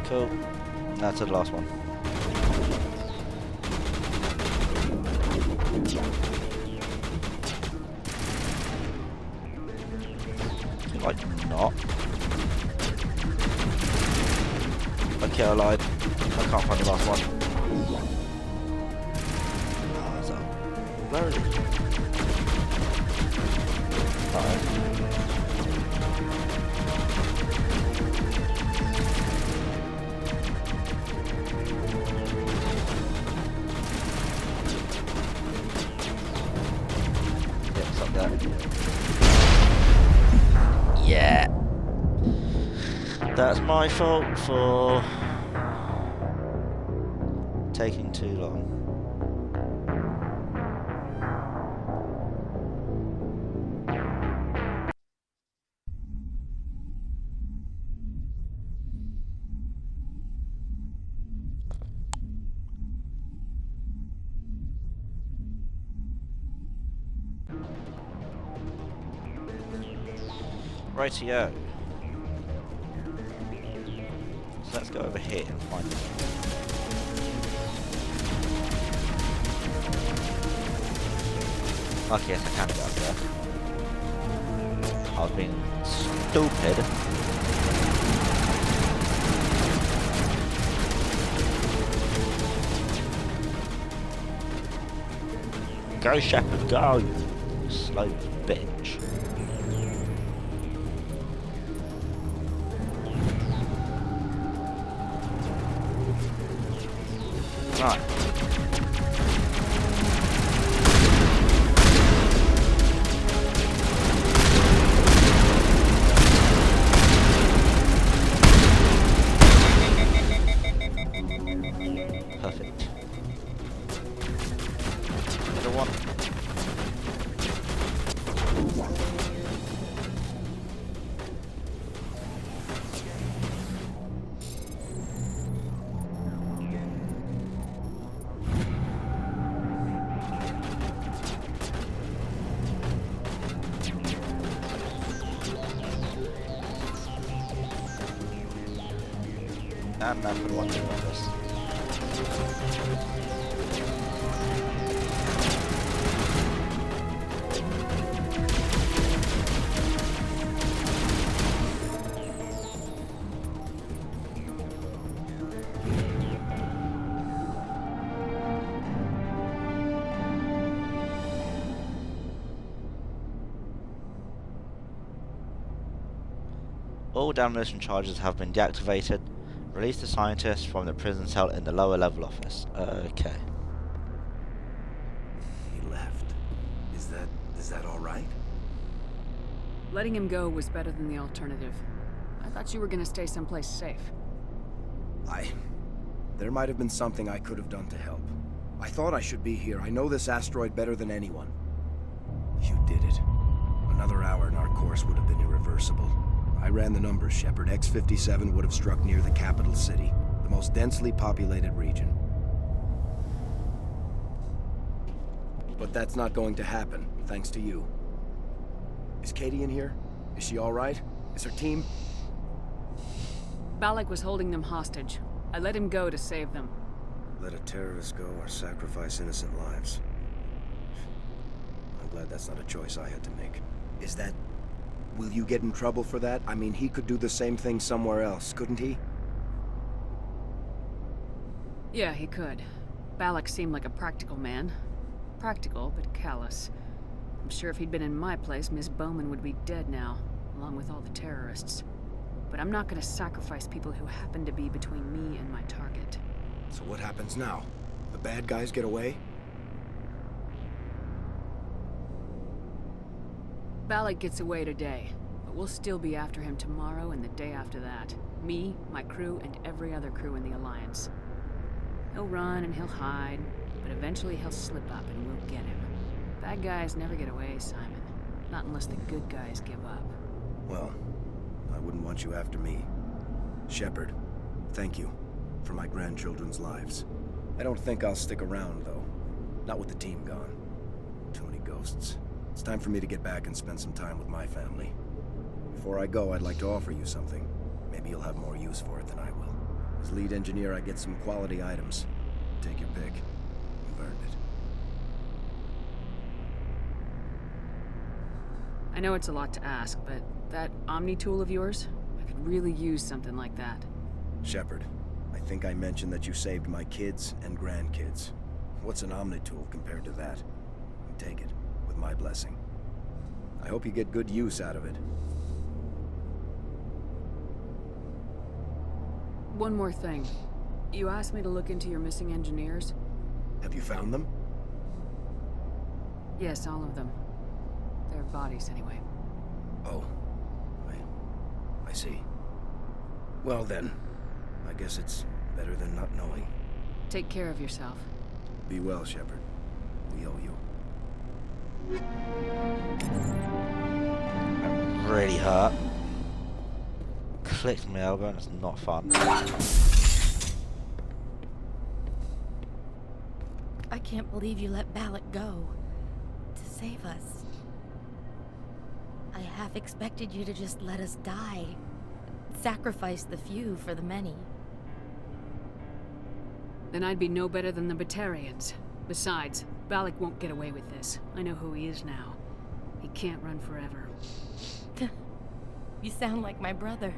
Cool. That's the last one. Like not. Okay, I lied. I can't find the last one. Oh, so where is it? Yeah, that's my fault for taking too long? Rightio. So let's go over here and find it. Okay, yes, I can go up there. I was being stupid. Go, Shepard, go! You slow bitch. Right. Perfect. Another one. And that's the one thing with this. All demolition charges have been deactivated. Release the scientist from the prison cell in the lower level office. Okay. He left. Is that all right? Letting him go was better than the alternative. I thought you were gonna stay someplace safe. There might have been something I could have done to help. I thought I should be here. I know this asteroid better than anyone. You did it. Another hour and our course would have been irreversible. I ran the numbers, Shepard. X-57 would have struck near the capital city, the most densely populated region. But that's not going to happen, thanks to you. Is Katie in here? Is she all right? Is her team? Balak was holding them hostage. I let him go to save them. Let a terrorist go or sacrifice innocent lives. I'm glad that's not a choice I had to make. Is that... Will you get in trouble for that? I mean, he could do the same thing somewhere else, couldn't he? Yeah, he could. Balak seemed like a practical man. Practical, but callous. I'm sure if he'd been in my place, Miss Bowman would be dead now, along with all the terrorists. But I'm not gonna sacrifice people who happen to be between me and my target. So what happens now? The bad guys get away? Balak gets away today, but we'll still be after him tomorrow and the day after that. Me, my crew, and every other crew in the Alliance. He'll run and he'll hide, but eventually he'll slip up and we'll get him. Bad guys never get away, Simon. Not unless the good guys give up. Well, I wouldn't want you after me. Shepard, thank you for my grandchildren's lives. I don't think I'll stick around, though. Not with the team gone. Too many ghosts. It's time for me to get back and spend some time with my family. Before I go, I'd like to offer you something. Maybe you'll have more use for it than I will. As lead engineer, I get some quality items. Take your pick. You've earned it. I know it's a lot to ask, but that Omni tool of yours, I could really use something like that. Shepard, I think I mentioned that you saved my kids and grandkids. What's an Omni tool compared to that? Take it. My blessing. I hope you get good use out of it. One more thing. You asked me to look into your missing engineers? Have you found them? Yes, all of them. Their bodies, anyway. Oh. I see. Well then, I guess it's better than not knowing. Take care of yourself. Be well, Shepard. We owe you. I'm really hurt. Clicked my elbow and it's not fun. I can't believe you let Balak go. To save us. I half expected you to just let us die. Sacrifice the few for the many. Then I'd be no better than the Batarians. Besides, Balak won't get away with this. I know who he is now. He can't run forever. You sound like my brother.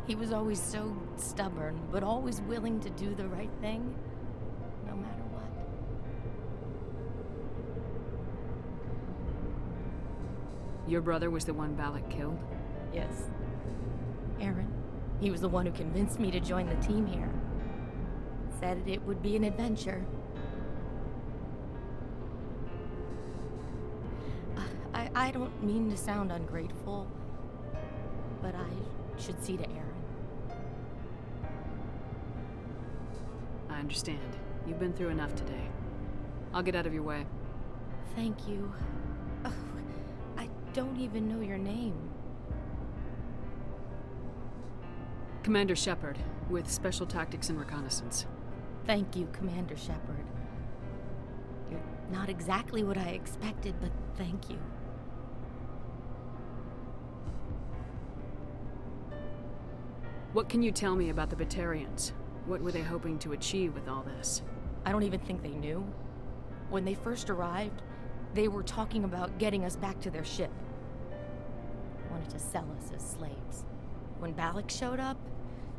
He was always so stubborn, but always willing to do the right thing, no matter what. Your brother was the one Balak killed? Yes. Aaron. He was the one who convinced me to join the team here. Said it would be an adventure. I don't mean to sound ungrateful, but I should see to Aaron. I understand. You've been through enough today. I'll get out of your way. Thank you. Oh, I don't even know your name. Commander Shepard, with Special Tactics and Reconnaissance. Thank you, Commander Shepard. You're not exactly what I expected, but thank you. What can you tell me about the Batarians? What were they hoping to achieve with all this? I don't even think they knew. When they first arrived, they were talking about getting us back to their ship. They wanted to sell us as slaves. When Balak showed up,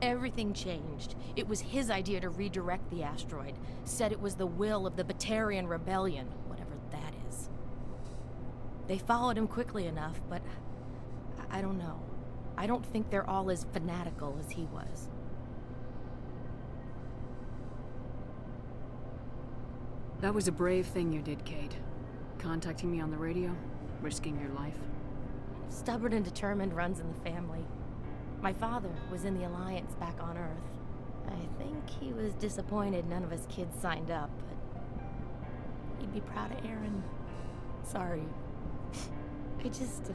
everything changed. It was his idea to redirect the asteroid. Said it was the will of the Batarian Rebellion, whatever that is. They followed him quickly enough, but I don't know. I don't think they're all as fanatical as he was. That was a brave thing you did, Kate. Contacting me on the radio, risking your life. Stubborn and determined runs in the family. My father was in the Alliance back on Earth. I think he was disappointed none of his kids signed up, but he'd be proud of Aaron. Sorry. I just...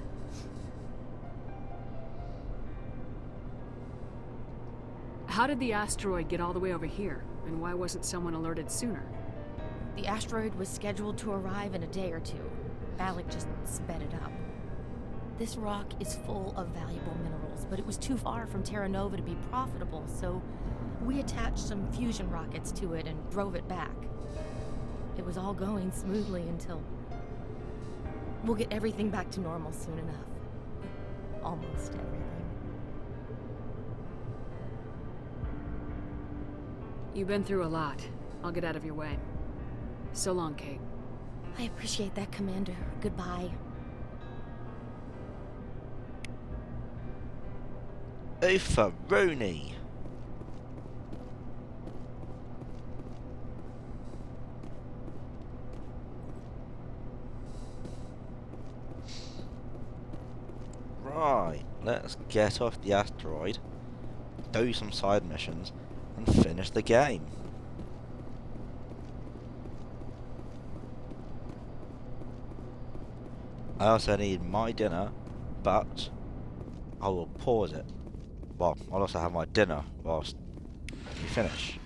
How did the asteroid get all the way over here? And why wasn't someone alerted sooner? The asteroid was scheduled to arrive in a day or two. Balak just sped it up. This rock is full of valuable minerals, but it was too far from Terra Nova to be profitable, so we attached some fusion rockets to it and drove it back. It was all going smoothly until... We'll get everything back to normal soon enough. Almost everything. You've been through a lot. I'll get out of your way. So long, Kate. I appreciate that, Commander. Goodbye. Oofaroni. Right, let's get off the asteroid, do some side missions, and finish the game. I also need my dinner, but I will pause it. Well, I'll also have my dinner whilst you finish.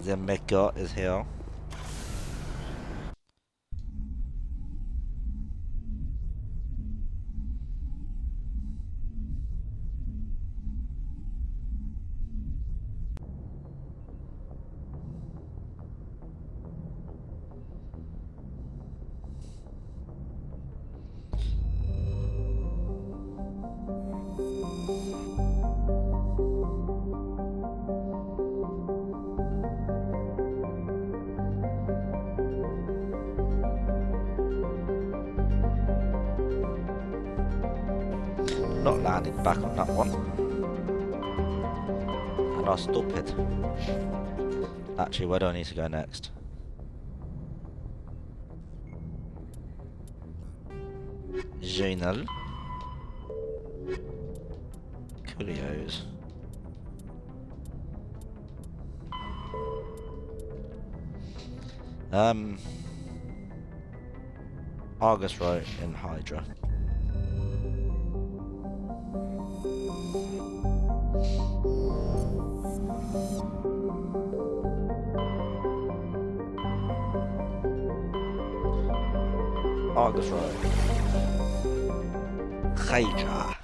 The Mecha is here. Not landing back on that one. And I'll stop it. Actually, where do I need to go next? Journal. Curios. Argus wrote in Hydra. Argus wrote Hydra.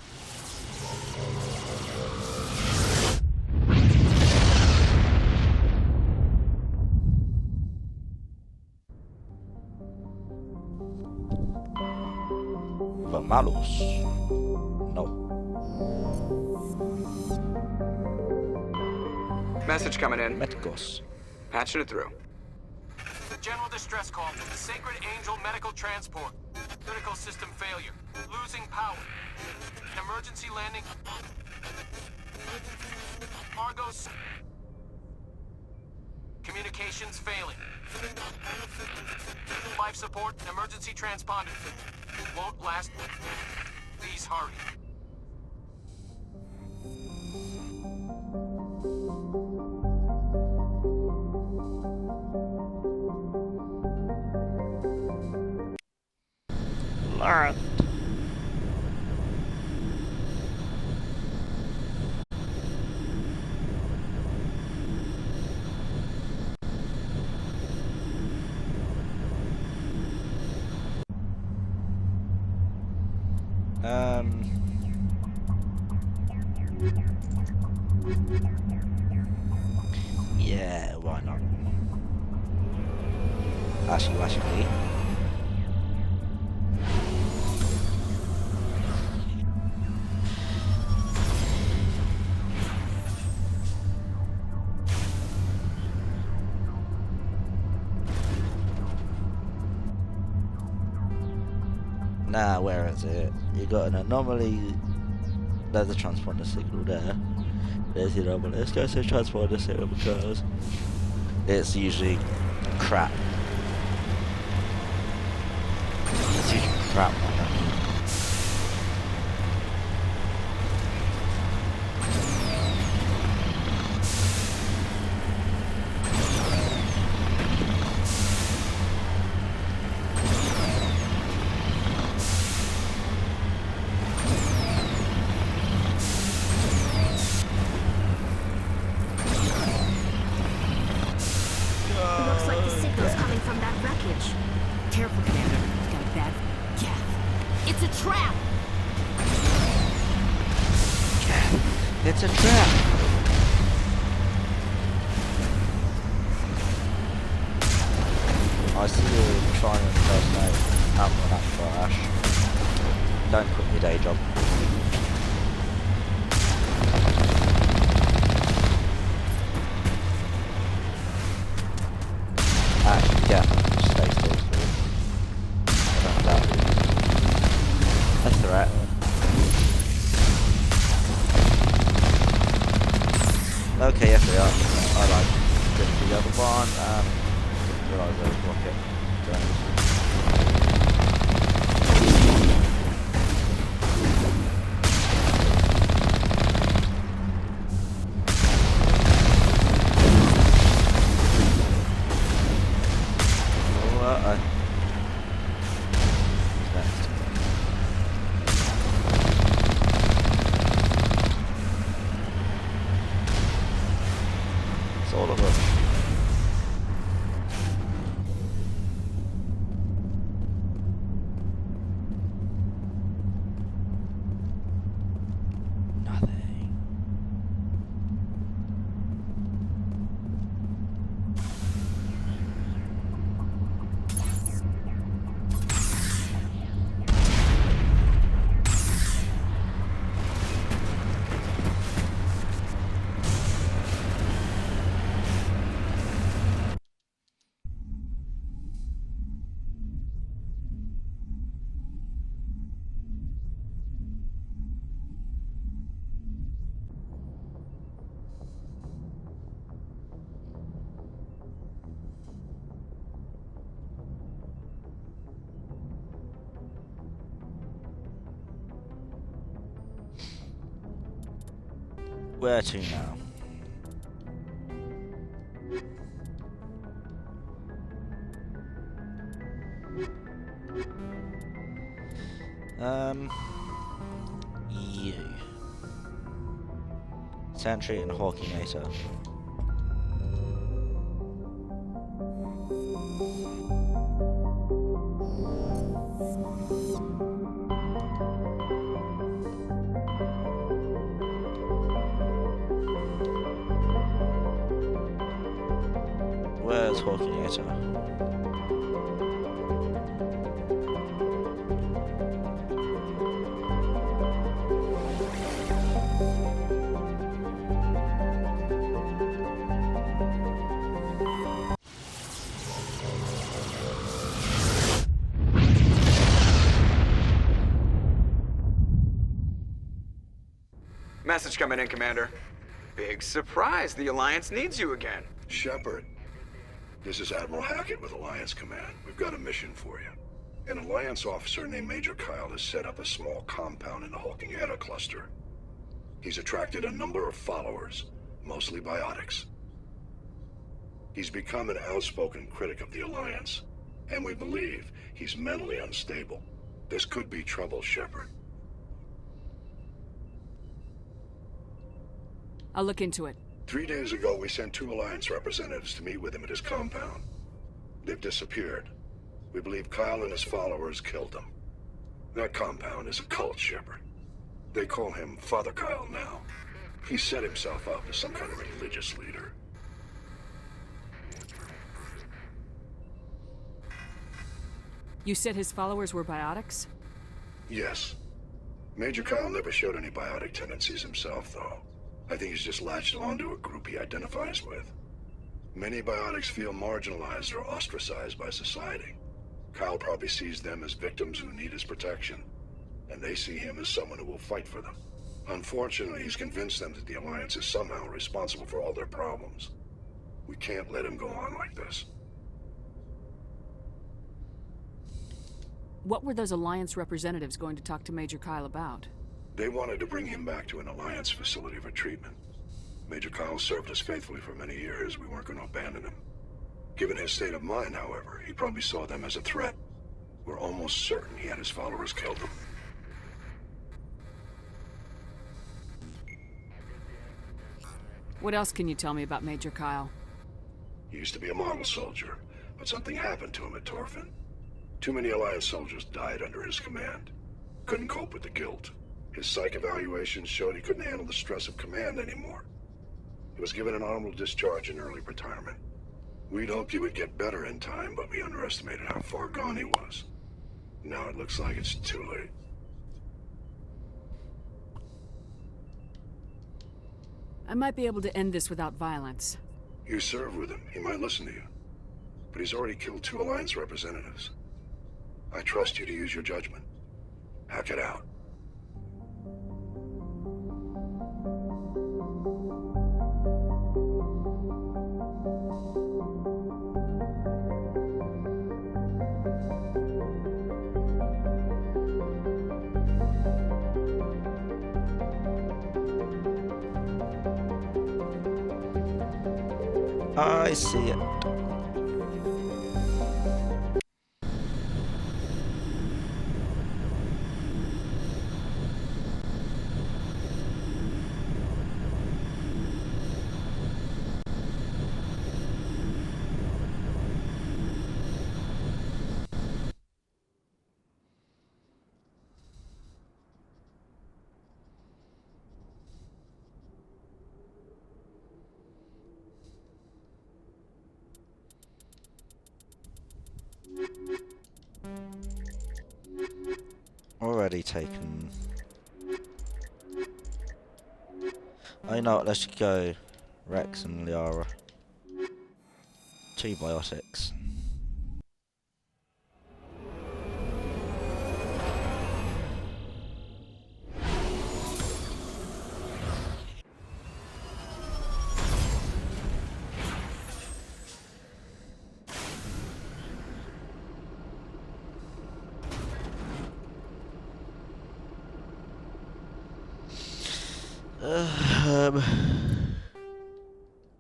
Malos. No. Message coming in. Meticos. Patching it through. The general distress call from the Sacred Angel Medical Transport. Critical system failure. Losing power. An emergency landing. Argos. Communications failing. Life support and emergency transponder. Won't last. Please hurry. Alright. Yeah, why not? Actually. Now, where is it? You got an anomaly. There's a transponder signal there. There's the anomaly. Let's go to transponder signal because it's usually crap. It's usually crap. It's a trap! I see you trying to impersonate Amron at Flash. Don't quit your day job. Actually, yeah, just stay still. That's a threat. Okay, yes we are. I like the other one and didn't realise there was rocket drones. All of them. Nothing. Where to now? You. Sentry and Hawkinator. Where's Hawkinator? Message coming in, Commander. Big surprise. The Alliance needs you again. Shepard, this is Admiral Hackett with Alliance Command. We've got a mission for you. An Alliance officer named Major Kyle has set up a small compound in the Hawkinator cluster. He's attracted a number of followers, mostly biotics. He's become an outspoken critic of the Alliance, and we believe he's mentally unstable. This could be trouble, Shepard. I'll look into it. 3 days ago, we sent 2 Alliance representatives to meet with him at his compound. They've disappeared. We believe Kyle and his followers killed them. That compound is a cult, Shepard. They call him Father Kyle now. He set himself up as some kind of religious leader. You said his followers were biotics? Yes. Major Kyle never showed any biotic tendencies himself, though. I think he's just latched onto a group he identifies with. Many biotics feel marginalized or ostracized by society. Kyle probably sees them as victims who need his protection, and they see him as someone who will fight for them. Unfortunately, he's convinced them that the Alliance is somehow responsible for all their problems. We can't let him go on like this. What were those Alliance representatives going to talk to Major Kyle about? They wanted to bring him back to an Alliance facility for treatment. Major Kyle served us faithfully for many years. We weren't going to abandon him. Given his state of mind, however, he probably saw them as a threat. We're almost certain he had his followers killed them. What else can you tell me about Major Kyle? He used to be a model soldier, but something happened to him at Torfin. Too many Alliance soldiers died under his command. Couldn't cope with the guilt. His psych evaluations showed he couldn't handle the stress of command anymore. He was given an honorable discharge in early retirement. We'd hoped he would get better in time, but we underestimated how far gone he was. Now it looks like it's too late. I might be able to end this without violence. You serve with him. He might listen to you. But he's already killed 2 Alliance representatives. I trust you to use your judgment. Hack it out. I see it. Already taken. I know what, let's go. Rex and Liara. 2 biotics.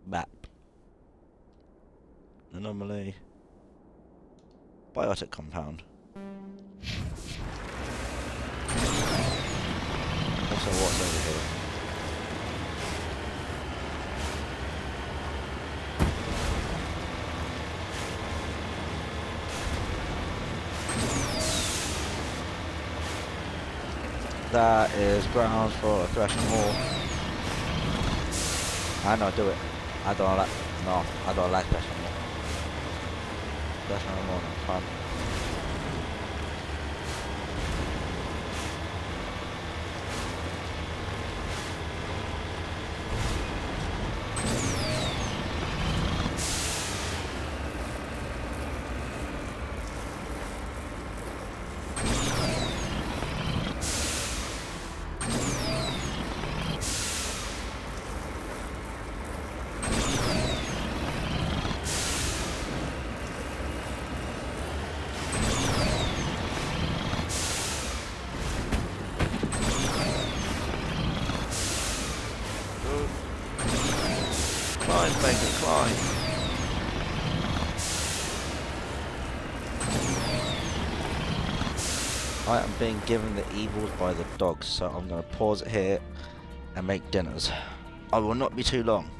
Map. Anomaly. Biotic compound. Also, what's over here? That is grounds for a threshing hall. I know, do it. I don't like. No, I don't like threshing hall. Threshing hall, no fun. Climb, baby, climb. I am being given the evils by the dogs, so I'm going to pause it here and make dinners. I will not be too long.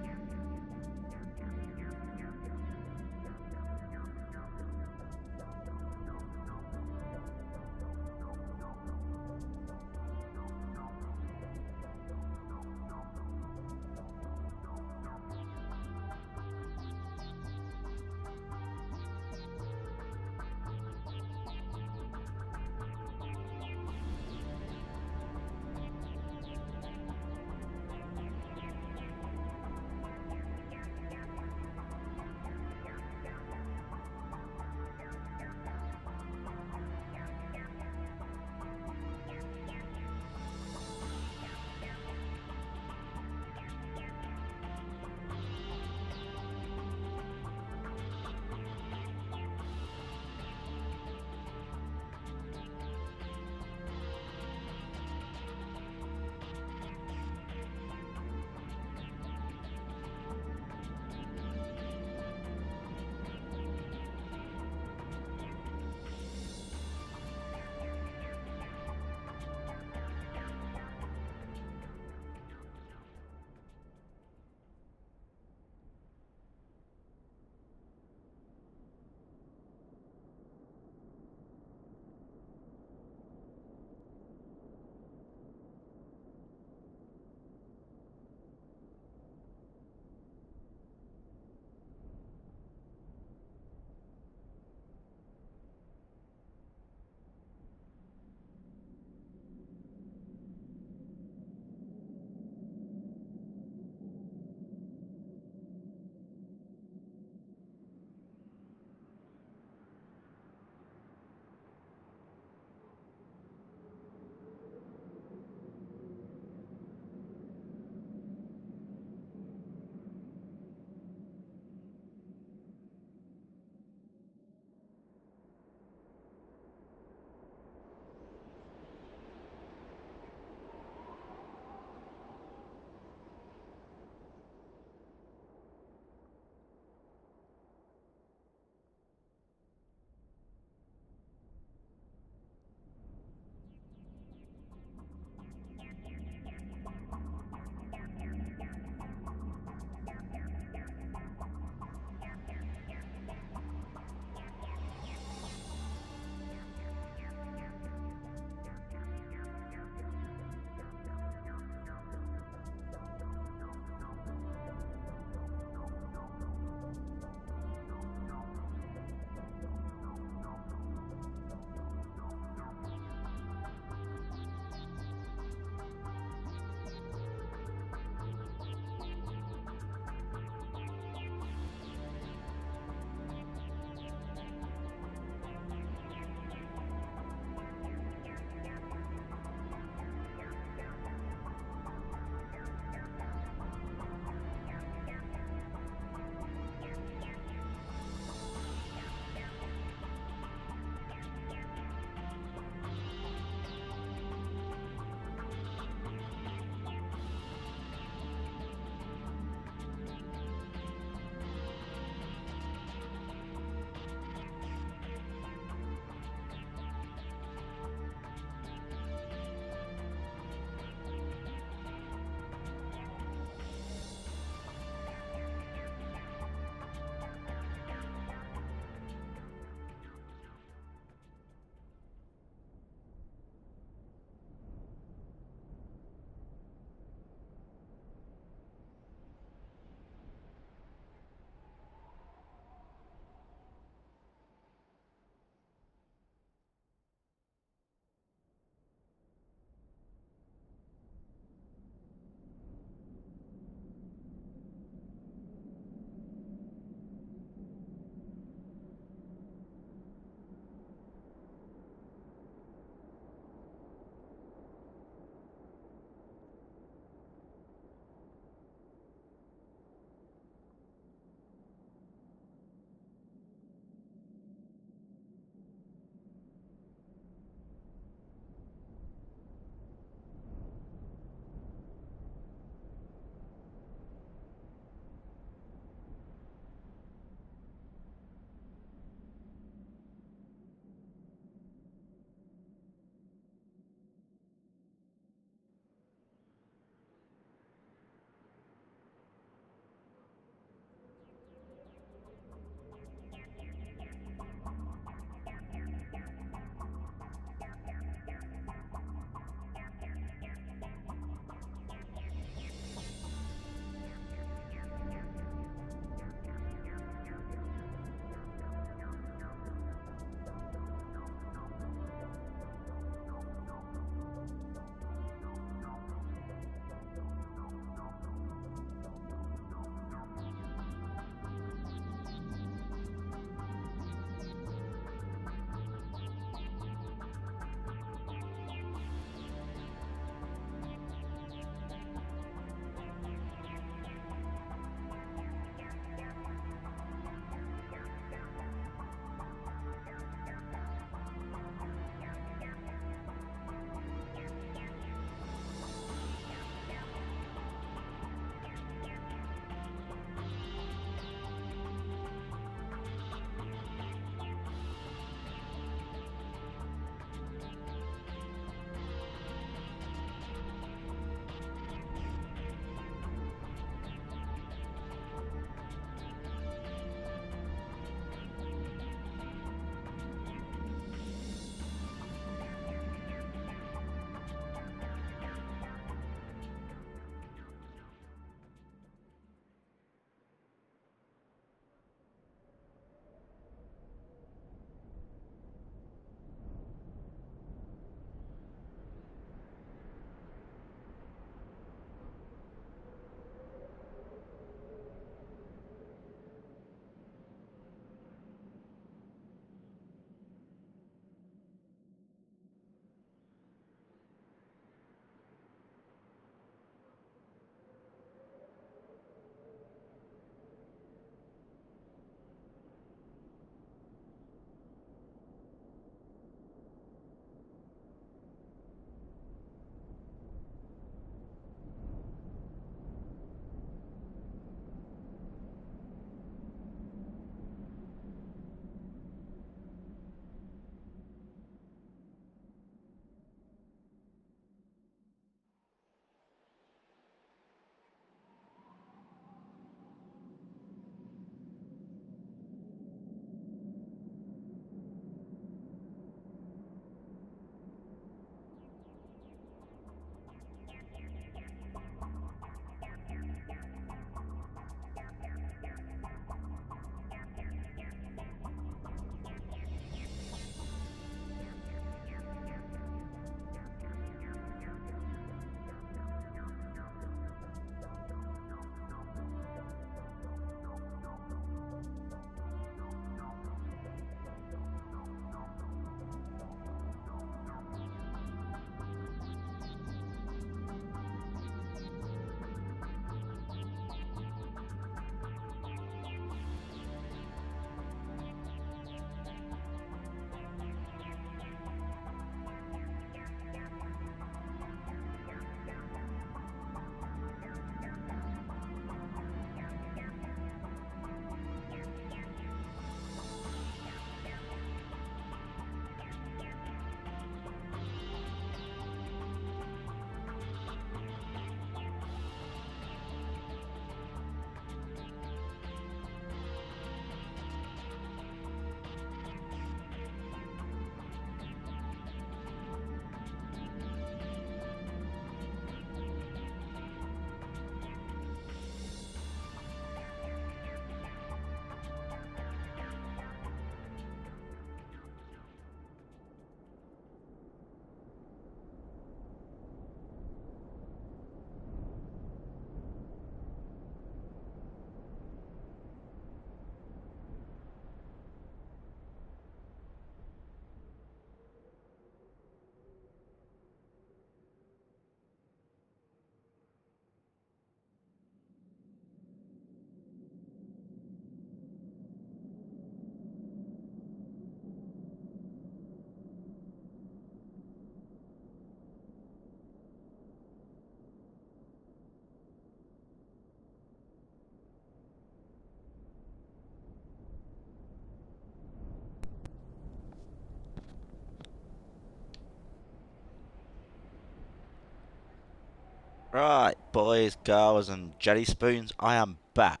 Right, boys, girls, and jelly spoons, I am back.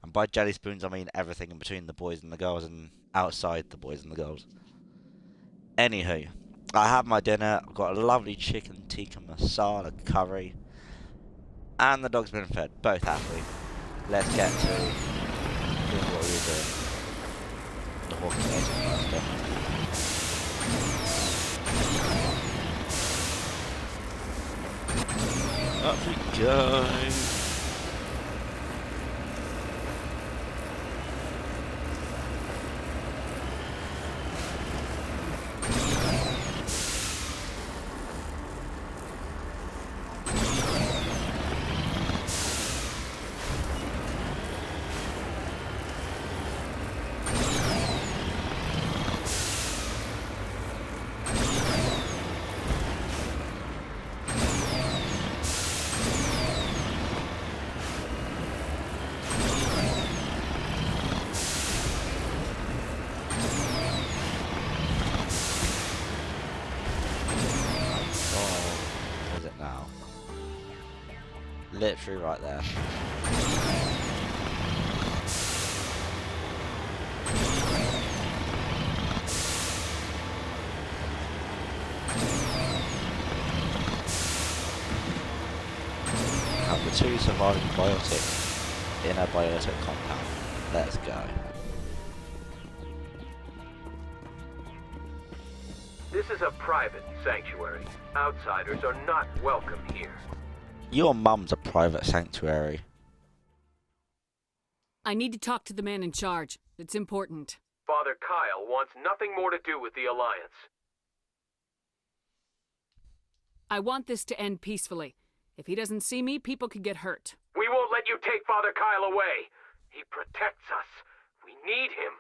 And by jelly spoons, I mean everything in between the boys and the girls and outside the boys and the girls. Anywho, I have my dinner. I've got a lovely chicken tikka masala curry. And the dog's been fed, both happy. Let's get to doing what we were doing. The Hawking Agent Master. Up we go. Literally right there. Have the two surviving biotics in a biotic compound. Let's go. This is a private sanctuary. Outsiders are not welcome here. Your mum's a private sanctuary. I need to talk to the man in charge. It's important. Father Kyle wants nothing more to do with the Alliance. I want this to end peacefully. If he doesn't see me, people could get hurt. We won't let you take Father Kyle away. He protects us. We need him.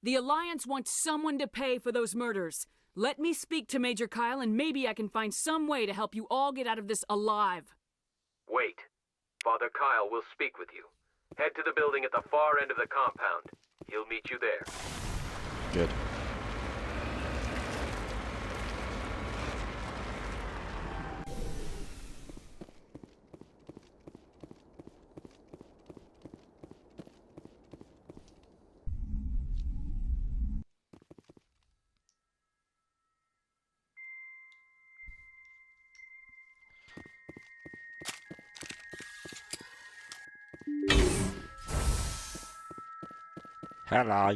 The Alliance wants someone to pay for those murders. Let me speak to Major Kyle and maybe I can find some way to help you all get out of this alive. Wait. Father Kyle will speak with you. Head to the building at the far end of the compound. He'll meet you there. Good. Hello.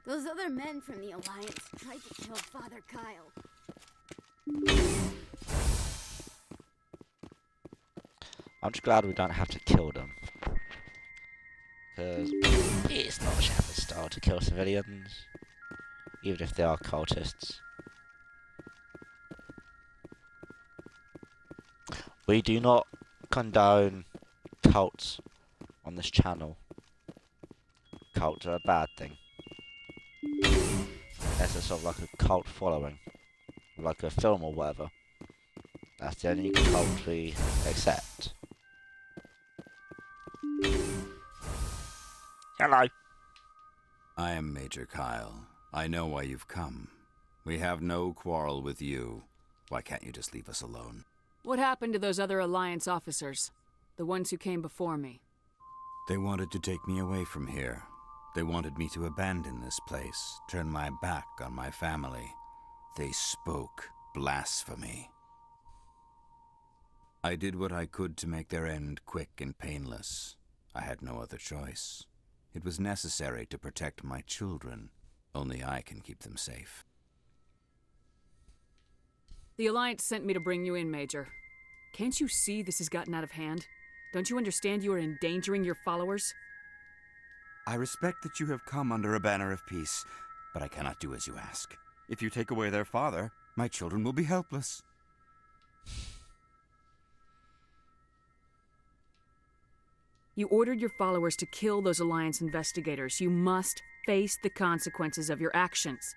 Those other men from the Alliance tried to kill Father Kyle. I'm just glad we don't have to kill them. Because it's not Shepard's style to kill civilians, even if they are cultists. We do not condone cults on this channel. Cults are a bad thing. That's a sort of like a cult following, like a film or whatever. That's the only cult we accept. Hello. I am Major Kyle. I know why you've come. We have no quarrel with you. Why can't you just leave us alone? What happened to those other Alliance officers? The ones who came before me? They wanted to take me away from here. They wanted me to abandon this place, turn my back on my family. They spoke blasphemy. I did what I could to make their end quick and painless. I had no other choice. It was necessary to protect my children. Only I can keep them safe. The Alliance sent me to bring you in, Major. Can't you see this has gotten out of hand? Don't you understand you are endangering your followers? I respect that you have come under a banner of peace, but I cannot do as you ask. If you take away their father, my children will be helpless. You ordered your followers to kill those Alliance investigators. You must face the consequences of your actions.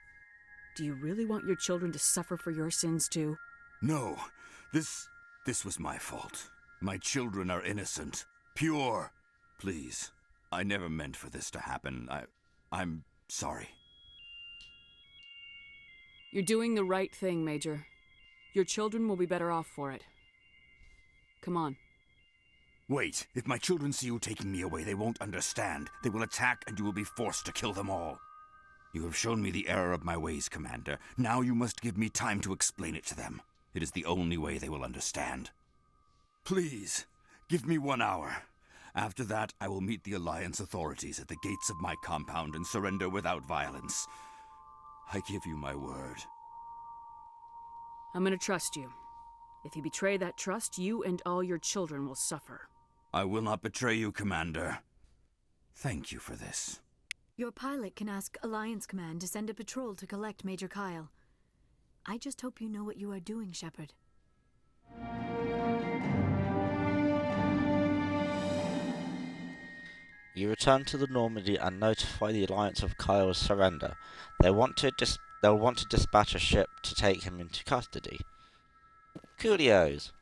Do you really want your children to suffer for your sins too? No, this was my fault. My children are innocent, pure. Please, I never meant for this to happen. I'm sorry. You're doing the right thing, Major. Your children will be better off for it. Come on. Wait, if my children see you taking me away, they won't understand. They will attack and you will be forced to kill them all. You have shown me the error of my ways, Commander. Now you must give me time to explain it to them. It is the only way they will understand. Please, give me 1 hour. After that, I will meet the Alliance authorities at the gates of my compound and surrender without violence. I give you my word. I'm gonna trust you. If you betray that trust, you and all your children will suffer. I will not betray you, Commander. Thank you for this. Your pilot can ask Alliance Command to send a patrol to collect Major Kyle. I just hope you know what you are doing, Shepard. You return to the Normandy and notify the Alliance of Kyle's surrender. They'll want to dispatch a ship to take him into custody. Coolios.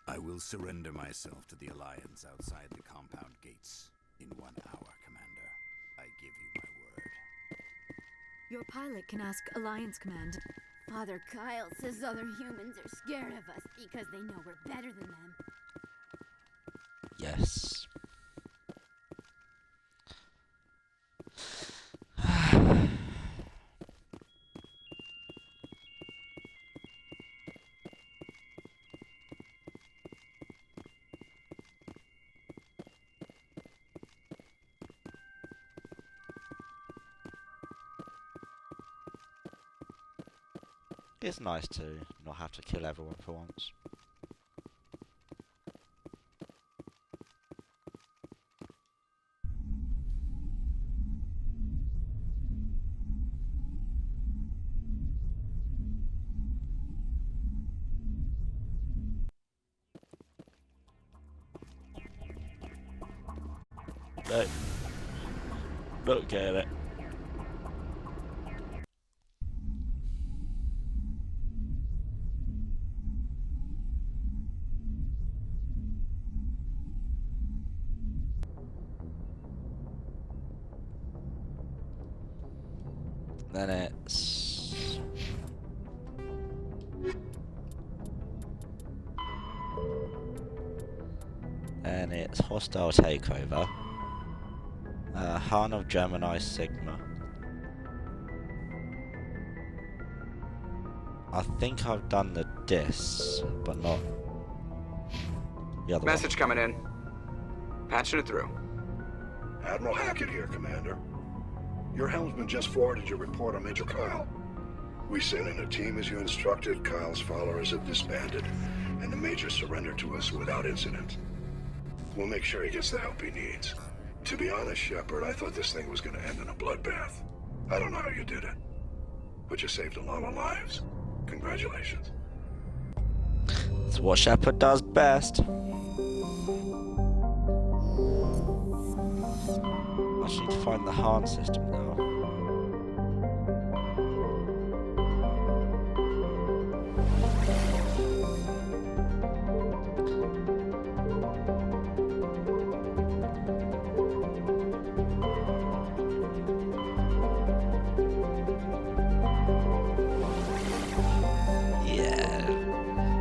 I will surrender myself to the Alliance outside the compound gates in 1 hour, Commander. I give you my word. Your pilot can ask Alliance Command. Father Kyle says other humans are scared of us because they know we're better than them. Yes. It's nice to not have to kill everyone for once. No. Don't get it. Then it's hostile takeover. Han of Gemini Sigma. I think I've done the dis, but not the other Message coming in. Patching it through. Admiral Hackett here, Commander. Your helmsman just forwarded your report on Major Kyle. We sent in a team as you instructed. Kyle's followers have disbanded, and the Major surrendered to us without incident. We'll make sure he gets the help he needs. To be honest, Shepard, I thought this thing was gonna end in a bloodbath. I don't know how you did it, but you saved a lot of lives. Congratulations. It's what Shepard does best. I just need to find the Han system now.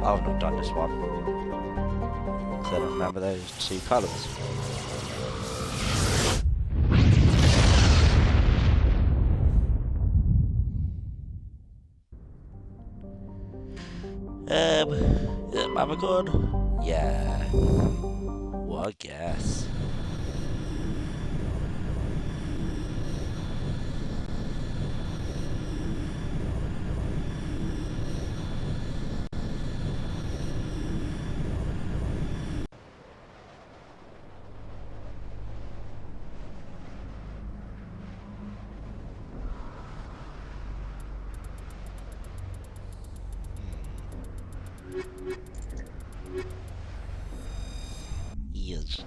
I've not done this one, because I don't remember those two colours. Is it Mama good? Yeah. Well, I guess. Yes.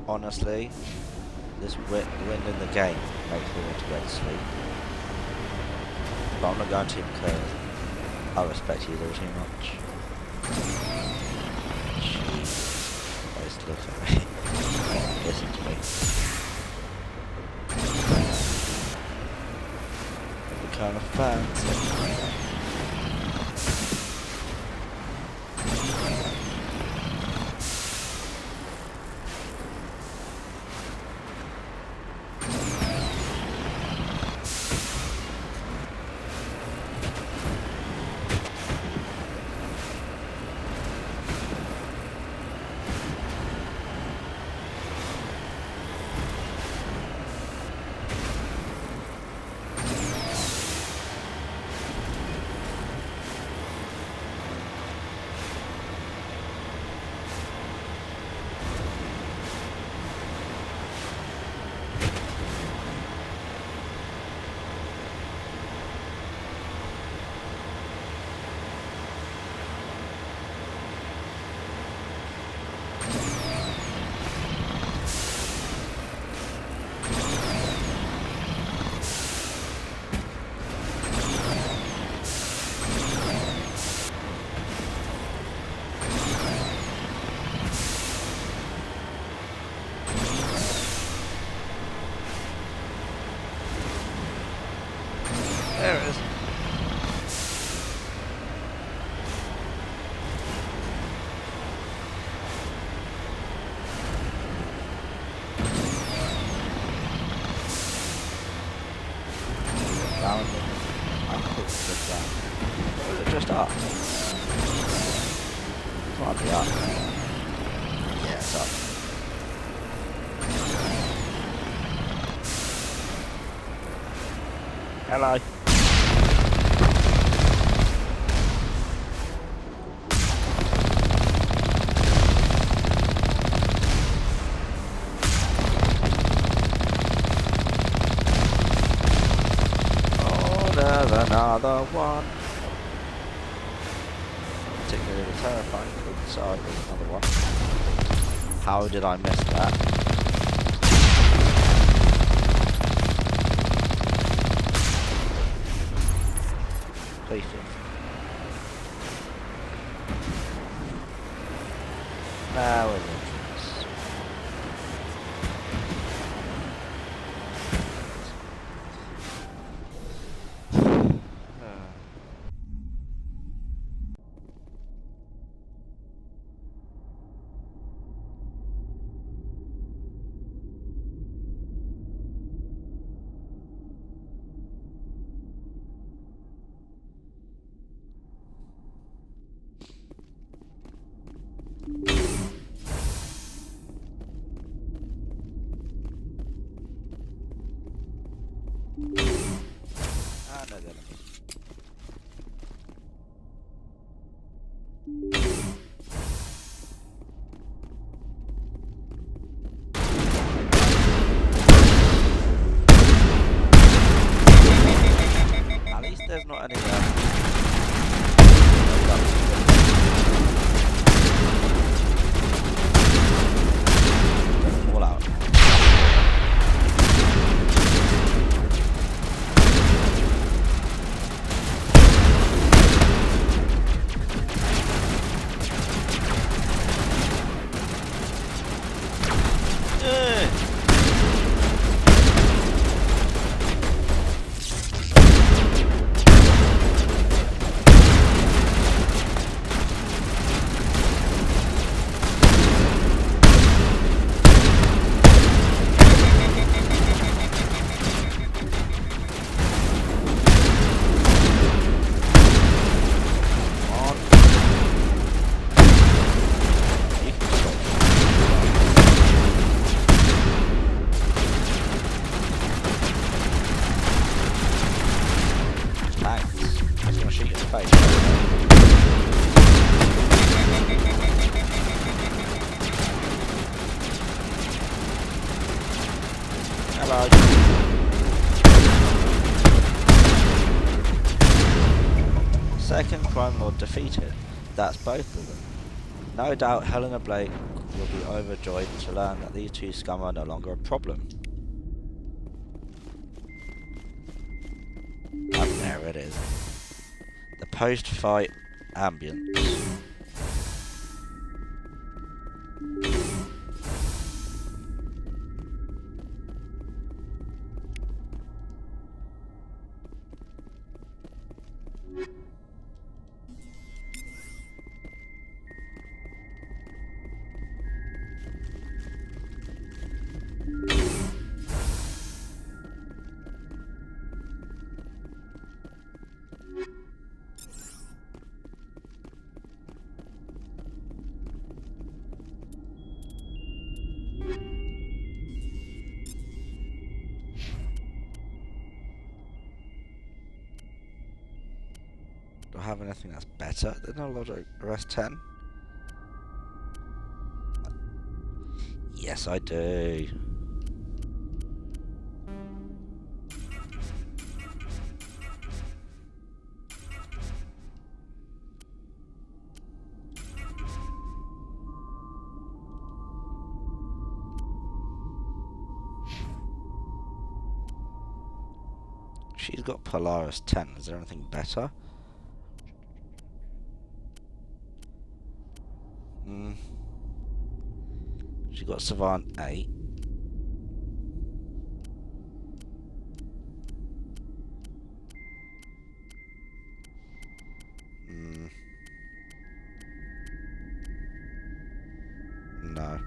honestly, this wind in the game makes me want to go to sleep. But I'm not going to because I respect you all too much. Jeez. Just look at me. Listen to me. The kind of fancy. There it is. Down. I think it's just down. Or is it just up? It might be up. Yeah, it's up. Hello. Another one. Particularly terrifying. Sorry, there's another one. How did I miss that? Please do. Now we're in. At least there's not any all out. Second Crime Lord defeated. That's both of them. No doubt Helena Blake will be overjoyed to learn that these two scum are no longer a problem. And there it is. The post-fight ambience. Do I have anything that's better than a lot of RS-10? Yes, I do. She's got Polaris 10. Is there anything better? She got Savant 8. No.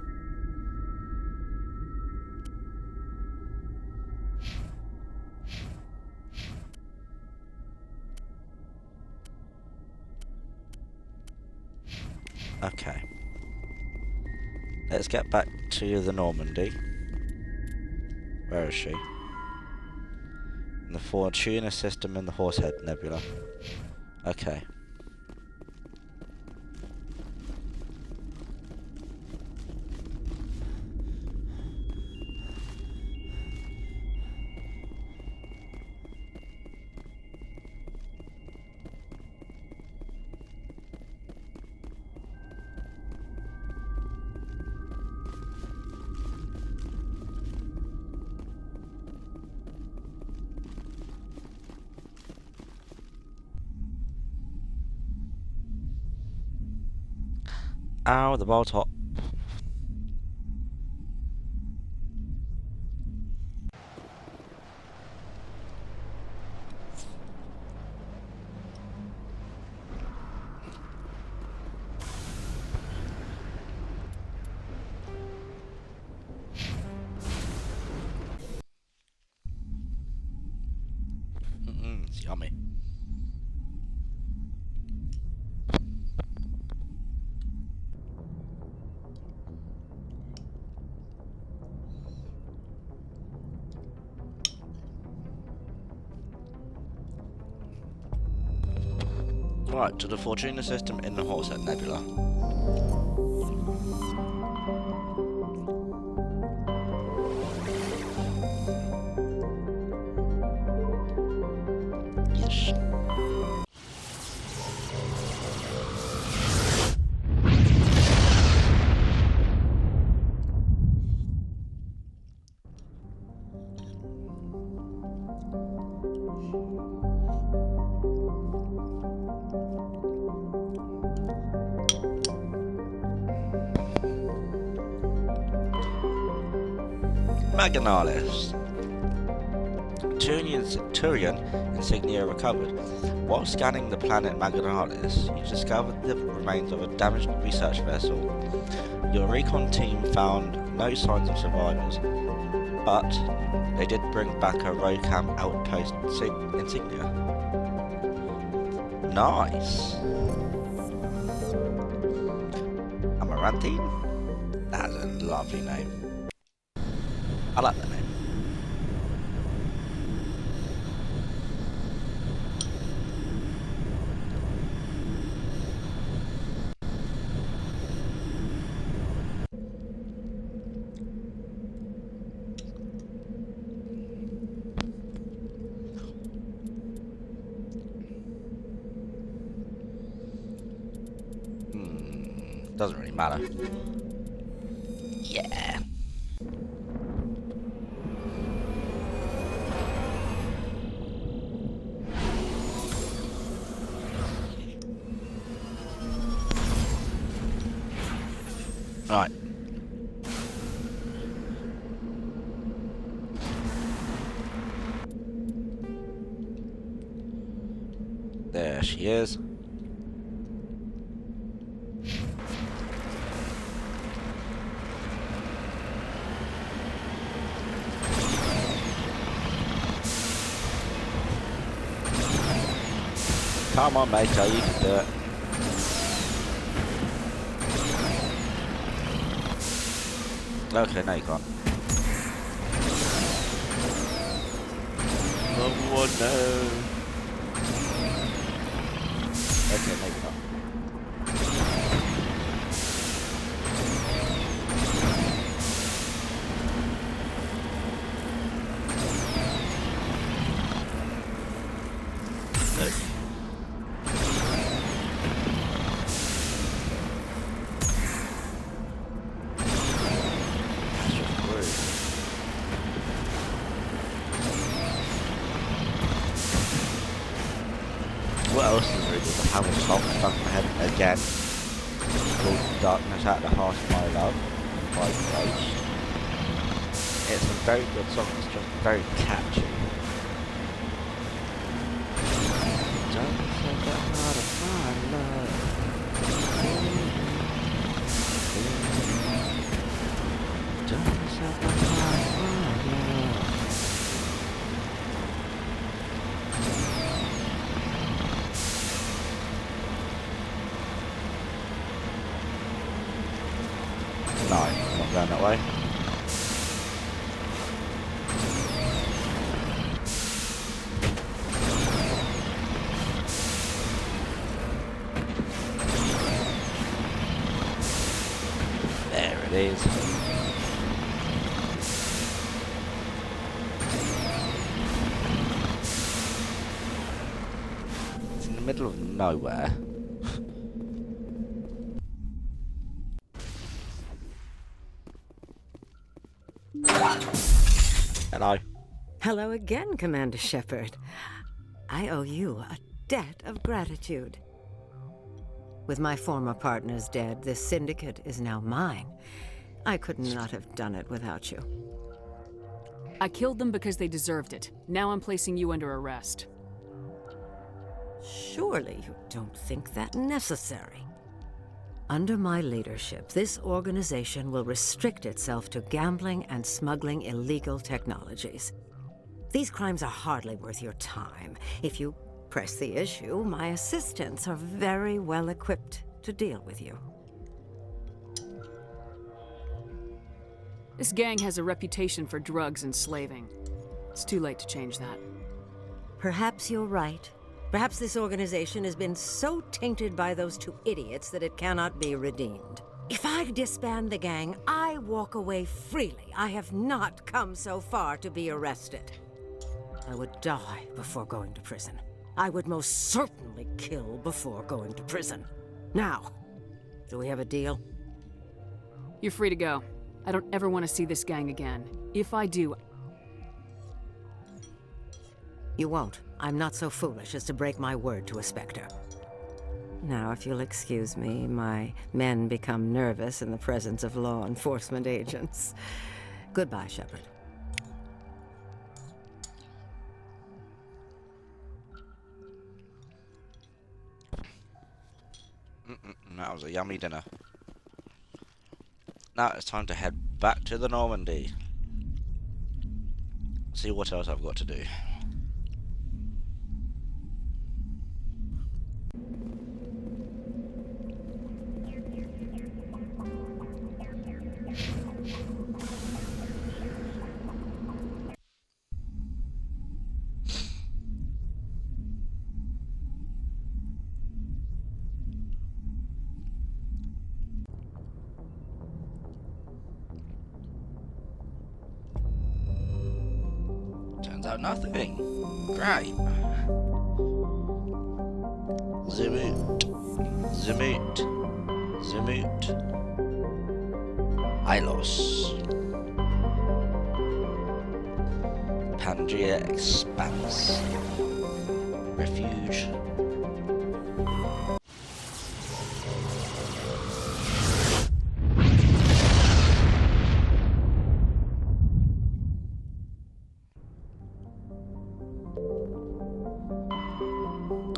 Okay. Let's get back to the Normandy. Where is she? In the Fortuna system in the Horsehead Nebula. Okay. Ow, the ball top. It's yummy. Right, to the Fortuna system in the Horsehead Nebula. Yes. Maganalis. Turian insignia recovered. While scanning the planet Maganalis, you discovered the remains of a damaged research vessel. Your recon team found no signs of survivors, but they did bring back a Rocam outpost insignia. Nice. Amaranthine? That's a lovely name. I like that name. Doesn't really matter. Right. There she is. Come on, mate, you can do it. Okay, now you can't. Oh no. Okay, maybe not. What else is really good? I have a song stuck in my head again called Darkness at the Heart of My Love by Ghost. It's a very good song, it's just very catchy. Darkness at the heart of my love. Darkness at the heart of my love. No, not going that way. There it is. It's in the middle of nowhere. Hello. Hello again, Commander Shepard. I owe you a debt of gratitude. With my former partners dead, this syndicate is now mine. I could not have done it without you. I killed them because they deserved it. Now I'm placing you under arrest. Surely you don't think that necessary. Under my leadership, this organization will restrict itself to gambling and smuggling illegal technologies. These crimes are hardly worth your time. If you press the issue, my assistants are very well equipped to deal with you. This gang has a reputation for drugs and slaving. It's too late to change that. Perhaps you're right. Perhaps this organization has been so tainted by those two idiots that it cannot be redeemed. If I disband the gang, I walk away freely. I have not come so far to be arrested. I would die before going to prison. I would most certainly kill before going to prison. Now, do we have a deal? You're free to go. I don't ever want to see this gang again. If I do... You won't. I'm not so foolish as to break my word to a Spectre. Now, if you'll excuse me, my men become nervous in the presence of law enforcement agents. Goodbye, Shepard. That was a yummy dinner. Now it's time to head back to the Normandy. See what else I've got to do. Turns out nothing. Great. Zoot. Zoot. Zoot. Ilos. Pangea Expanse. Refuge.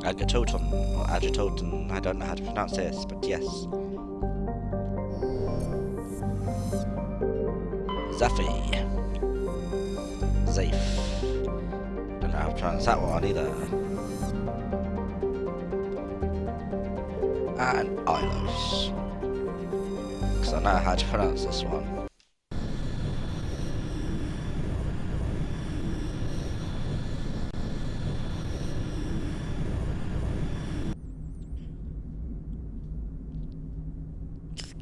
Agatoton, or Agitoton, I don't know how to pronounce this, but yes. Zafi. Zafe. Don't know how to pronounce that one either. And Ilos. Because I know how to pronounce this one.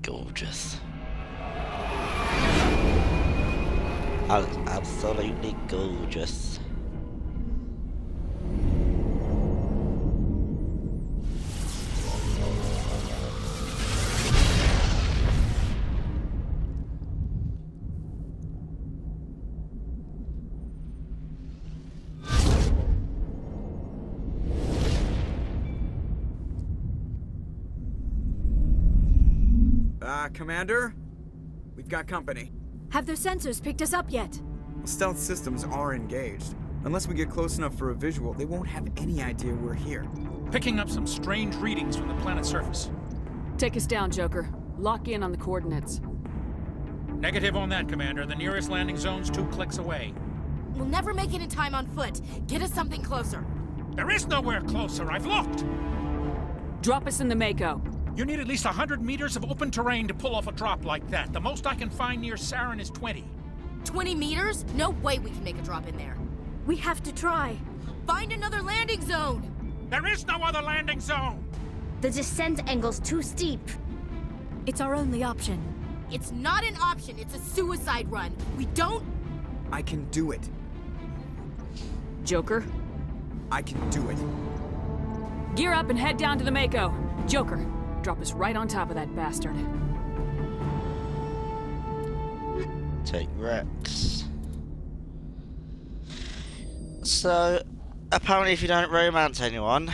Gorgeous. Absolutely gorgeous. Commander? We've got company. Have their sensors picked us up yet? Stealth systems are engaged. Unless we get close enough for a visual, they won't have any idea we're here. Picking up some strange readings from the planet's surface. Take us down, Joker. Lock in on the coordinates. Negative on that, Commander. The nearest landing zone's 2 clicks away. We'll never make it in time on foot. Get us something closer. There is nowhere closer. I've looked. Drop us in the Mako. You need at least 100 meters of open terrain to pull off a drop like that. The most I can find near Saren is 20. 20 meters? No way we can make a drop in there. We have to try. Find another landing zone! There is no other landing zone! The descent angle's too steep. It's our only option. It's not an option, it's a suicide run. We don't... I can do it. Joker? I can do it. Gear up and head down to the Mako. Joker, drop us right on top of that bastard. Take Rex. So, apparently if you don't romance anyone,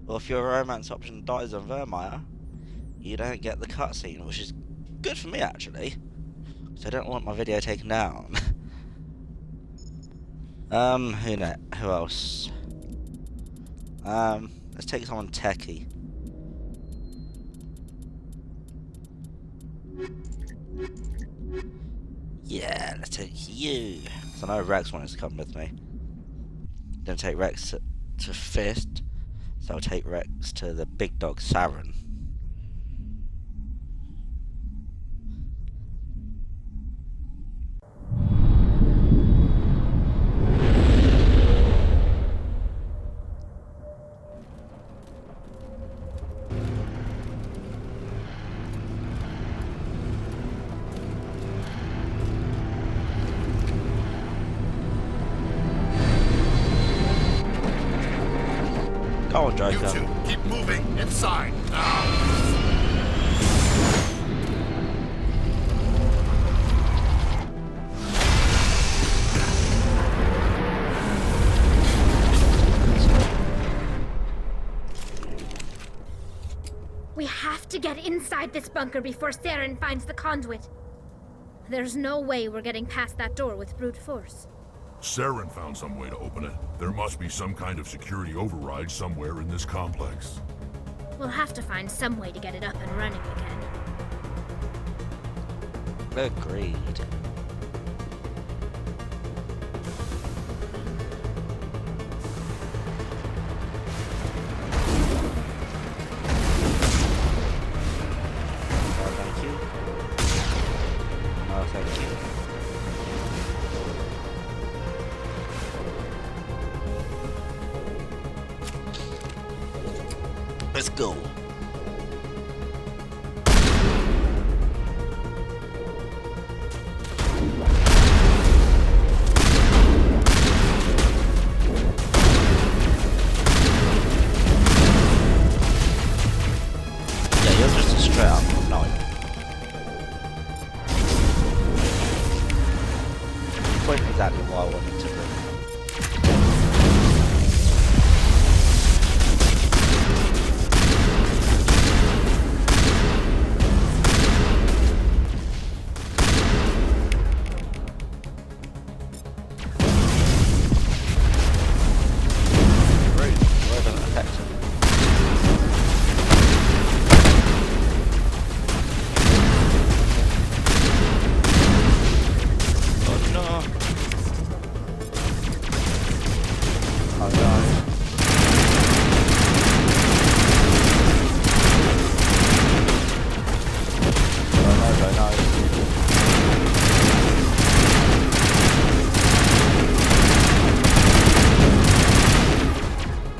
or if your romance option dies on Vermeer, you don't get the cutscene, which is good for me actually, because I don't want my video taken down. Who else? Let's take someone techie. Yeah, let's take you. So I know Rex wants to come with me. Then take Rex to Fist. So I'll take Rex to the big dog Saren. Go on, Joker. You two, keep moving inside now. We have to get inside this bunker before Saren finds the conduit. There's no way we're getting past that door with brute force. Saren found some way to open it. There must be some kind of security override somewhere in this complex. We'll have to find some way to get it up and running again. Agreed. Thank you. No, thank you. Let's go. Yeah, you're just a straight up knight. Quite exactly why I wanted to bring.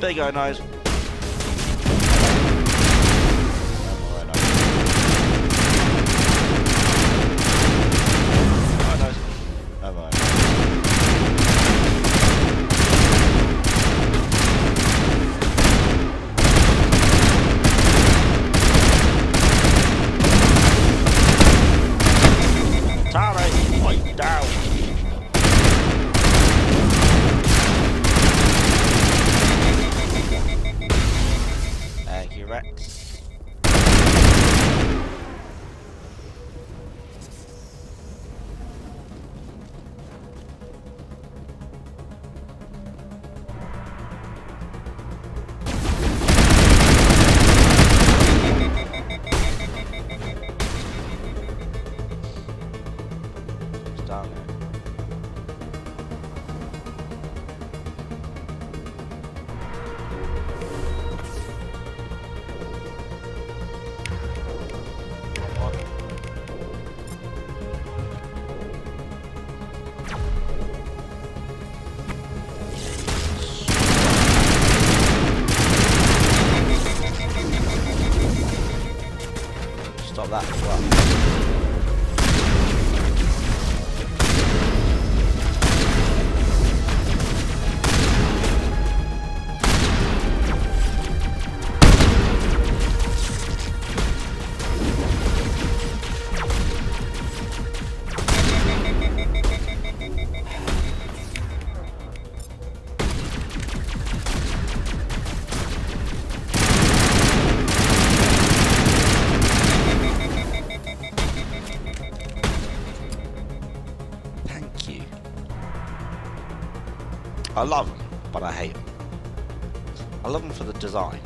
There you go, nose. Stop that as well. I love them, but I hate them. I love them for the design,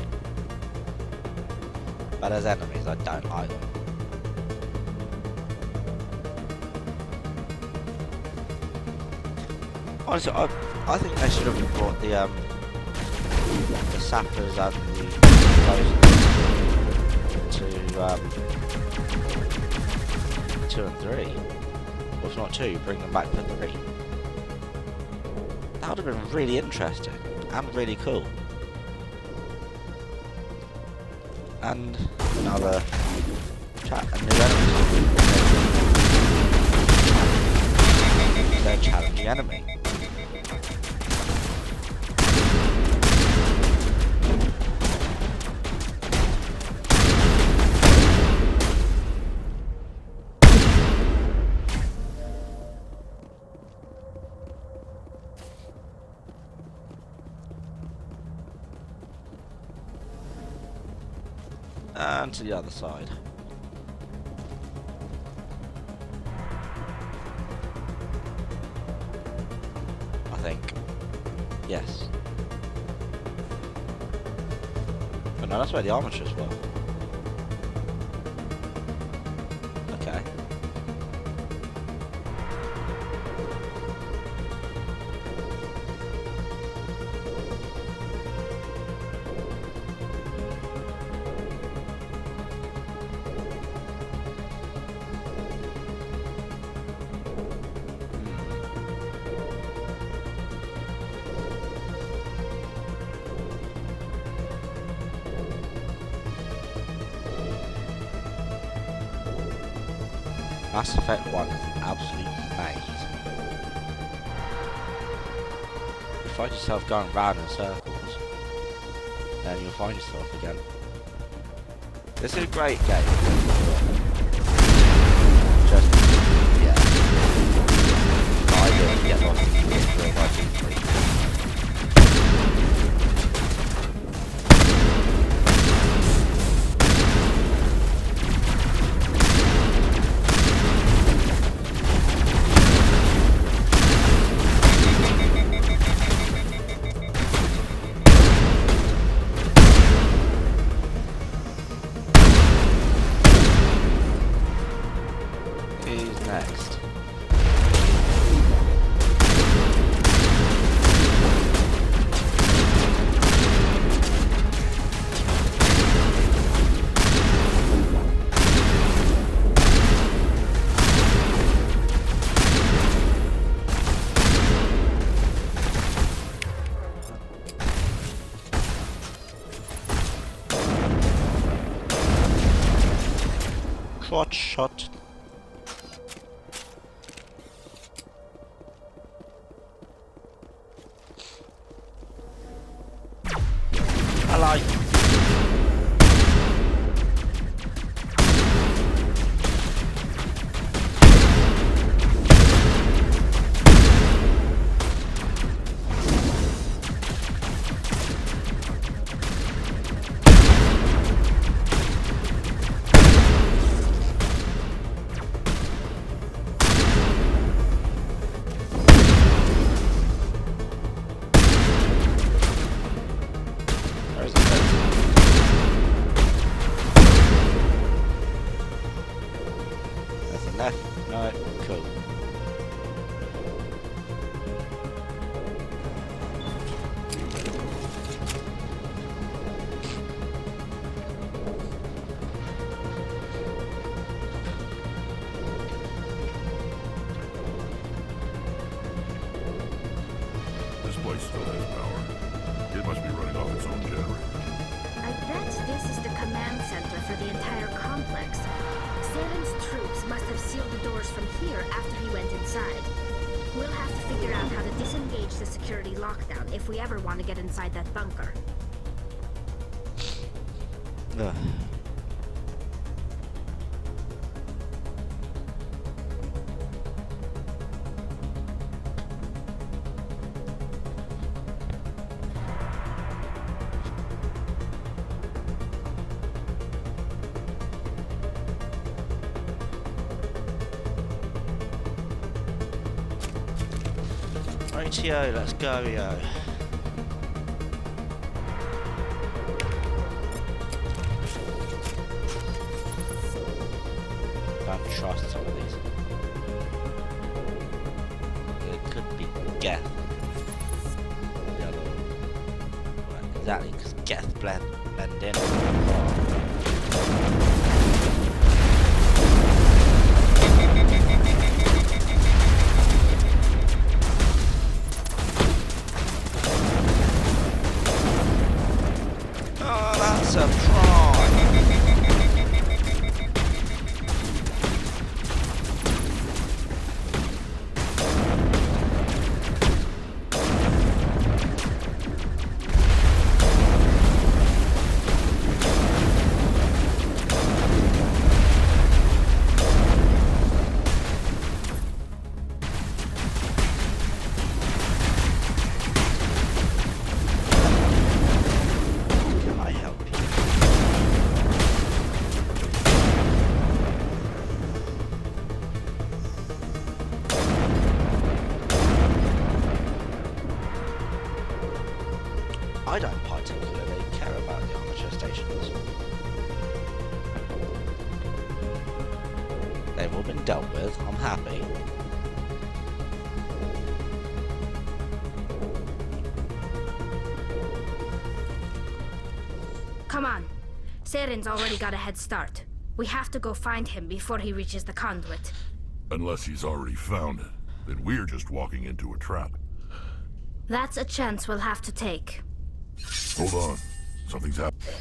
but as enemies, I don't like them. Honestly, I think they should have brought the sappers and the to 2 and 3, or if not 2, bring them back for 3. That would have been really interesting and really cool. And another a new enemy. They're a challenging enemy. And to the other side. I think. Yes. But no, that's where the armatures were. Okay. Mass Effect 1 is an absolute maze. You find yourself going round in circles, then you'll find yourself again. This is a great game. Just, yeah. I didn't get lost in real life. Next. Short shot. Hello. No, cool. This place still has power. It must be running off its own generator. I bet this is the command center for the entire complex. Saren's troops must have sealed the doors from here after he went inside. We'll have to figure out how to disengage the security lockdown if we ever want to get inside that bunker. Ugh. Rightio, let's go, yo. Don't trust some of these. It could be Geth. The other one. Right, exactly, because Geth blend in. I don't particularly care about the armature stations. They've all been dealt with, I'm happy. Come on. Saren's already got a head start. We have to go find him before he reaches the conduit. Unless he's already found it, then we're just walking into a trap. That's a chance we'll have to take. Hold on. Something's happening.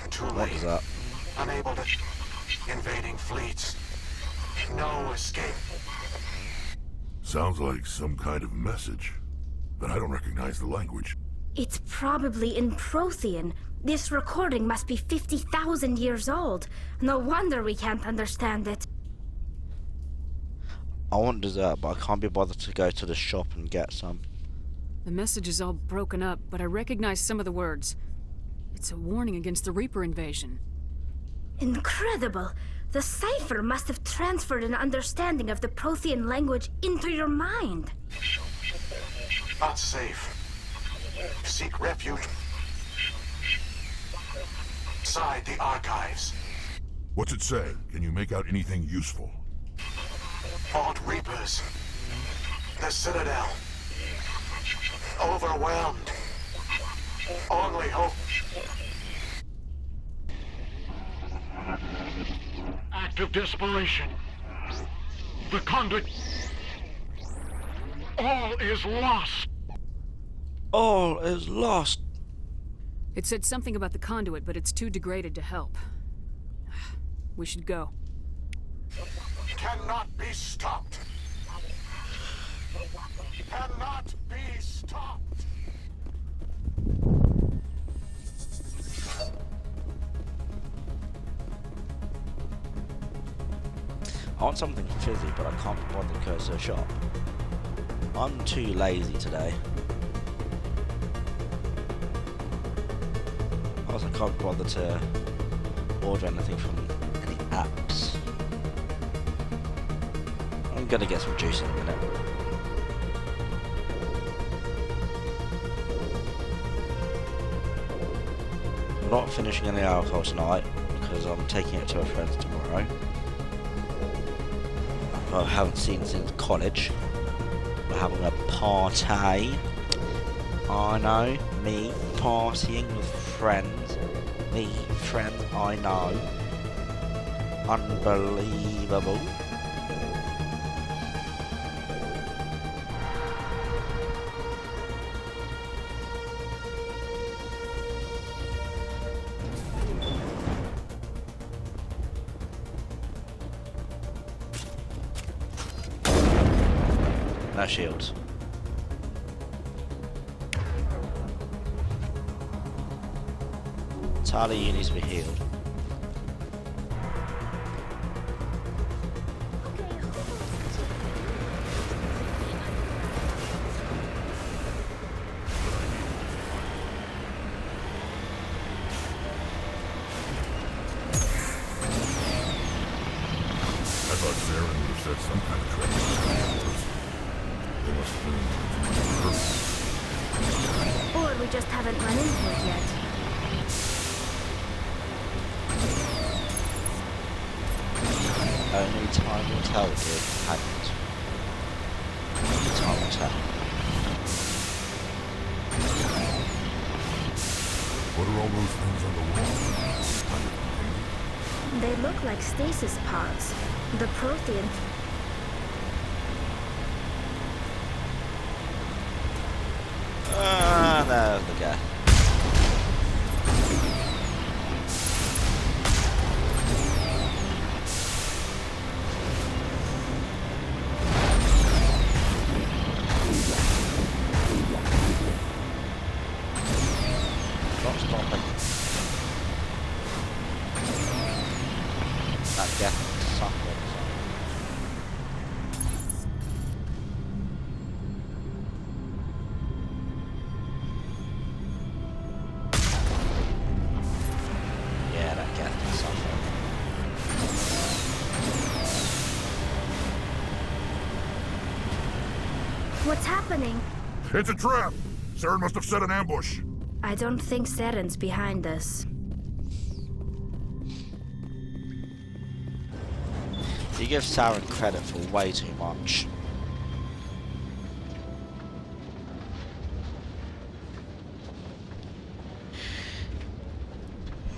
Too What late. is that? Unable to. Invading fleets. No escape. Sounds like some kind of message, but I don't recognize the language. It's probably in Prothean. This recording must be 50,000 years old. No wonder we can't understand it. I want dessert, but I can't be bothered to go to the shop and get some. The message is all broken up, but I recognize some of the words. It's a warning against the Reaper invasion. Incredible! The cipher must have transferred an understanding of the Prothean language into your mind. Not safe. Seek refuge. Inside the archives. What's it say? Can you make out anything useful? Vault Reapers. The Citadel. Overwhelmed. Only hope. Act of desperation. The conduit. All is lost. All is lost. It said something about the conduit, but it's too degraded to help. We should go. Cannot be stopped. Cannot be stopped. I want something fizzy, but I can't be bothered to go to a shop. I'm too lazy today. I also can't be bothered to order anything from any apps. I'm gonna get some juice in a minute. I'm not finishing any alcohol tonight because I'm taking it to a friend's tomorrow. I haven't seen since college. We're having a party. I know, me partying with friends. Me, friends I know. Unbelievable. No shields. Tali, you need to be healed. I thought Saren would have set some kind of trap. They must have been. Or we just haven't run into it yet. Only time will tell, dear companions. Only time will tell. What are all those things on the wall? They look like stasis pods. The Prothean. Ah, there's the guy. Not stopping. That death suffering. Yeah, that death can suffer. What's happening? It's a trap! Saren must have set an ambush. I don't think Saren's behind this. You give Saren credit for way too much.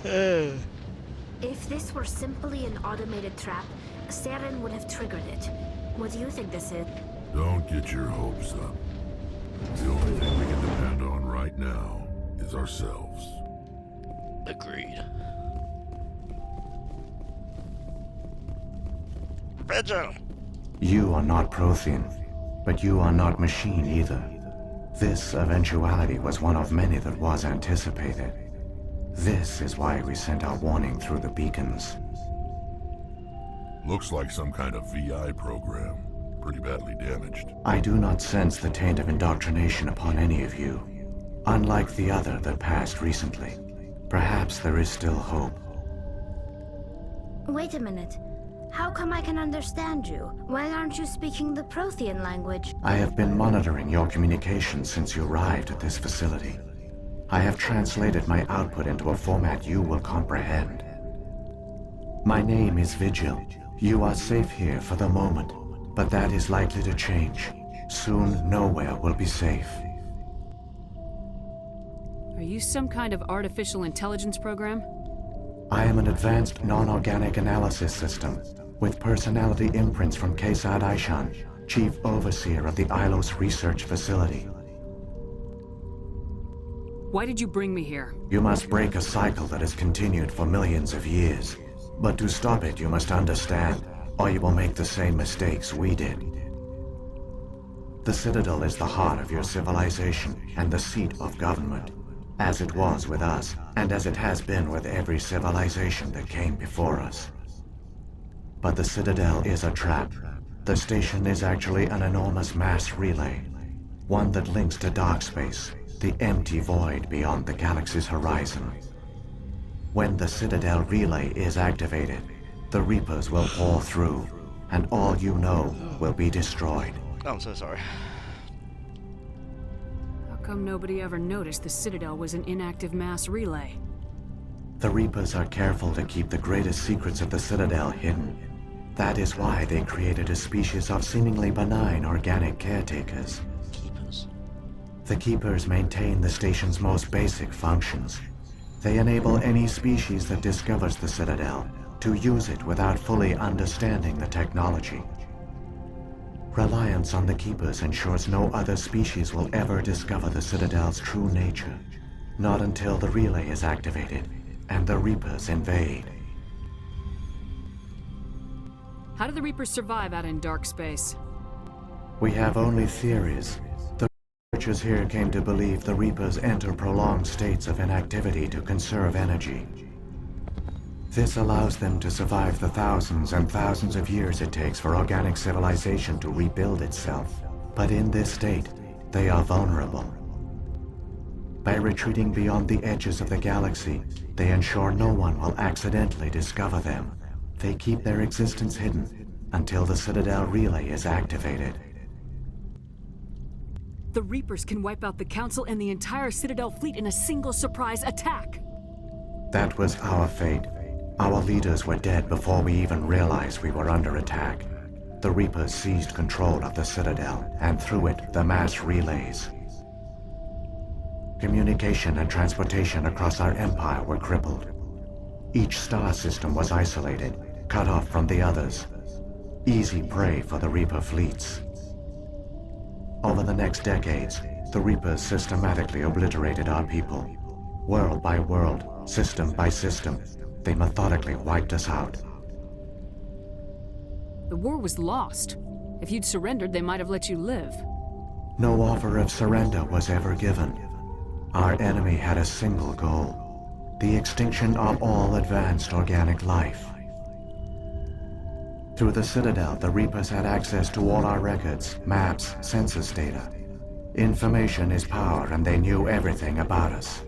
If this were simply an automated trap, Saren would have triggered it. What do you think this is? Don't get your hopes up. The only thing we can depend on right now is ourselves. Agreed. Vigil! You are not Prothean, but you are not machine either. This eventuality was one of many that was anticipated. This is why we sent our warning through the beacons. Looks like some kind of VI program. Pretty badly damaged. I do not sense the taint of indoctrination upon any of you. Unlike the other that passed recently. Perhaps there is still hope. Wait a minute. How come I can understand you? Why aren't you speaking the Prothean language? I have been monitoring your communications since you arrived at this facility. I have translated my output into a format you will comprehend. My name is Vigil. You are safe here for the moment, but that is likely to change. Soon, nowhere will be safe. Are you some kind of artificial intelligence program? I am an advanced non-organic analysis system with personality imprints from Kesad Aishan, Chief Overseer of the Ilos Research Facility. Why did you bring me here? You must break a cycle that has continued for millions of years. But to stop it, you must understand, or you will make the same mistakes we did. The Citadel is the heart of your civilization and the seat of government, as it was with us, and as it has been with every civilization that came before us. But the Citadel is a trap. The station is actually an enormous mass relay, one that links to dark space, the empty void beyond the galaxy's horizon. When the Citadel relay is activated, the Reapers will pour through, and all you know will be destroyed. Oh, I'm so sorry. How come nobody ever noticed the Citadel was an inactive mass relay? The Reapers are careful to keep the greatest secrets of the Citadel hidden. That is why they created a species of seemingly benign organic caretakers. Keepers. The Keepers maintain the station's most basic functions. They enable any species that discovers the Citadel to use it without fully understanding the technology. Reliance on the Keepers ensures no other species will ever discover the Citadel's true nature. Not until the relay is activated and the Reapers invade. How do the Reapers survive out in dark space? We have only theories. The researchers here came to believe the Reapers enter prolonged states of inactivity to conserve energy. This allows them to survive the thousands and thousands of years it takes for organic civilization to rebuild itself. But in this state, they are vulnerable. By retreating beyond the edges of the galaxy, they ensure no one will accidentally discover them. They keep their existence hidden until the Citadel relay is activated. The Reapers can wipe out the Council and the entire Citadel fleet in a single surprise attack. That was our fate. Our leaders were dead before we even realized we were under attack. The Reapers seized control of the Citadel, and through it, the mass relays. Communication and transportation across our empire were crippled. Each star system was isolated, cut off from the others. Easy prey for the Reaper fleets. Over the next decades, the Reapers systematically obliterated our people. World by world, system by system, they methodically wiped us out. The war was lost. If you'd surrendered, they might have let you live. No offer of surrender was ever given. Our enemy had a single goal: the extinction of all advanced organic life. Through the Citadel, the Reapers had access to all our records, maps, census data. Information is power, and they knew everything about us.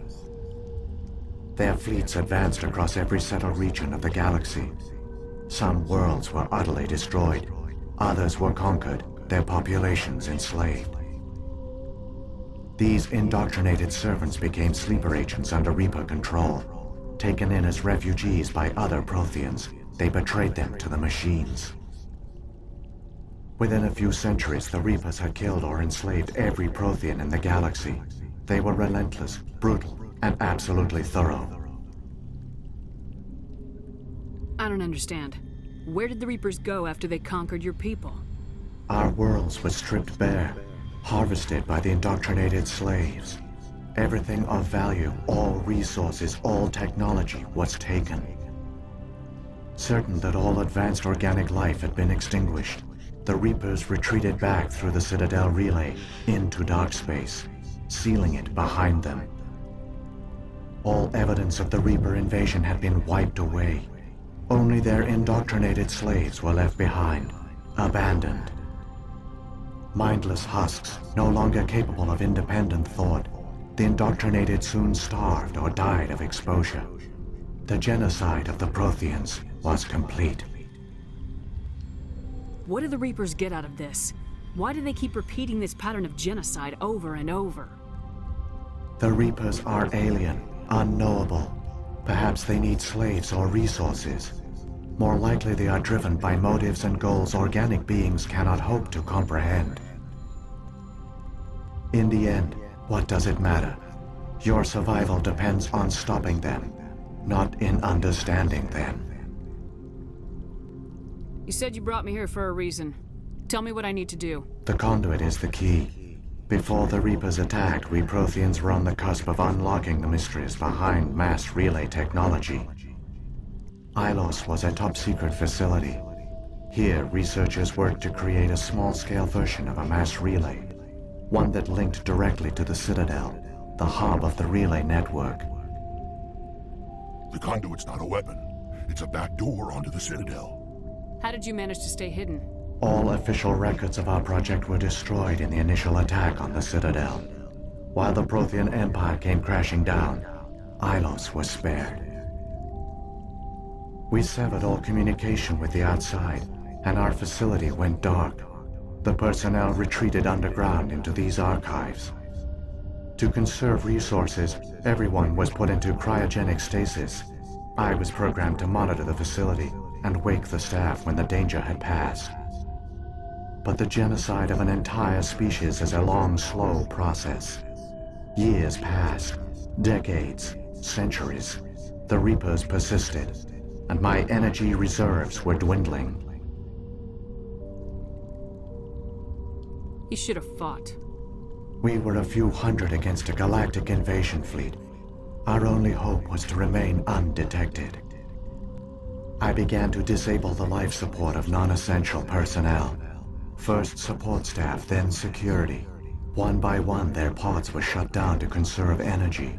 Their fleets advanced across every settled region of the galaxy. Some worlds were utterly destroyed. Others were conquered, their populations enslaved. These indoctrinated servants became sleeper agents under Reaper control. Taken in as refugees by other Protheans, they betrayed them to the machines. Within a few centuries, the Reapers had killed or enslaved every Prothean in the galaxy. They were relentless, brutal, and absolutely thorough. I don't understand. Where did the Reapers go after they conquered your people? Our worlds were stripped bare, harvested by the indoctrinated slaves. Everything of value, all resources, all technology was taken. Certain that all advanced organic life had been extinguished, the Reapers retreated back through the Citadel relay into dark space, sealing it behind them. All evidence of the Reaper invasion had been wiped away. Only their indoctrinated slaves were left behind, abandoned. Mindless husks, no longer capable of independent thought, the indoctrinated soon starved or died of exposure. The genocide of the Protheans was complete. What do the Reapers get out of this? Why do they keep repeating this pattern of genocide over and over? The Reapers are alien, unknowable. Perhaps they need slaves or resources. More likely they are driven by motives and goals organic beings cannot hope to comprehend. In the end, what does it matter? Your survival depends on stopping them, not in understanding them. You said you brought me here for a reason. Tell me what I need to do. The conduit is the key. Before the Reapers attacked, we Protheans were on the cusp of unlocking the mysteries behind mass relay technology. Ilos was a top-secret facility. Here, researchers worked to create a small-scale version of a mass relay, one that linked directly to the Citadel, the hub of the relay network. The conduit's not a weapon. It's a back door onto the Citadel. How did you manage to stay hidden? All official records of our project were destroyed in the initial attack on the Citadel. While the Prothean Empire came crashing down, Ilos was spared. We severed all communication with the outside, and our facility went dark. The personnel retreated underground into these archives. To conserve resources, everyone was put into cryogenic stasis. I was programmed to monitor the facility and wake the staff when the danger had passed. But the genocide of an entire species is a long, slow process. Years passed, decades, centuries. The Reapers persisted, and my energy reserves were dwindling. You should have fought. We were a few hundred against a galactic invasion fleet. Our only hope was to remain undetected. I began to disable the life support of non-essential personnel. First support staff, then security. One by one, their pods were shut down to conserve energy.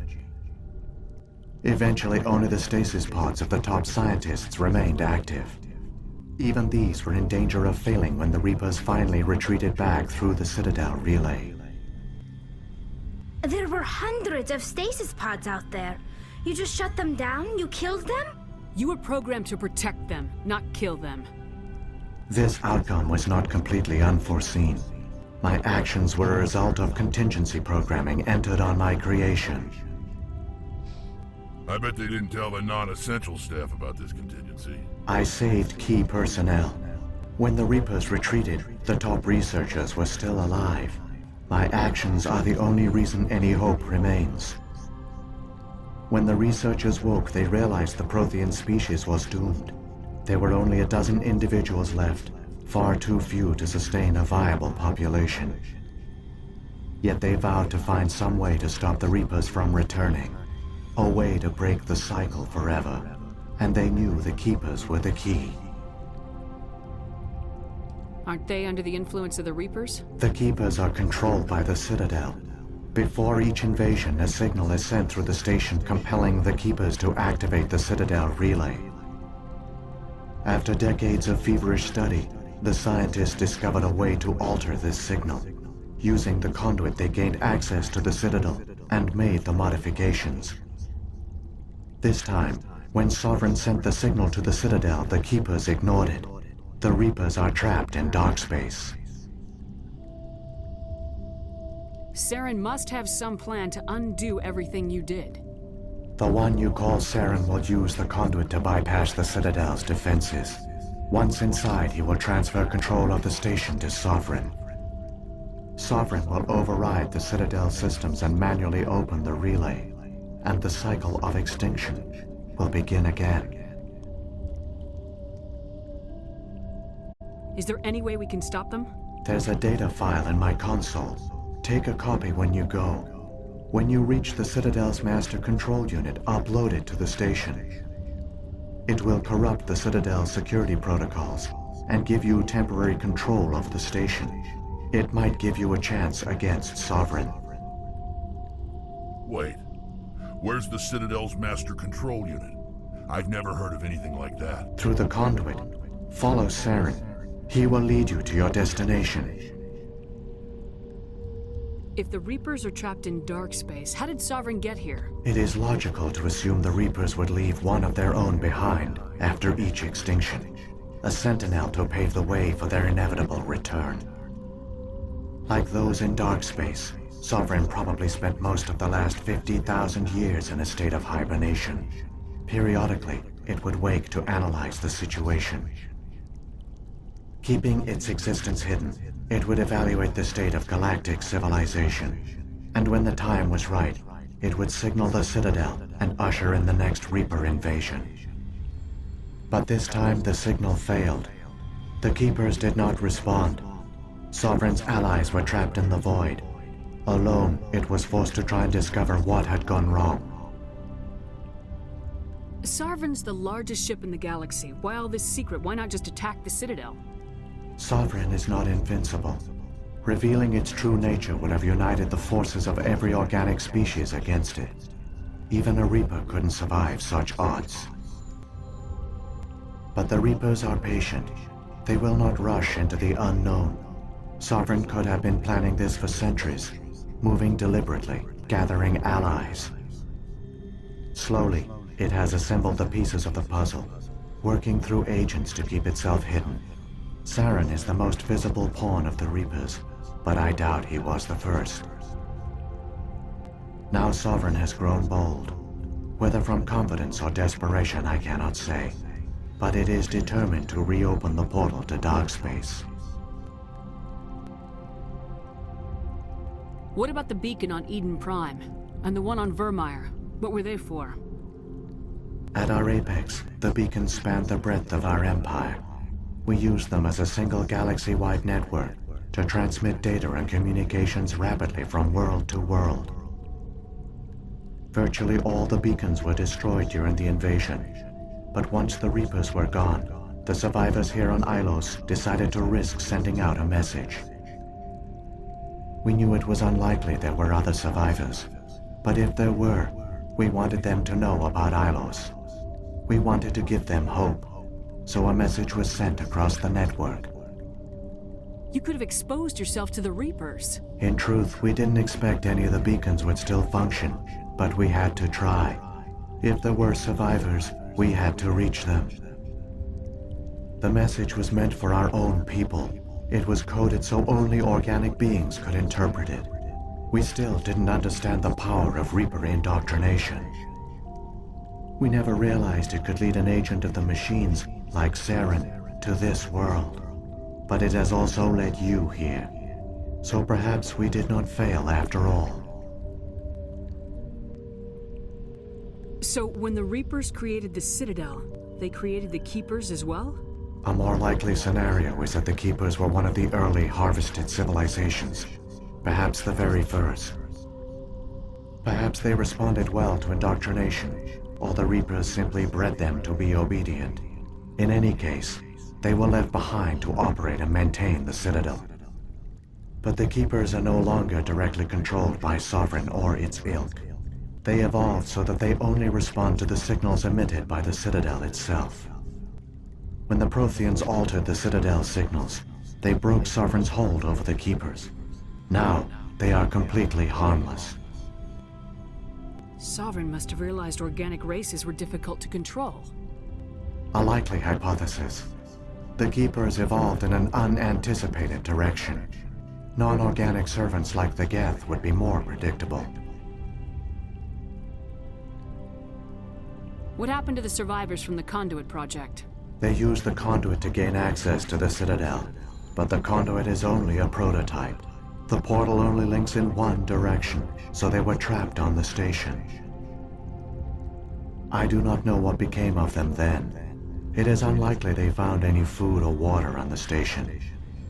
Eventually, only the stasis pods of the top scientists remained active. Even these were in danger of failing when the Reapers finally retreated back through the Citadel relay. There were hundreds of stasis pods out there. You just shut them down? You killed them? You were programmed to protect them, not kill them. This outcome was not completely unforeseen. My actions were a result of contingency programming entered on my creation. I bet they didn't tell the non-essential staff about this contingency. I saved key personnel. When the Reapers retreated, the top researchers were still alive. My actions are the only reason any hope remains. When the researchers woke, they realized the Prothean species was doomed. There were only a dozen individuals left, far too few to sustain a viable population. Yet they vowed to find some way to stop the Reapers from returning, a way to break the cycle forever, and they knew the Keepers were the key. Aren't they under the influence of the Reapers? The Keepers are controlled by the Citadel. Before each invasion, a signal is sent through the station compelling the Keepers to activate the Citadel relay. After decades of feverish study, the scientists discovered a way to alter this signal. Using the conduit, they gained access to the Citadel and made the modifications. This time, when Sovereign sent the signal to the Citadel, the Keepers ignored it. The Reapers are trapped in dark space. Saren must have some plan to undo everything you did. The one you call Saren will use the conduit to bypass the Citadel's defenses. Once inside, he will transfer control of the station to Sovereign. Sovereign will override the Citadel systems and manually open the relay, and the cycle of extinction will begin again. Is there any way we can stop them? There's a data file in my console. Take a copy when you go. When you reach the Citadel's master control unit, upload it to the station. It will corrupt the Citadel's security protocols and give you temporary control of the station. It might give you a chance against Sovereign. Wait, where's the Citadel's master control unit? I've never heard of anything like that. Through the conduit, follow Saren. He will lead you to your destination. If the Reapers are trapped in dark space, how did Sovereign get here? It is logical to assume the Reapers would leave one of their own behind after each extinction. A sentinel to pave the way for their inevitable return. Like those in dark space, Sovereign probably spent most of the last 50,000 years in a state of hibernation. Periodically, it would wake to analyze the situation. Keeping its existence hidden, it would evaluate the state of galactic civilization. And when the time was right, it would signal the Citadel and usher in the next Reaper invasion. But this time the signal failed. The Keepers did not respond. Sovereign's allies were trapped in the void. Alone, it was forced to try and discover what had gone wrong. Sovereign's the largest ship in the galaxy. Why all this secret? Why not just attack the Citadel? Sovereign is not invincible. Revealing its true nature would have united the forces of every organic species against it. Even a Reaper couldn't survive such odds. But the Reapers are patient. They will not rush into the unknown. Sovereign could have been planning this for centuries, moving deliberately, gathering allies. Slowly, it has assembled the pieces of the puzzle, working through agents to keep itself hidden. Saren is the most visible pawn of the Reapers, but I doubt he was the first. Now Sovereign has grown bold. Whether from confidence or desperation, I cannot say. But it is determined to reopen the portal to Darkspace. What about the beacon on Eden Prime? And the one on Vermeer? What were they for? At our apex, the beacons spanned the breadth of our empire. We used them as a single galaxy-wide network to transmit data and communications rapidly from world to world. Virtually all the beacons were destroyed during the invasion, but once the Reapers were gone, the survivors here on Ilos decided to risk sending out a message. We knew it was unlikely there were other survivors, but if there were, we wanted them to know about Ilos. We wanted to give them hope, so a message was sent across the network. You could have exposed yourself to the Reapers. In truth, we didn't expect any of the beacons would still function, but we had to try. If there were survivors, we had to reach them. The message was meant for our own people. It was coded so only organic beings could interpret it. We still didn't understand the power of Reaper indoctrination. We never realized it could lead an agent of the machines, like Saren, to this world. But it has also led you here. So perhaps we did not fail after all. So when the Reapers created the Citadel, they created the Keepers as well? A more likely scenario is that the Keepers were one of the early harvested civilizations. Perhaps the very first. Perhaps they responded well to indoctrination, or the Reapers simply bred them to be obedient. In any case, they were left behind to operate and maintain the Citadel. But the Keepers are no longer directly controlled by Sovereign or its ilk. They evolved so that they only respond to the signals emitted by the Citadel itself. When the Protheans altered the Citadel's signals, they broke Sovereign's hold over the Keepers. Now, they are completely harmless. Sovereign must have realized organic races were difficult to control. A likely hypothesis. The Keepers evolved in an unanticipated direction. Non-organic servants like the Geth would be more predictable. What happened to the survivors from the Conduit project? They used the Conduit to gain access to the Citadel, but the Conduit is only a prototype. The portal only links in one direction, so they were trapped on the station. I do not know what became of them then. It is unlikely they found any food or water on the station.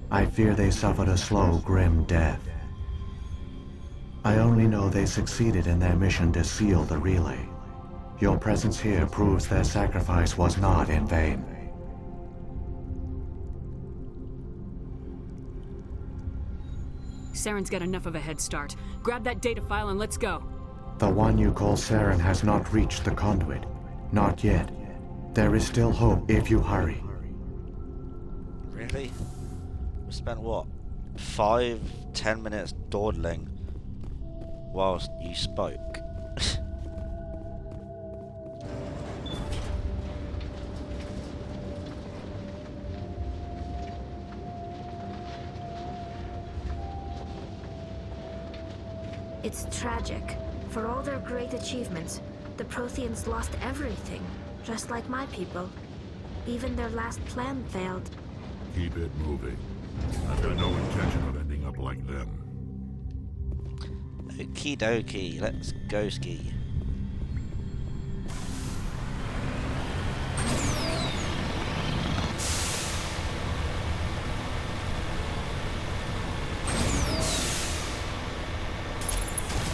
I fear they suffered a slow, grim death. I only know they succeeded in their mission to seal the relay. Your presence here proves their sacrifice was not in vain. Saren's got enough of a head start. Grab that data file and let's go. The one you call Saren has not reached the Conduit. Not yet. There is still hope if you hurry. Really? We spent what? 5-10 minutes dawdling whilst you spoke. It's tragic. For all their great achievements, the Protheans lost everything, just like my people. Even their last plan failed. Keep it moving. I've got no intention of ending up like them. Okie dokie, let's go ski.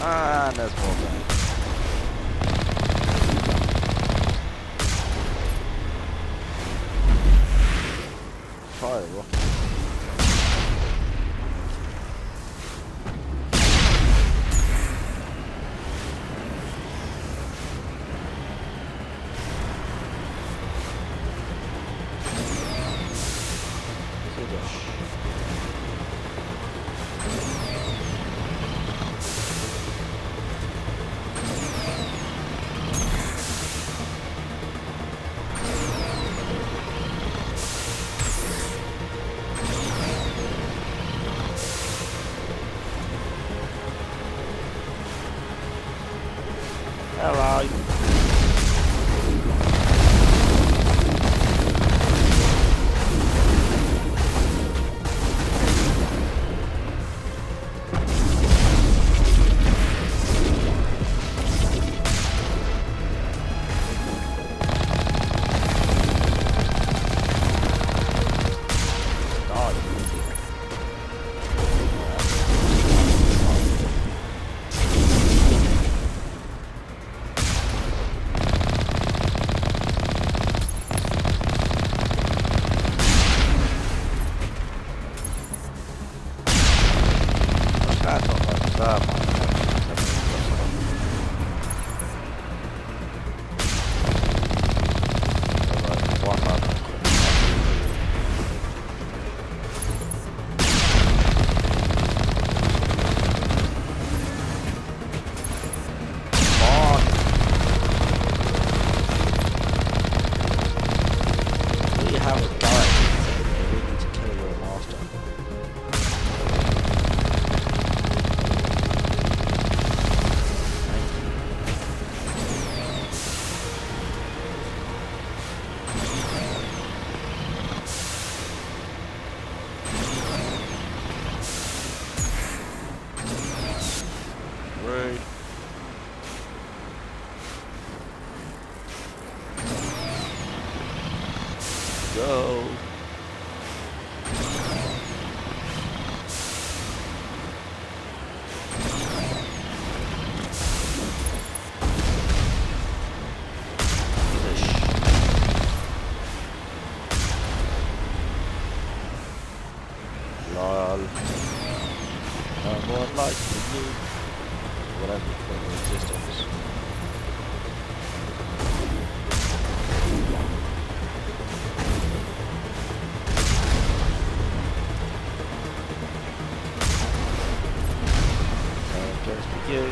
And there's more there. fire the rocket. Hello. Go. Lol. No more light for you. Whatever the existence. Just for you.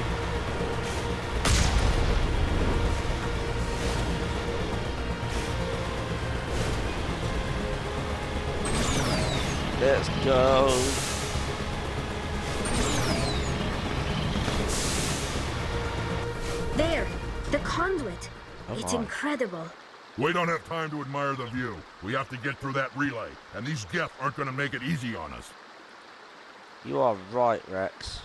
Let's go. There, the conduit. It's on. incredible. We don't have time to admire the view. We have to get through that relay, and these Geth aren't going to make it easy on us. You are right, Rex.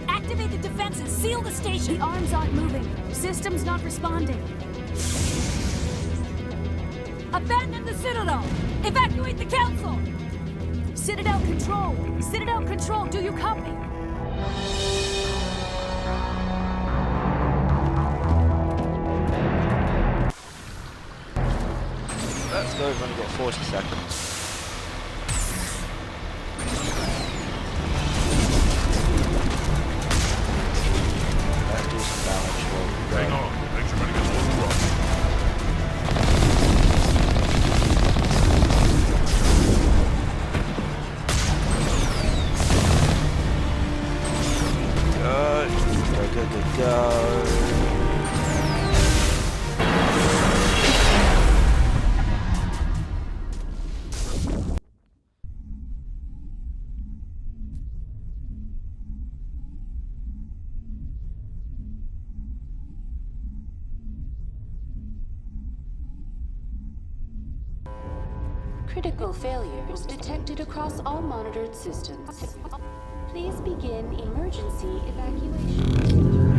Activate the defenses! Seal the station! The arms aren't moving. Systems not responding. Abandon the Citadel! Evacuate the Council! Citadel Control! Citadel Control, do you copy? Let's go, we've only got 40 seconds. Let's do some damage while we go. Hang on. Make sure everybody gets a little rough. Go. Critical failures detected across all monitored systems. Please begin emergency evacuation.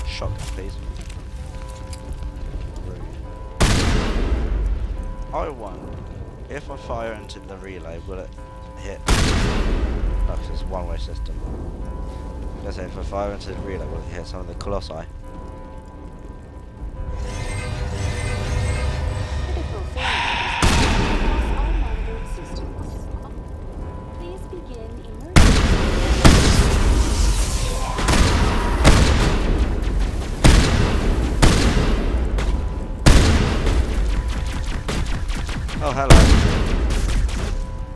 Shotgun, please. Rude. I wonder, if I fire into the relay, will it hit? No, 'cause it's a one-way system. I'm gonna say, if I fire into the relay, will it hit some of the Colossi? Critical failures across all monitored systems. Please begin Oh, hello.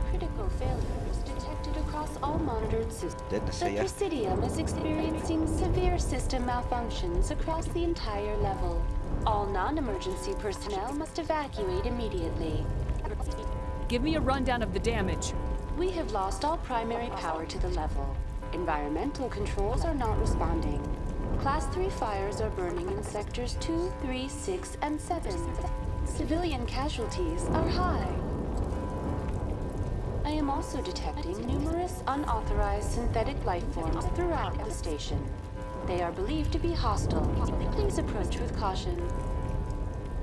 Critical failures detected across all monitored systems. Didn't see The ya. Presidium is experiencing severe system malfunctions across the entire level. All non-emergency personnel must evacuate immediately. Give me a rundown of the damage. We have lost all primary power to the level. Environmental controls are not responding. Class 3 fires are burning in sectors 2, 3, 6, and 7. Civilian casualties are high. I am also detecting numerous unauthorized synthetic life forms throughout the station. They are believed to be hostile. Please approach with caution.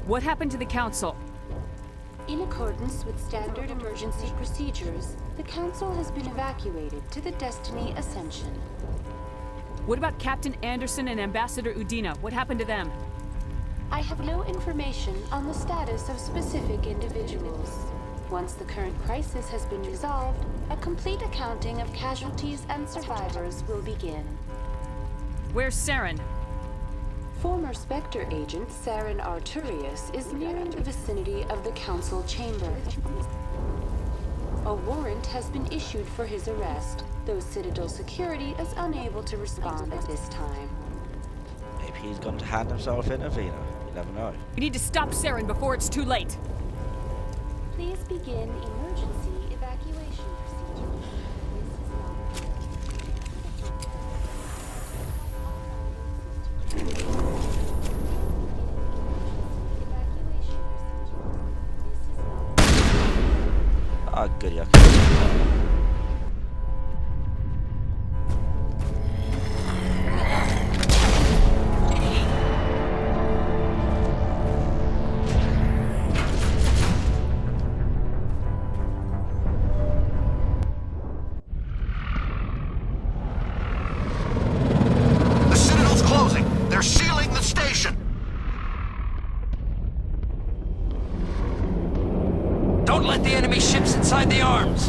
What happened to the Council? In accordance with standard emergency procedures, the Council has been evacuated to the Destiny Ascension. What about Captain Anderson and Ambassador Udina? What happened to them? I have no information on the status of specific individuals. Once the current crisis has been resolved, a complete accounting of casualties and survivors will begin. Where's Saren? Former Spectre agent Saren Arturius is nearing the vicinity of the Council chamber. A warrant has been issued for his arrest, though Citadel security is unable to respond at this time. Maybe he's going to hand himself in Avina. You never know. We need to stop Saren before it's too late. Please begin emergency evacuation procedure. Ah, good, yeah. Okay. The Citadel's closing. They're sealing the station. Don't let the enemy ships inside the arms.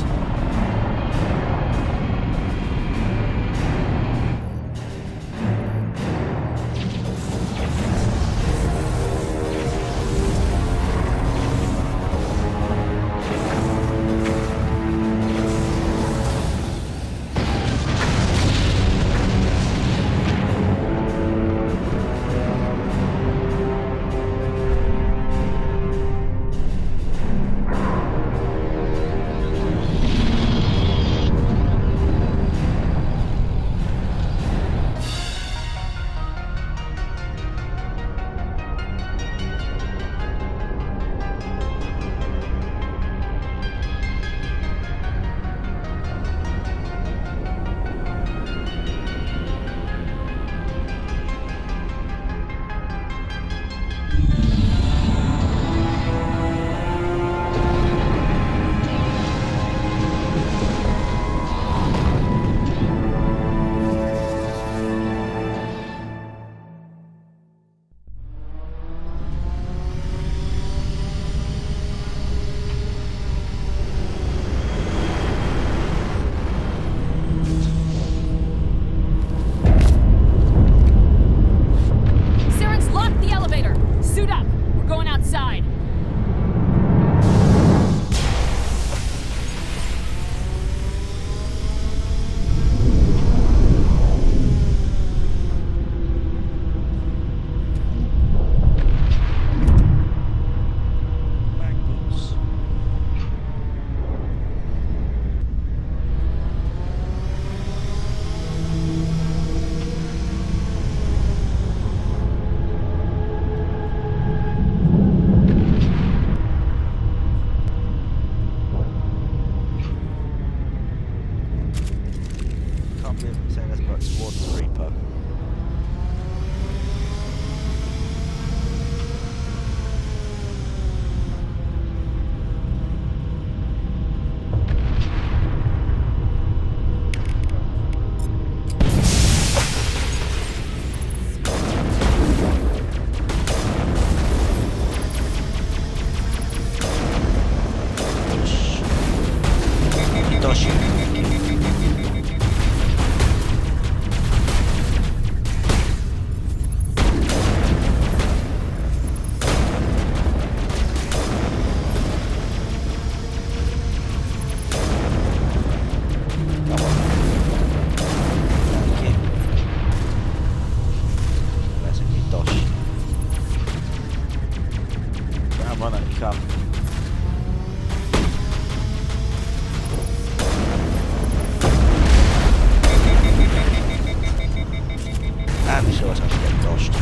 And she also has to get goshed.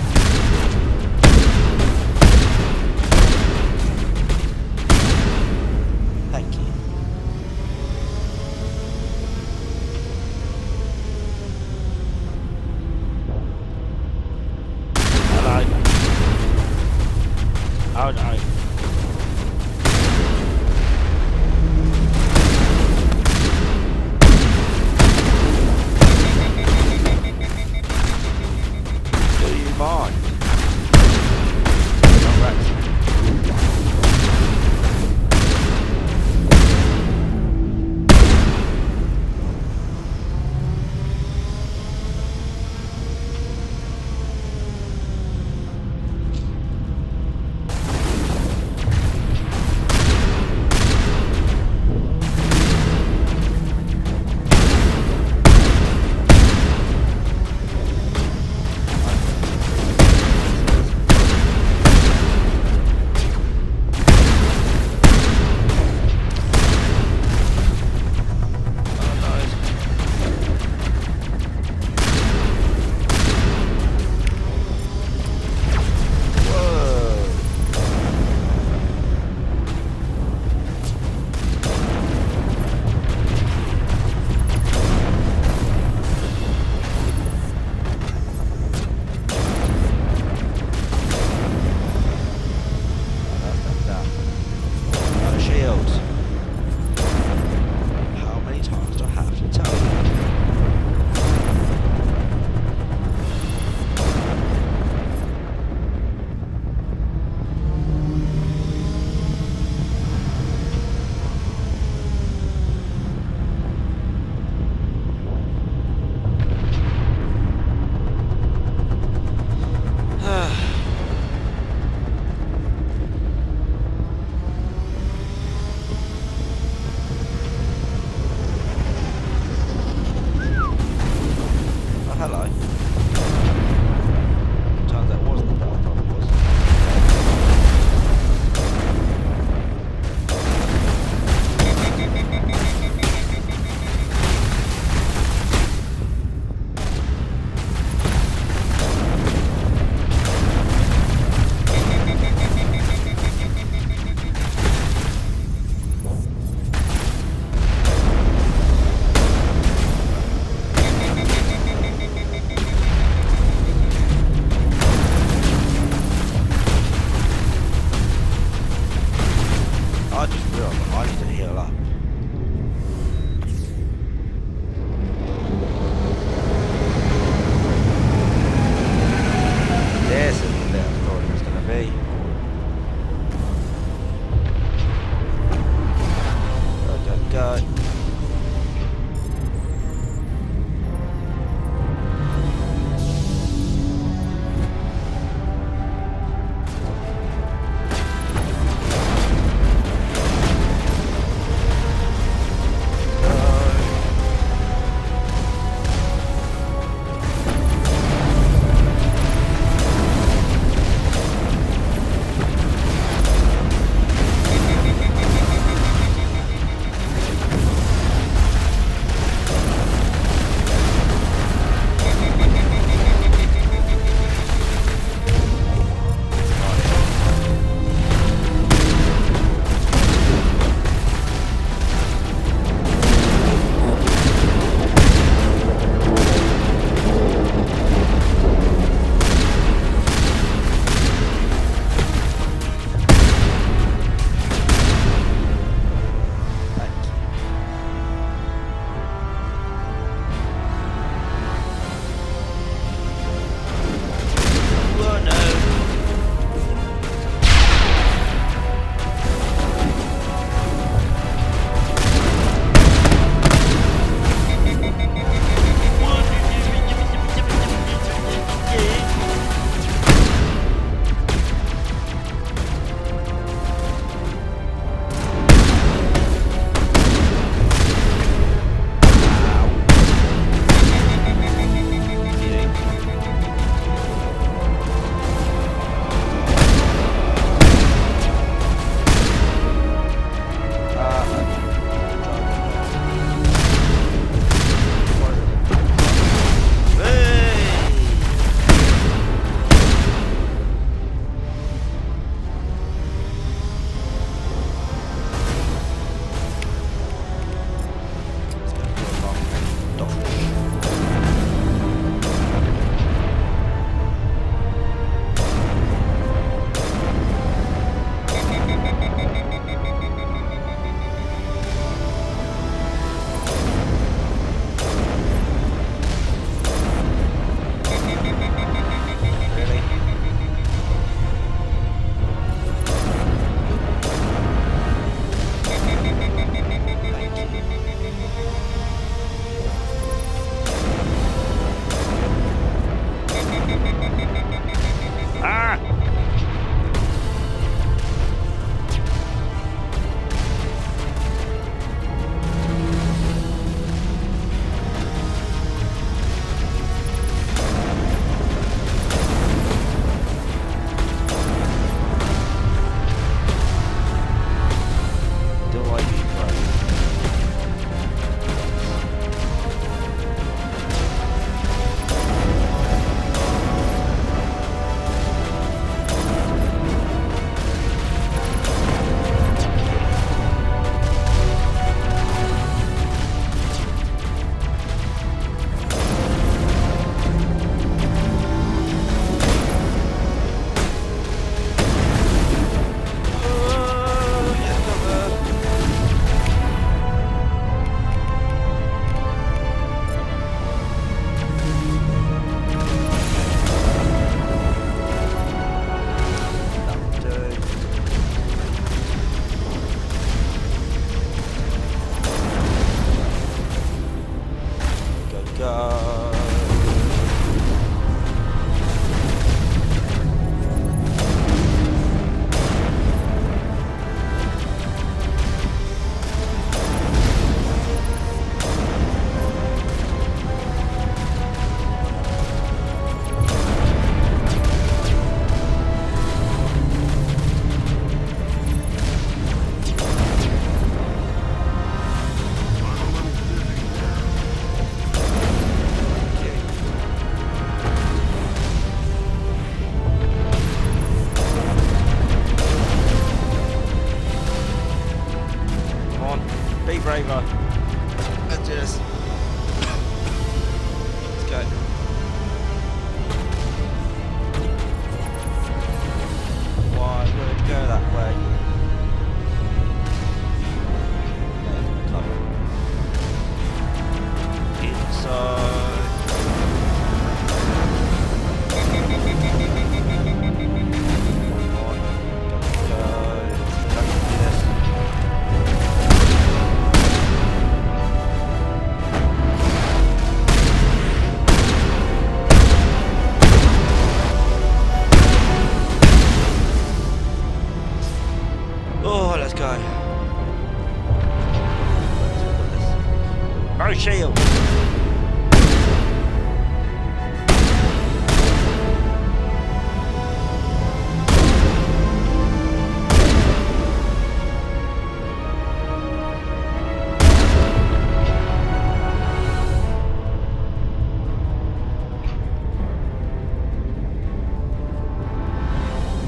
Thank you. Hello. Oh no. Do you mind? Alright. shield.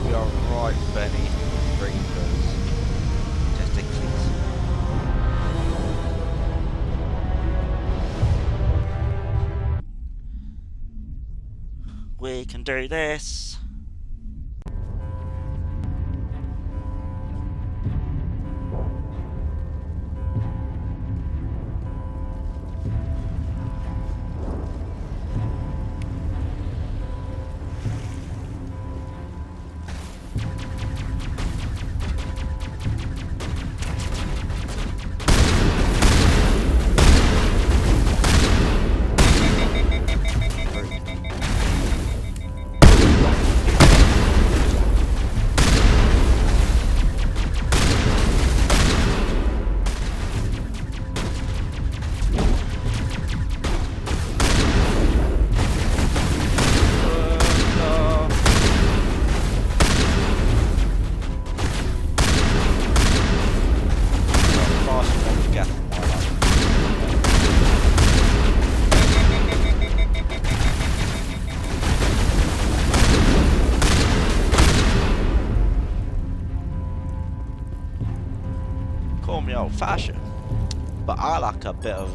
We are right, Benny. Reapers. Just increase. We can do this. Call me old-fashioned, but I like a bit of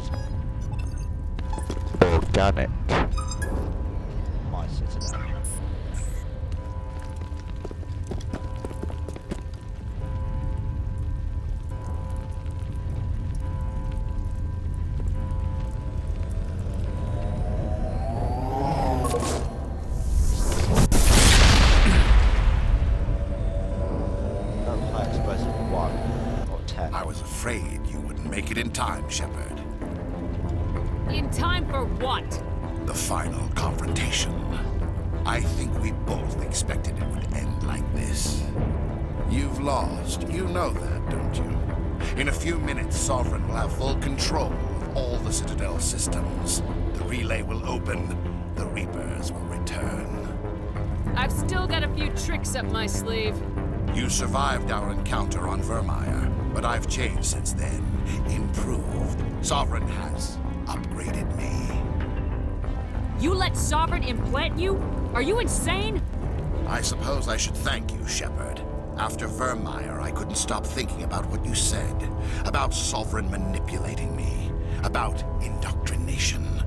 organic. My citadel. High explosive 1 or 10. I was afraid you wouldn't make it in time, Shepard. In time for what? The final confrontation. I think we both expected it would end like this. You've lost. You know that, don't you? In a few minutes, Sovereign will have full control of all the Citadel systems. The relay will open. The Reapers will return. I've still got a few tricks up my sleeve. You survived our encounter on Vermeer, but I've changed since then. Improved. Sovereign has upgraded me. You let Sovereign implant you? Are you insane? I suppose I should thank you, Shepard. After Vermeer, I couldn't stop thinking about what you said. About Sovereign manipulating me. About indoctrination.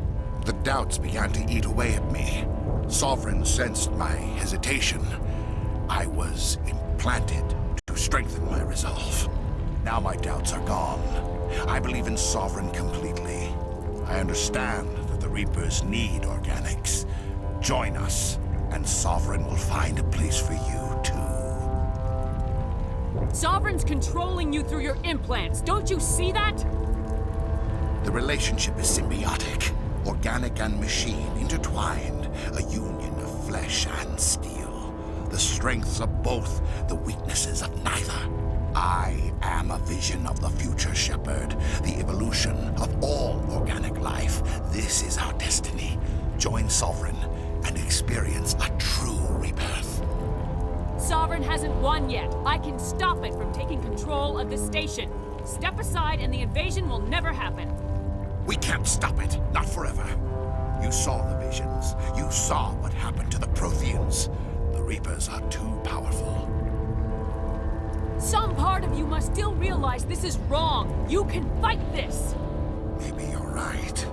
The doubts began to eat away at me. Sovereign sensed my hesitation. I was implanted to strengthen my resolve. Now my doubts are gone. I believe in Sovereign completely. I understand that the Reapers need organics. Join us, and Sovereign will find a place for you, too. Sovereign's controlling you through your implants. Don't you see that? The relationship is symbiotic. Organic and machine intertwined. A union of flesh and steel. The strengths of both, the weaknesses of neither. I am a vision of the future, Shepard. The evolution of all organic life. This is our destiny. Join Sovereign and experience a true rebirth. Sovereign hasn't won yet. I can stop it from taking control of the station. Step aside and the invasion will never happen. We can't stop it. Not forever. You saw the visions. You saw what happened to the Protheans. The Reapers are too powerful. Some part of you must still realize this is wrong. You can fight this. Maybe you're right.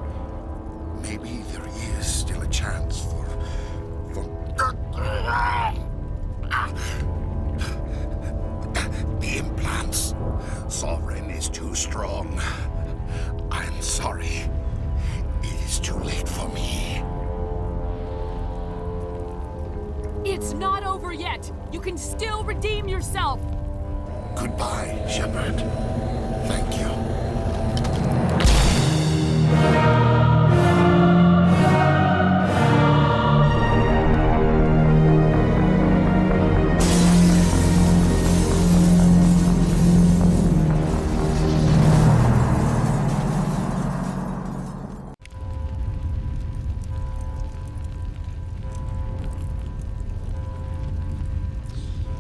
Maybe there is still a chance for... The implants. Sovereign is too strong. I'm sorry. It is too late for me. It's not over yet. You can still redeem yourself. Goodbye, Shepard. Thank you.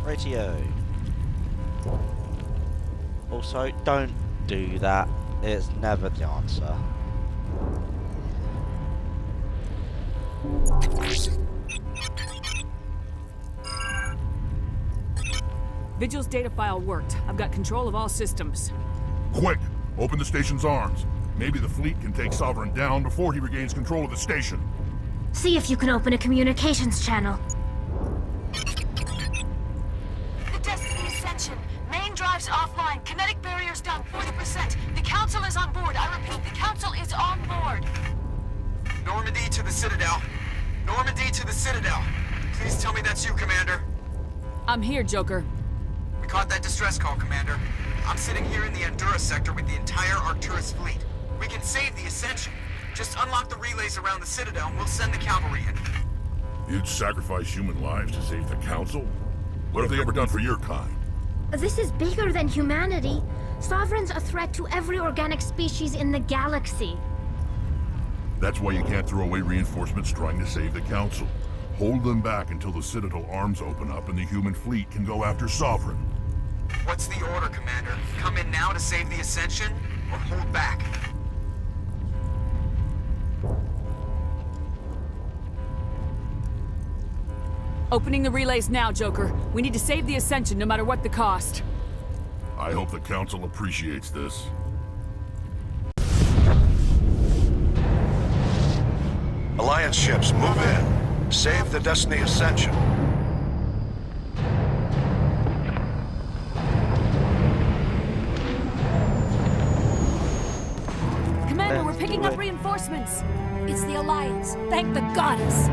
Radio. Also, don't do that. It's never the answer. Vigil's data file worked. I've got control of all systems. Quick! Open the station's arms. Maybe the fleet can take Sovereign down before he regains control of the station. See if you can open a communications channel. The Destiny Ascension. Main drives offline. Kinetic barriers down 40%. The Council is on board. I repeat, the Council is on board. Normandy to the Citadel. Normandy to the Citadel. Please tell me that's you, Commander. I'm here, Joker. We caught that distress call, Commander. I'm sitting here in the Endura sector with the entire Arcturus fleet. We can save the Ascension. Just unlock the relays around the Citadel and we'll send the cavalry in. You'd sacrifice human lives to save the Council? What have they ever done for your kind? This is bigger than humanity. Sovereign's a threat to every organic species in the galaxy. That's why you can't throw away reinforcements trying to save the Council. Hold them back until the Citadel arms open up and the human fleet can go after Sovereign. What's the order, Commander? Come in now to save the Ascension, or hold back? Opening the relays now, Joker. We need to save the Ascension no matter what the cost. I hope the Council appreciates this. Alliance ships, move in. Save the Destiny Ascension. Commander, we're picking up reinforcements. It's the Alliance. Thank the goddess.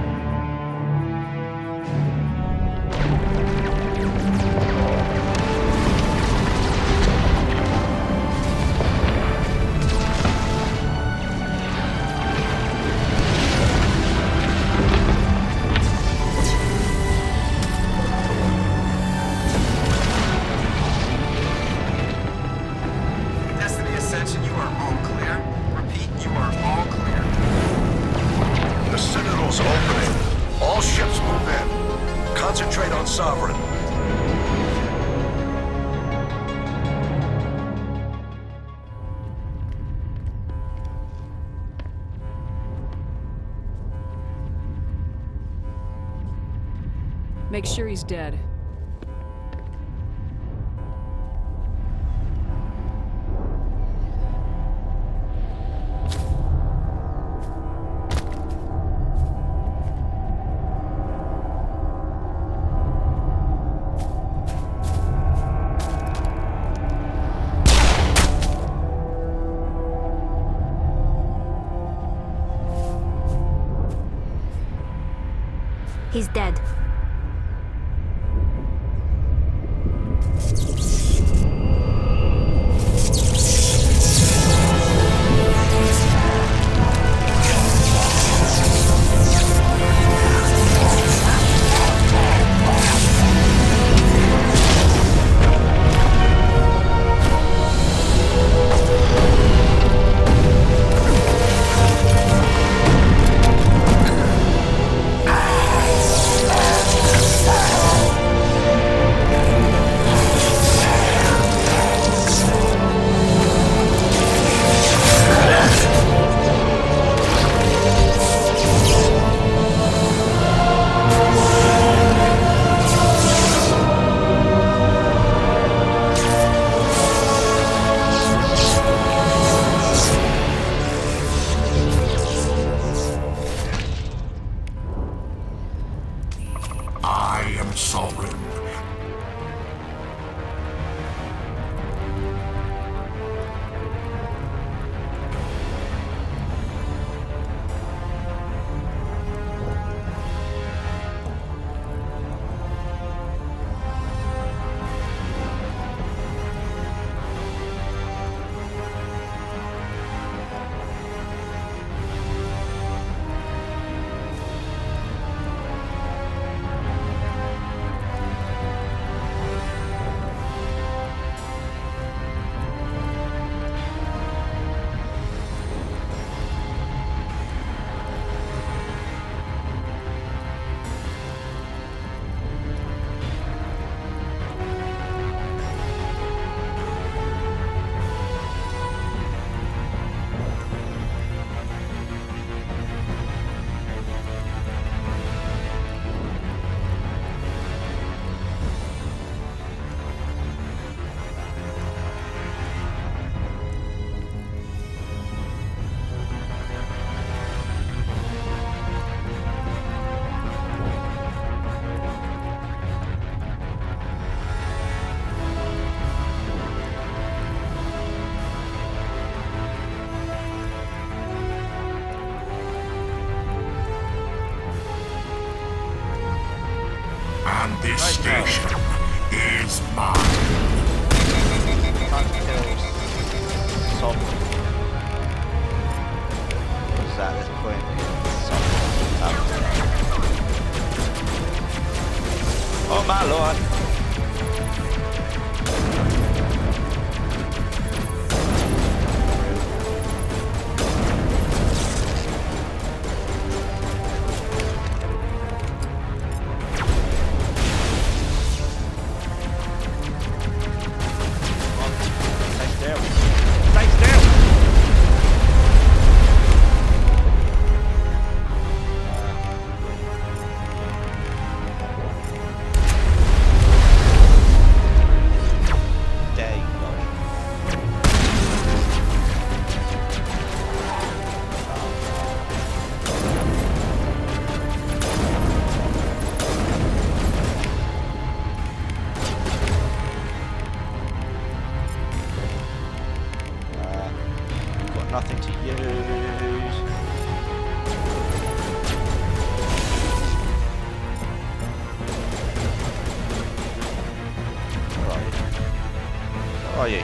Sovereign. Make sure he's dead. He's dead. on this station is mine. Was at this point oh my lord. Nothing to use. Where are you?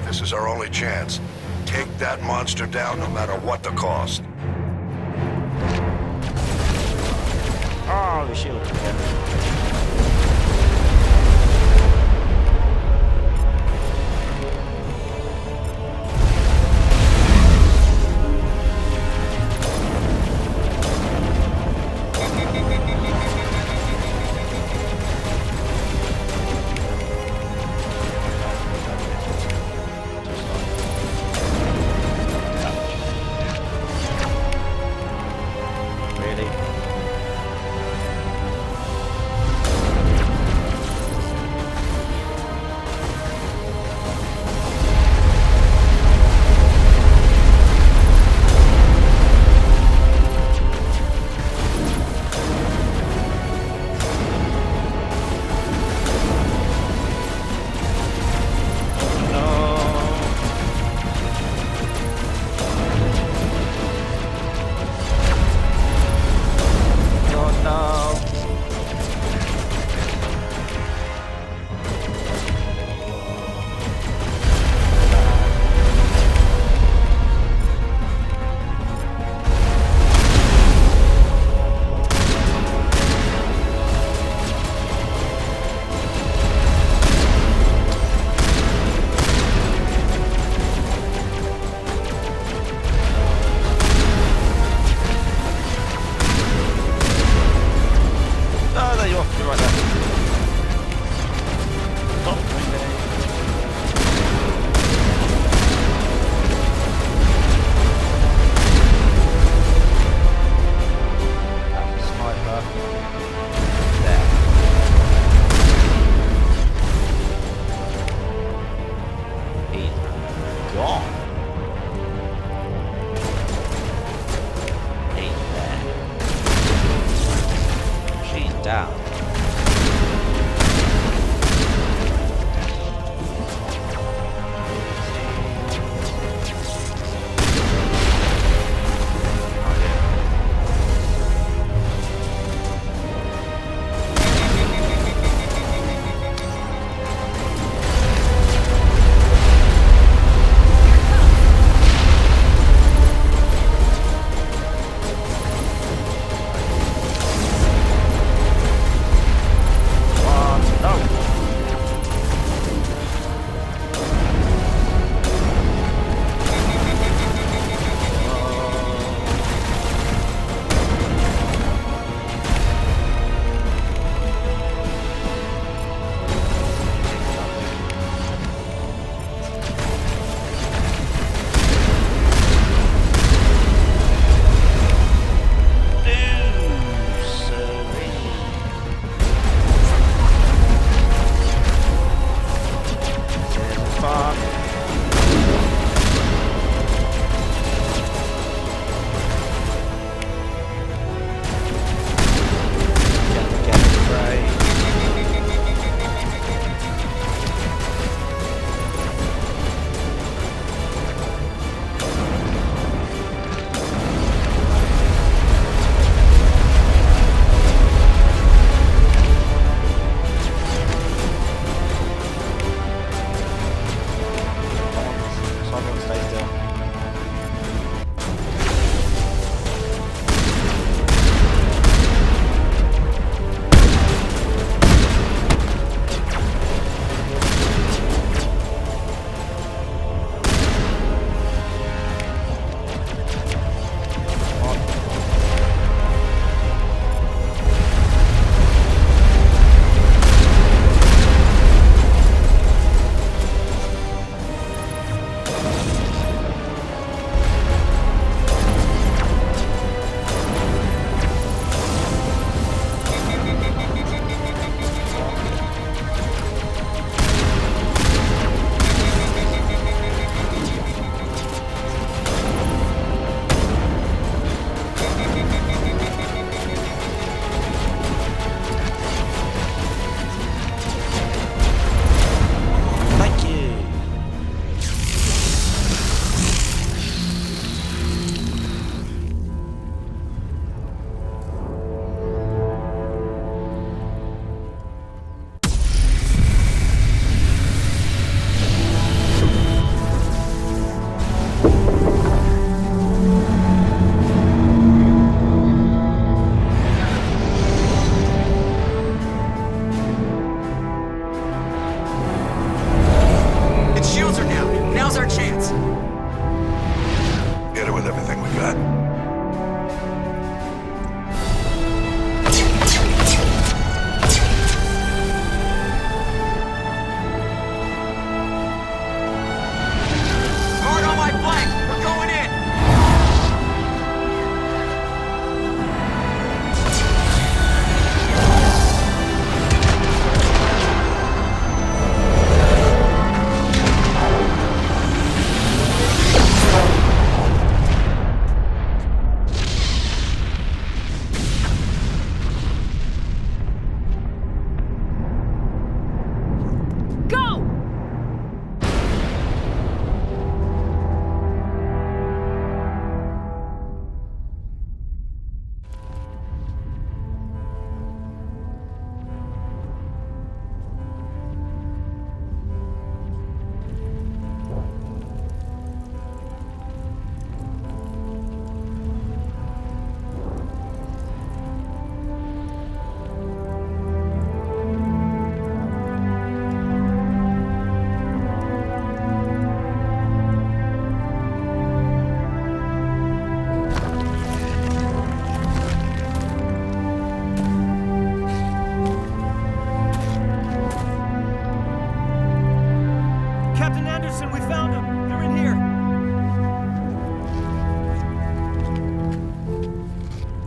This is our only chance. Take that monster down no matter what the cost. Oh, the shield again.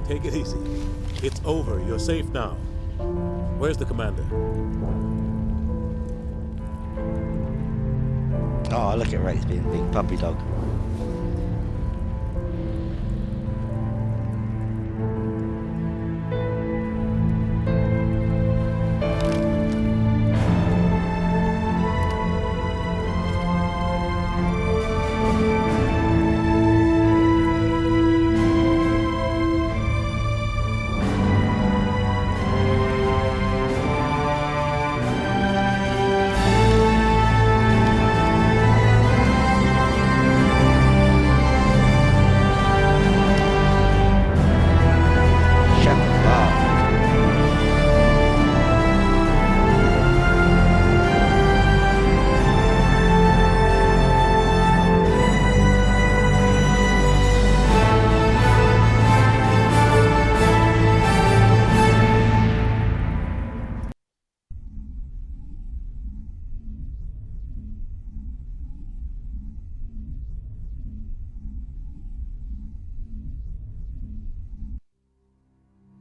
Take it easy. It's over. You're safe now. Where's the commander? Oh, look at Rex being a big puppy dog.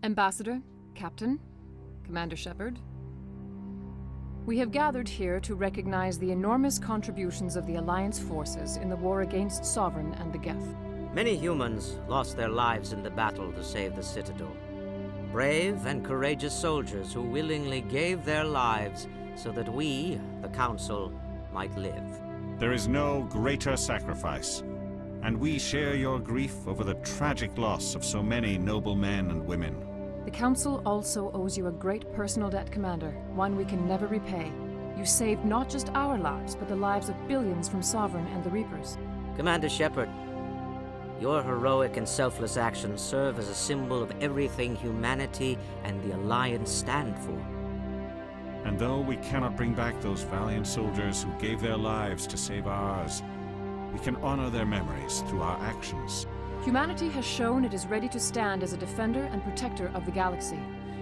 Ambassador, Captain, Commander Shepard. We have gathered here to recognize the enormous contributions of the Alliance forces in the war against Sovereign and the Geth. Many humans lost their lives in the battle to save the Citadel. Brave and courageous soldiers who willingly gave their lives so that we, the Council, might live. There is no greater sacrifice, and we share your grief over the tragic loss of so many noble men and women. The Council also owes you a great personal debt, Commander, one we can never repay. You saved not just our lives, but the lives of billions from Sovereign and the Reapers. Commander Shepard, your heroic and selfless actions serve as a symbol of everything humanity and the Alliance stand for. And though we cannot bring back those valiant soldiers who gave their lives to save ours, we can honor their memories through our actions. Humanity has shown it is ready to stand as a defender and protector of the galaxy.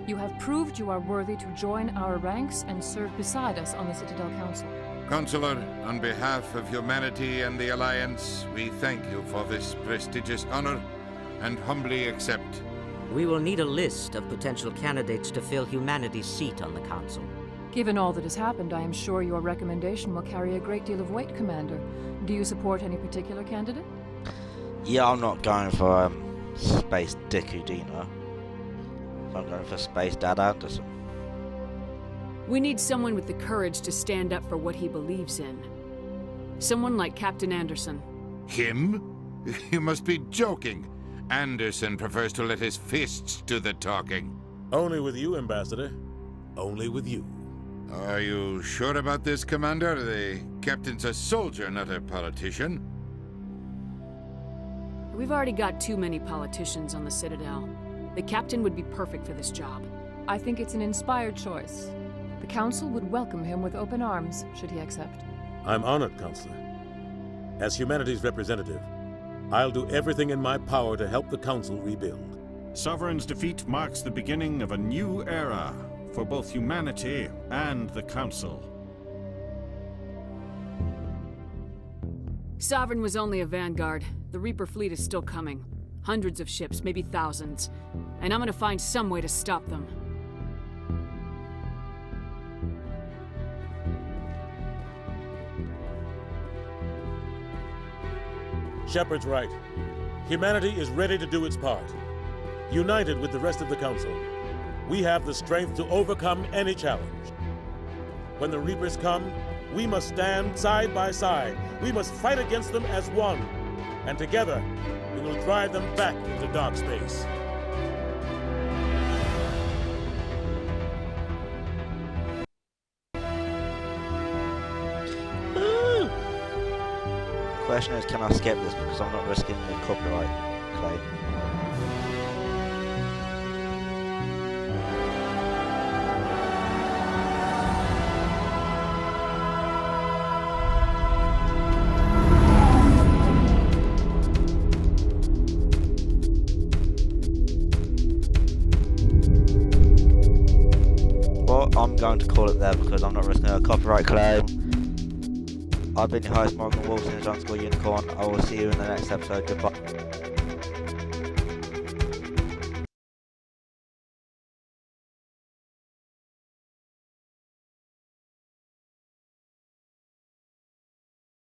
You have proved you are worthy to join our ranks and serve beside us on the Citadel Council. Counselor, on behalf of humanity and the Alliance, we thank you for this prestigious honor and humbly accept. We will need a list of potential candidates to fill humanity's seat on the Council. Given all that has happened, I am sure your recommendation will carry a great deal of weight, Commander. Do you support any particular candidate? Yeah, I'm not going for Space Dick Udina. I'm going for Space Dad Anderson. We need someone with the courage to stand up for what he believes in. Someone like Captain Anderson. Him? You must be joking. Anderson prefers to let his fists do the talking. Only with you, Ambassador. Only with you. Are you sure about this, Commander? The captain's a soldier, not a politician. We've already got too many politicians on the Citadel. The captain would be perfect for this job. I think it's an inspired choice. The Council would welcome him with open arms, should he accept. I'm honored, Counselor. As humanity's representative, I'll do everything in my power to help the Council rebuild. Sovereign's defeat marks the beginning of a new era for both humanity and the Council. Sovereign was only a vanguard. The Reaper fleet is still coming. Hundreds of ships, maybe thousands. And I'm gonna find some way to stop them. Shepard's right. Humanity is ready to do its part. United with the rest of the Council, we have the strength to overcome any challenge. When the Reapers come, we must stand side by side. We must fight against them as one. And together, we will drive them back into dark space. Woo! Question is, can I skip this because I'm not risking the copyright claim? I'm going to call it there because I'm not risking a copyright claim. I've been your host, Morgan Wolf, in the John School Unicorn. I will see you in the next episode. Goodbye.